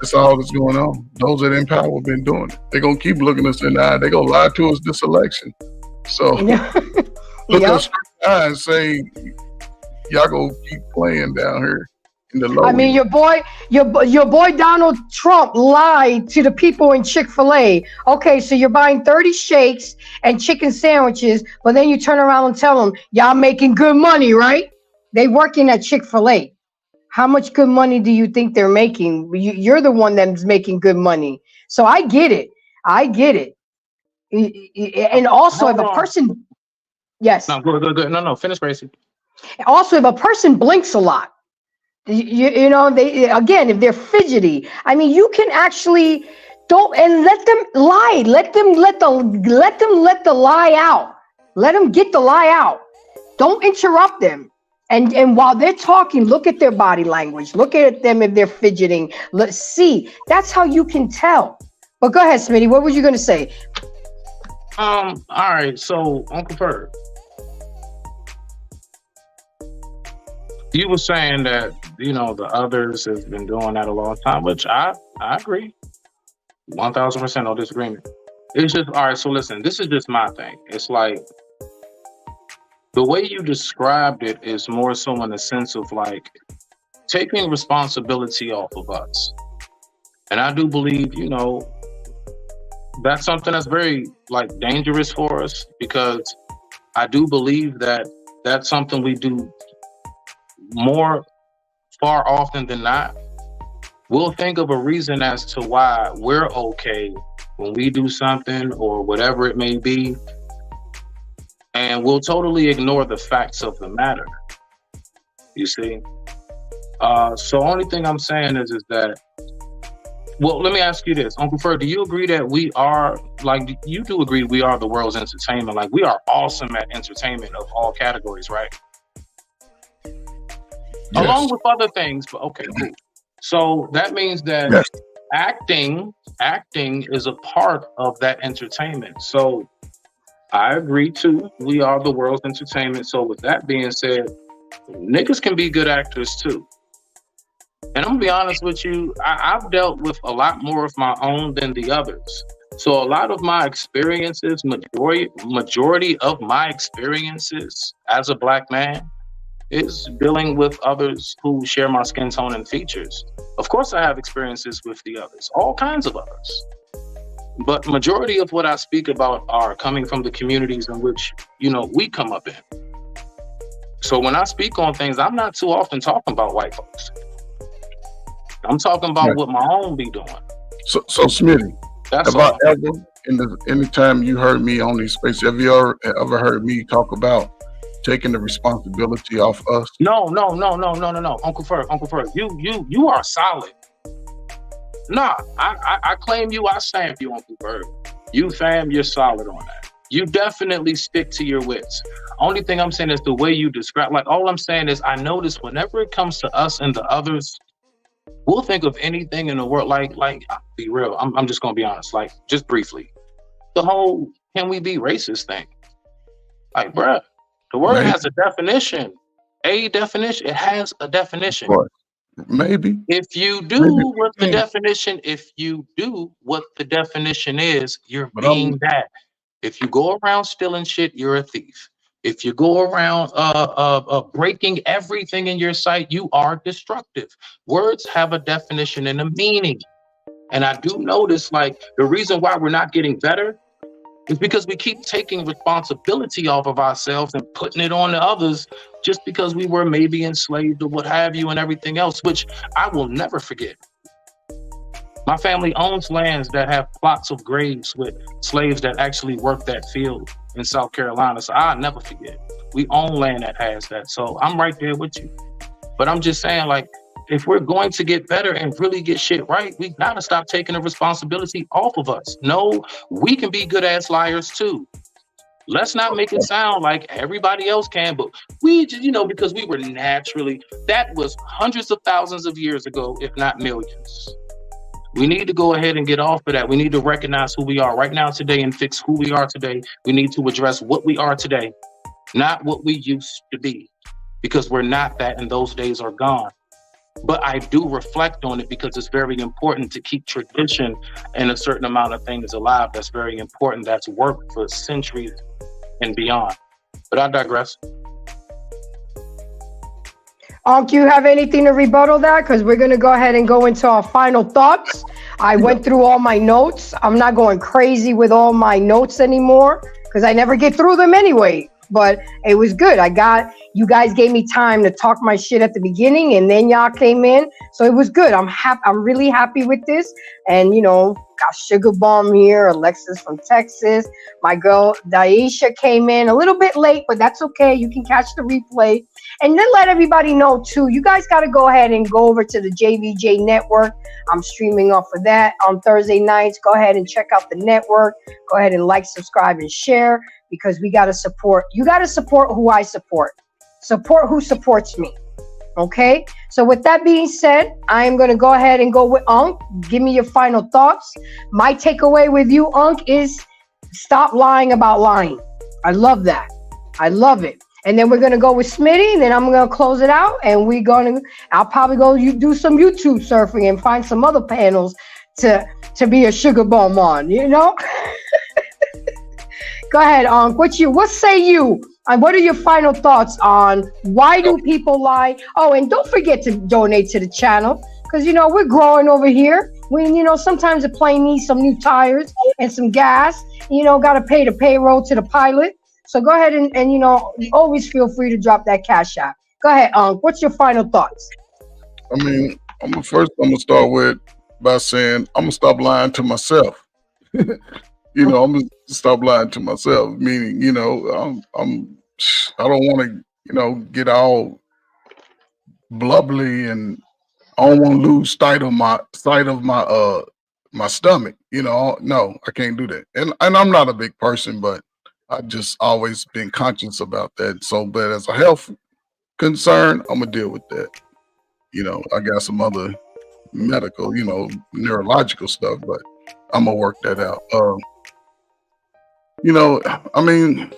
that's all that's going on. Those that in power have been doing it. They're going to keep looking us in the eye. They're going to lie to us this election. So look us in the eye and say, y'all going to keep playing down here in the low. I mean, your boy Donald Trump lied to the people in Chick-fil-A. Okay, so you're buying 30 shakes and chicken sandwiches, but then you turn around and tell them, y'all making good money, right? They working at Chick-fil-A. How much good money do you think they're making? You're the one that's making good money. So I get it. And also, if a person, yes. No, good. No, finish, Gracie. Also, if a person blinks a lot, they if they're fidgety, I mean, you can actually don't and let them lie. Let them let the lie out. Let them get the lie out. Don't interrupt them. And while they're talking, look at their body language. Look at them if they're fidgeting. Let's see. That's how you can tell. But go ahead, Smitty. What were you going to say? All right. So, Uncle Ferg, you were saying that, the others have been doing that a long time, which I agree. 1,000% no disagreement. It's just, all right, so listen, this is just my thing. It's like, the way you described it is more so in the sense of like taking responsibility off of us. And I do believe, that's something that's very dangerous for us, because I do believe that that's something we do far often than not. We'll think of a reason as to why we're okay when we do something or whatever it may be, and we'll totally ignore the facts of the matter. You see? So only thing I'm saying is that, well, let me ask you this. Uncle Ferg, do you agree that we are, you do agree we are the world's entertainment? We are awesome at entertainment of all categories, right? Yes. Along with other things, but okay, cool. So that means that yes, acting is a part of that entertainment. So I agree too. We are the world's entertainment. So with that being said, niggas can be good actors too. And I'm gonna be honest with you, I've dealt with a lot more of my own than the others. So a lot of my experiences, majority of my experiences as a black man is dealing with others who share my skin tone and features. Of course, I have experiences with the others, all kinds of others. But majority of what I speak about are coming from the communities in which, we come up in. So when I speak on things, I'm not too often talking about white folks. I'm talking about what my own be doing. So Smitty, that's about ever anytime you heard me on these spaces, have you ever heard me talk about taking the responsibility off us? No. Uncle Ferg, you are solid. Nah, I claim you, I stamp you, Uncle Ferg. You fam, you're solid on that. You definitely stick to your wits. Only thing I'm saying is the way you describe, all I'm saying is I notice whenever it comes to us and the others, we'll think of anything in the world, I'll be real, I'm just gonna be honest, just briefly. The whole can we be racist thing. Bruh, the word has a definition. It has a definition. Maybe. If you do what the definition is, you're being bad. If you go around stealing shit, you're a thief. If you go around breaking everything in your sight, you are destructive. Words have a definition and a meaning. And I do notice the reason why we're not getting better It's because we keep taking responsibility off of ourselves and putting it on the others just because we were maybe enslaved or what have you and everything else, which I will never forget. My family owns lands that have plots of graves with slaves that actually worked that field in South Carolina. So I'll never forget. We own land that has that. So I'm right there with you. But I'm just saying, like, if we're going to get better and really get shit right, we gotta stop taking the responsibility off of us. No, we can be good ass liars too. Let's not make it sound like everybody else can, but we just, because we were naturally, that was hundreds of thousands of years ago, if not millions. We need to go ahead and get off of that. We need to recognize who we are right now today and fix who we are today. We need to address what we are today, not what we used to be, because we're not that and those days are gone. But I do reflect on it because it's very important to keep tradition and a certain amount of things alive. That's very important. That's worked for centuries and beyond. But I digress. Do you have anything to rebuttal that? Because we're going to go ahead and go into our final thoughts. I went through all my notes. I'm not going crazy with all my notes anymore because I never get through them anyway. But it was good. You guys gave me time to talk my shit at the beginning, and then y'all came in. So it was good. I'm really happy with this. And, got Sugar Bomb here, Alexis from Texas. My girl Daisha came in a little bit late, but that's okay. You can catch the replay. And then let everybody know, too, you guys got to go ahead and go over to the JVJ Network. I'm streaming off of that on Thursday nights. Go ahead and check out the network. Go ahead and like, subscribe, and share, because we got to support. You got to support who I support. Support who supports me. Okay? So with that being said, I am going to go ahead and go with Unc. Give me your final thoughts. My takeaway with you, Unc, is stop lying about lying. I love that. I love it. And then we're going to go with Smitty, and then I'm going to close it out, and I'll probably go do some YouTube surfing and find some other panels to be a Sugar Bomb on, Go ahead, Unc. What say you? What are your final thoughts on why do people lie? Oh, and don't forget to donate to the channel, because, we're growing over here. Sometimes the plane needs some new tires and some gas. Got to pay the payroll to the pilot. So go ahead and always feel free to drop that cash out. Go ahead, what's your final thoughts? I mean, I'm gonna start by saying I'm gonna stop lying to myself. I'm gonna stop lying to myself. Meaning, I don't want to, get all blubbly, and I don't want to lose sight of my my stomach. No, I can't do that. And I'm not a big person, but I've just always been conscious about that. So, but as a health concern, I'm gonna deal with that. I got some other medical, neurological stuff, but I'm gonna work that out. I mean,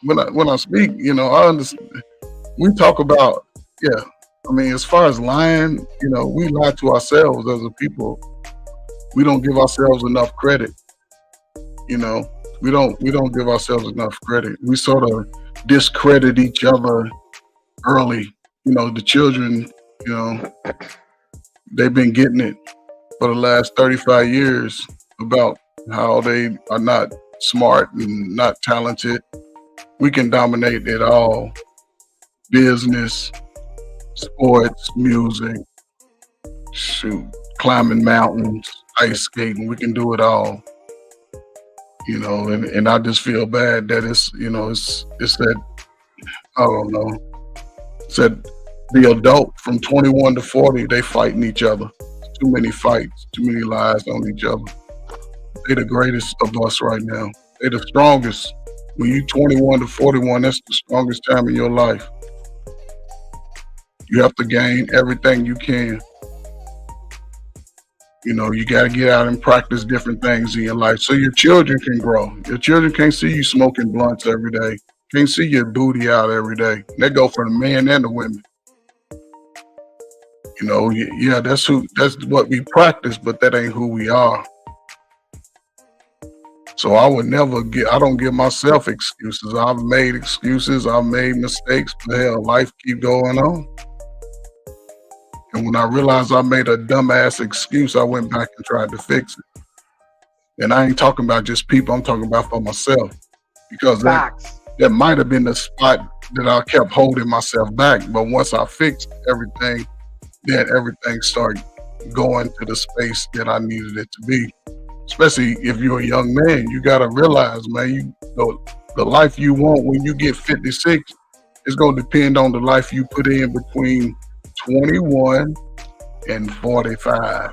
when I speak, I understand. We talk about, I mean, as far as lying, we lie to ourselves as a people. We don't give ourselves enough credit. We don't give ourselves enough credit. We sort of discredit each other early. The children, they've been getting it for the last 35 years about how they are not smart and not talented. We can dominate it all. Business, sports, music, climbing mountains, ice skating. We can do it all. And I just feel bad that it's that, I don't know, it's that the adult from 21 to 40, they fighting each other. Too many fights, too many lies on each other. They're the greatest of us right now. They're the strongest. When you 21 to 41, that's the strongest time in your life. You have to gain everything you can. You got to get out and practice different things in your life so your children can grow. Your children can't see you smoking blunts every day. Can't see your booty out every day. That go for the men and the women. That's what we practice, but that ain't who we are. So I don't give myself excuses. I've made excuses. I've made mistakes, but hell, life keep going on. And when I realized I made a dumbass excuse, I went back and tried to fix it. And I ain't talking about just people, I'm talking about for myself. Because Facts. that might have been the spot that I kept holding myself back. But once I fixed everything, then everything started going to the space that I needed it to be. Especially if you're a young man, you gotta realize, man, the life you want when you get 56 is gonna depend on the life you put in between 21 and 45.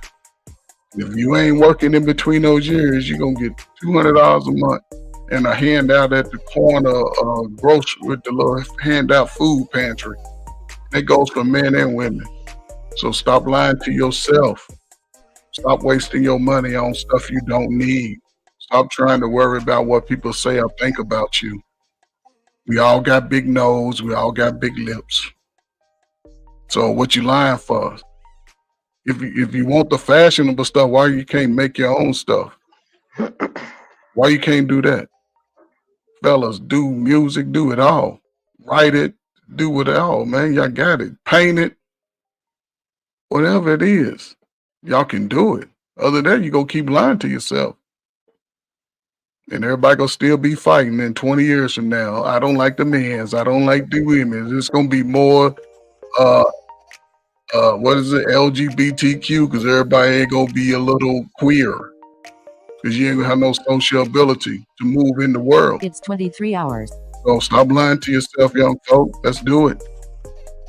If you ain't working in between those years, you're gonna get $200 a month and a handout at the corner grocery with the little handout food pantry. That goes for men and women. So stop lying to yourself. Stop wasting your money on stuff you don't need. Stop trying to worry about what people say or think about you. We all got big nose. We all got big lips. So what you lying for? If you want the fashionable stuff, why you can't make your own stuff? Why you can't do that? Fellas, do music, do it all. Write it, do it all, man. Y'all got it. Paint it. Whatever it is, y'all can do it. Other than that, you gonna keep lying to yourself. And everybody gonna still be fighting in 20 years from now. I don't like the men's. I don't like the women's. It's gonna be more what is it, LGBTQ, because everybody ain't gonna be a little queer. Because you ain't gonna have no social ability to move in the world. It's 23 hours. So stop lying to yourself, young folk. Let's do it.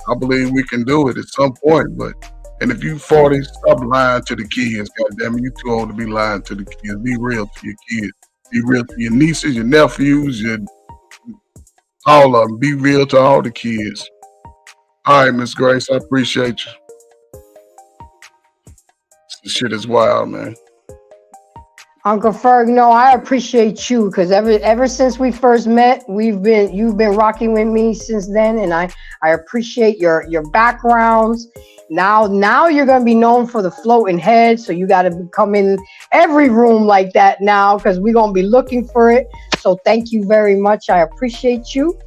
I believe we can do it at some point, and if you 40, stop lying to the kids. Goddamn it, you too old to be lying to the kids. Be real to your kids. Be real to your nieces, your nephews, all of them. Be real to all the kids. All right, Miss Grace, I appreciate you. This shit is wild, man. Uncle Ferg, no, I appreciate you because ever since we first met, you've been rocking with me since then, and I appreciate your backgrounds. Now you're gonna be known for the floating head, so you got to come in every room like that now because we're gonna be looking for it. So thank you very much. I appreciate you.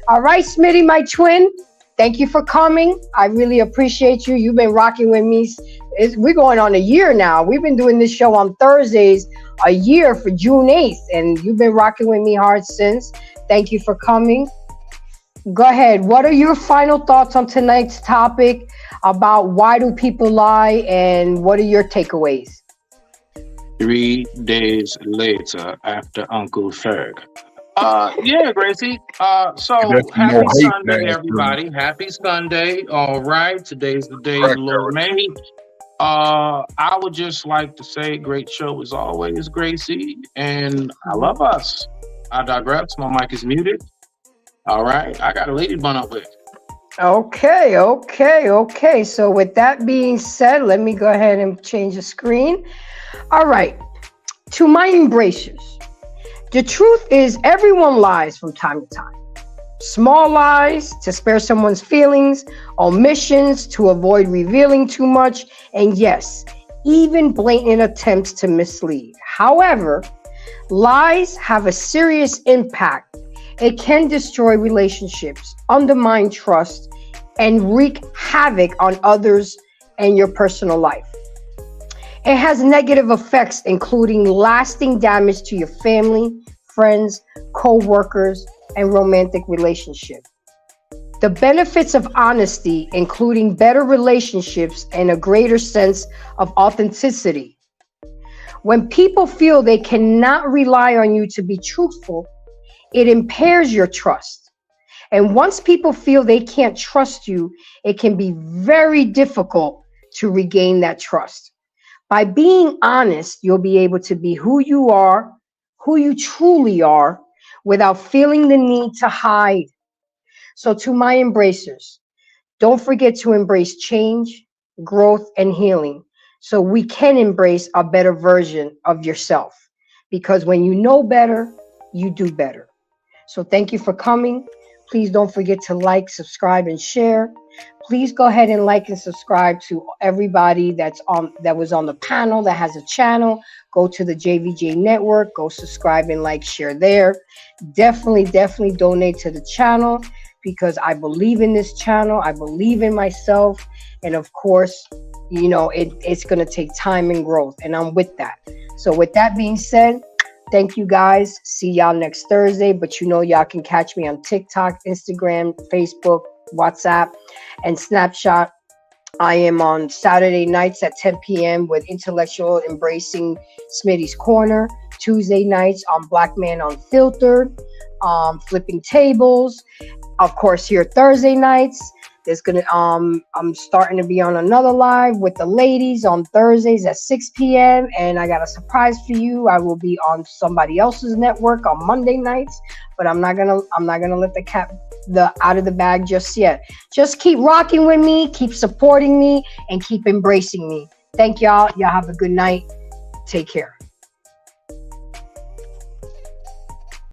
All right, Smitty, my twin. Thank you for coming. I really appreciate you. You've been rocking with me. We're going on a year now. We've been doing this show on Thursdays a year for June 8th, and you've been rocking with me hard since. Thank you for coming. Go ahead. What are your final thoughts on tonight's topic about why do people lie, and what are your takeaways? 3 days later after Uncle Ferg. Yeah, Gracie. So happy Sunday, everybody. Happy Sunday. All right. Today's the day the Lord made. I would just like to say great show as always, Gracie. And I love us. I digress. My mic is muted. All right. I got a lady bun up with. Okay. So with that being said, let me go ahead and change the screen. All right. To my embracers. The truth is everyone lies from time to time. Small lies to spare someone's feelings, omissions to avoid revealing too much, and yes, even blatant attempts to mislead. However, lies have a serious impact. It can destroy relationships, undermine trust, and wreak havoc on others and your personal life. It has negative effects, including lasting damage to your family, friends, co-workers, and romantic relationships. The benefits of honesty, including better relationships and a greater sense of authenticity. When people feel they cannot rely on you to be truthful, it impairs your trust. And once people feel they can't trust you, it can be very difficult to regain that trust. By being honest, you'll be able to be who you are, who you truly are, without feeling the need to hide. So to my embracers, don't forget to embrace change, growth, and healing so we can embrace a better version of yourself. Because when you know better, you do better. So thank you for coming. Please don't forget to like, subscribe, and share. Please go ahead and like and subscribe to everybody that was on the panel that has a channel. Go to the JVJ network, go subscribe and like, share there. Definitely donate to the channel because I believe in this channel. I believe in myself. And of course, it's going to take time and growth. And I'm with that. So with that being said, thank you guys. See y'all next Thursday. But you know y'all can catch me on TikTok, Instagram, Facebook, WhatsApp, and Snapchat. I am on Saturday nights at 10 p.m. with Intellectual Embracing Smitty's Corner. Tuesday nights on Black Man Unfiltered, Flipping Tables. Of course, here Thursday nights. There's gonna I'm starting to be on another live with the ladies on Thursdays at 6 p.m. and I got a surprise for you. I will be on somebody else's network on Monday nights, but I'm not gonna let the cat out of the bag just yet. Just keep rocking with me, keep supporting me, and keep embracing me. Thank y'all. Y'all have a good night. Take care.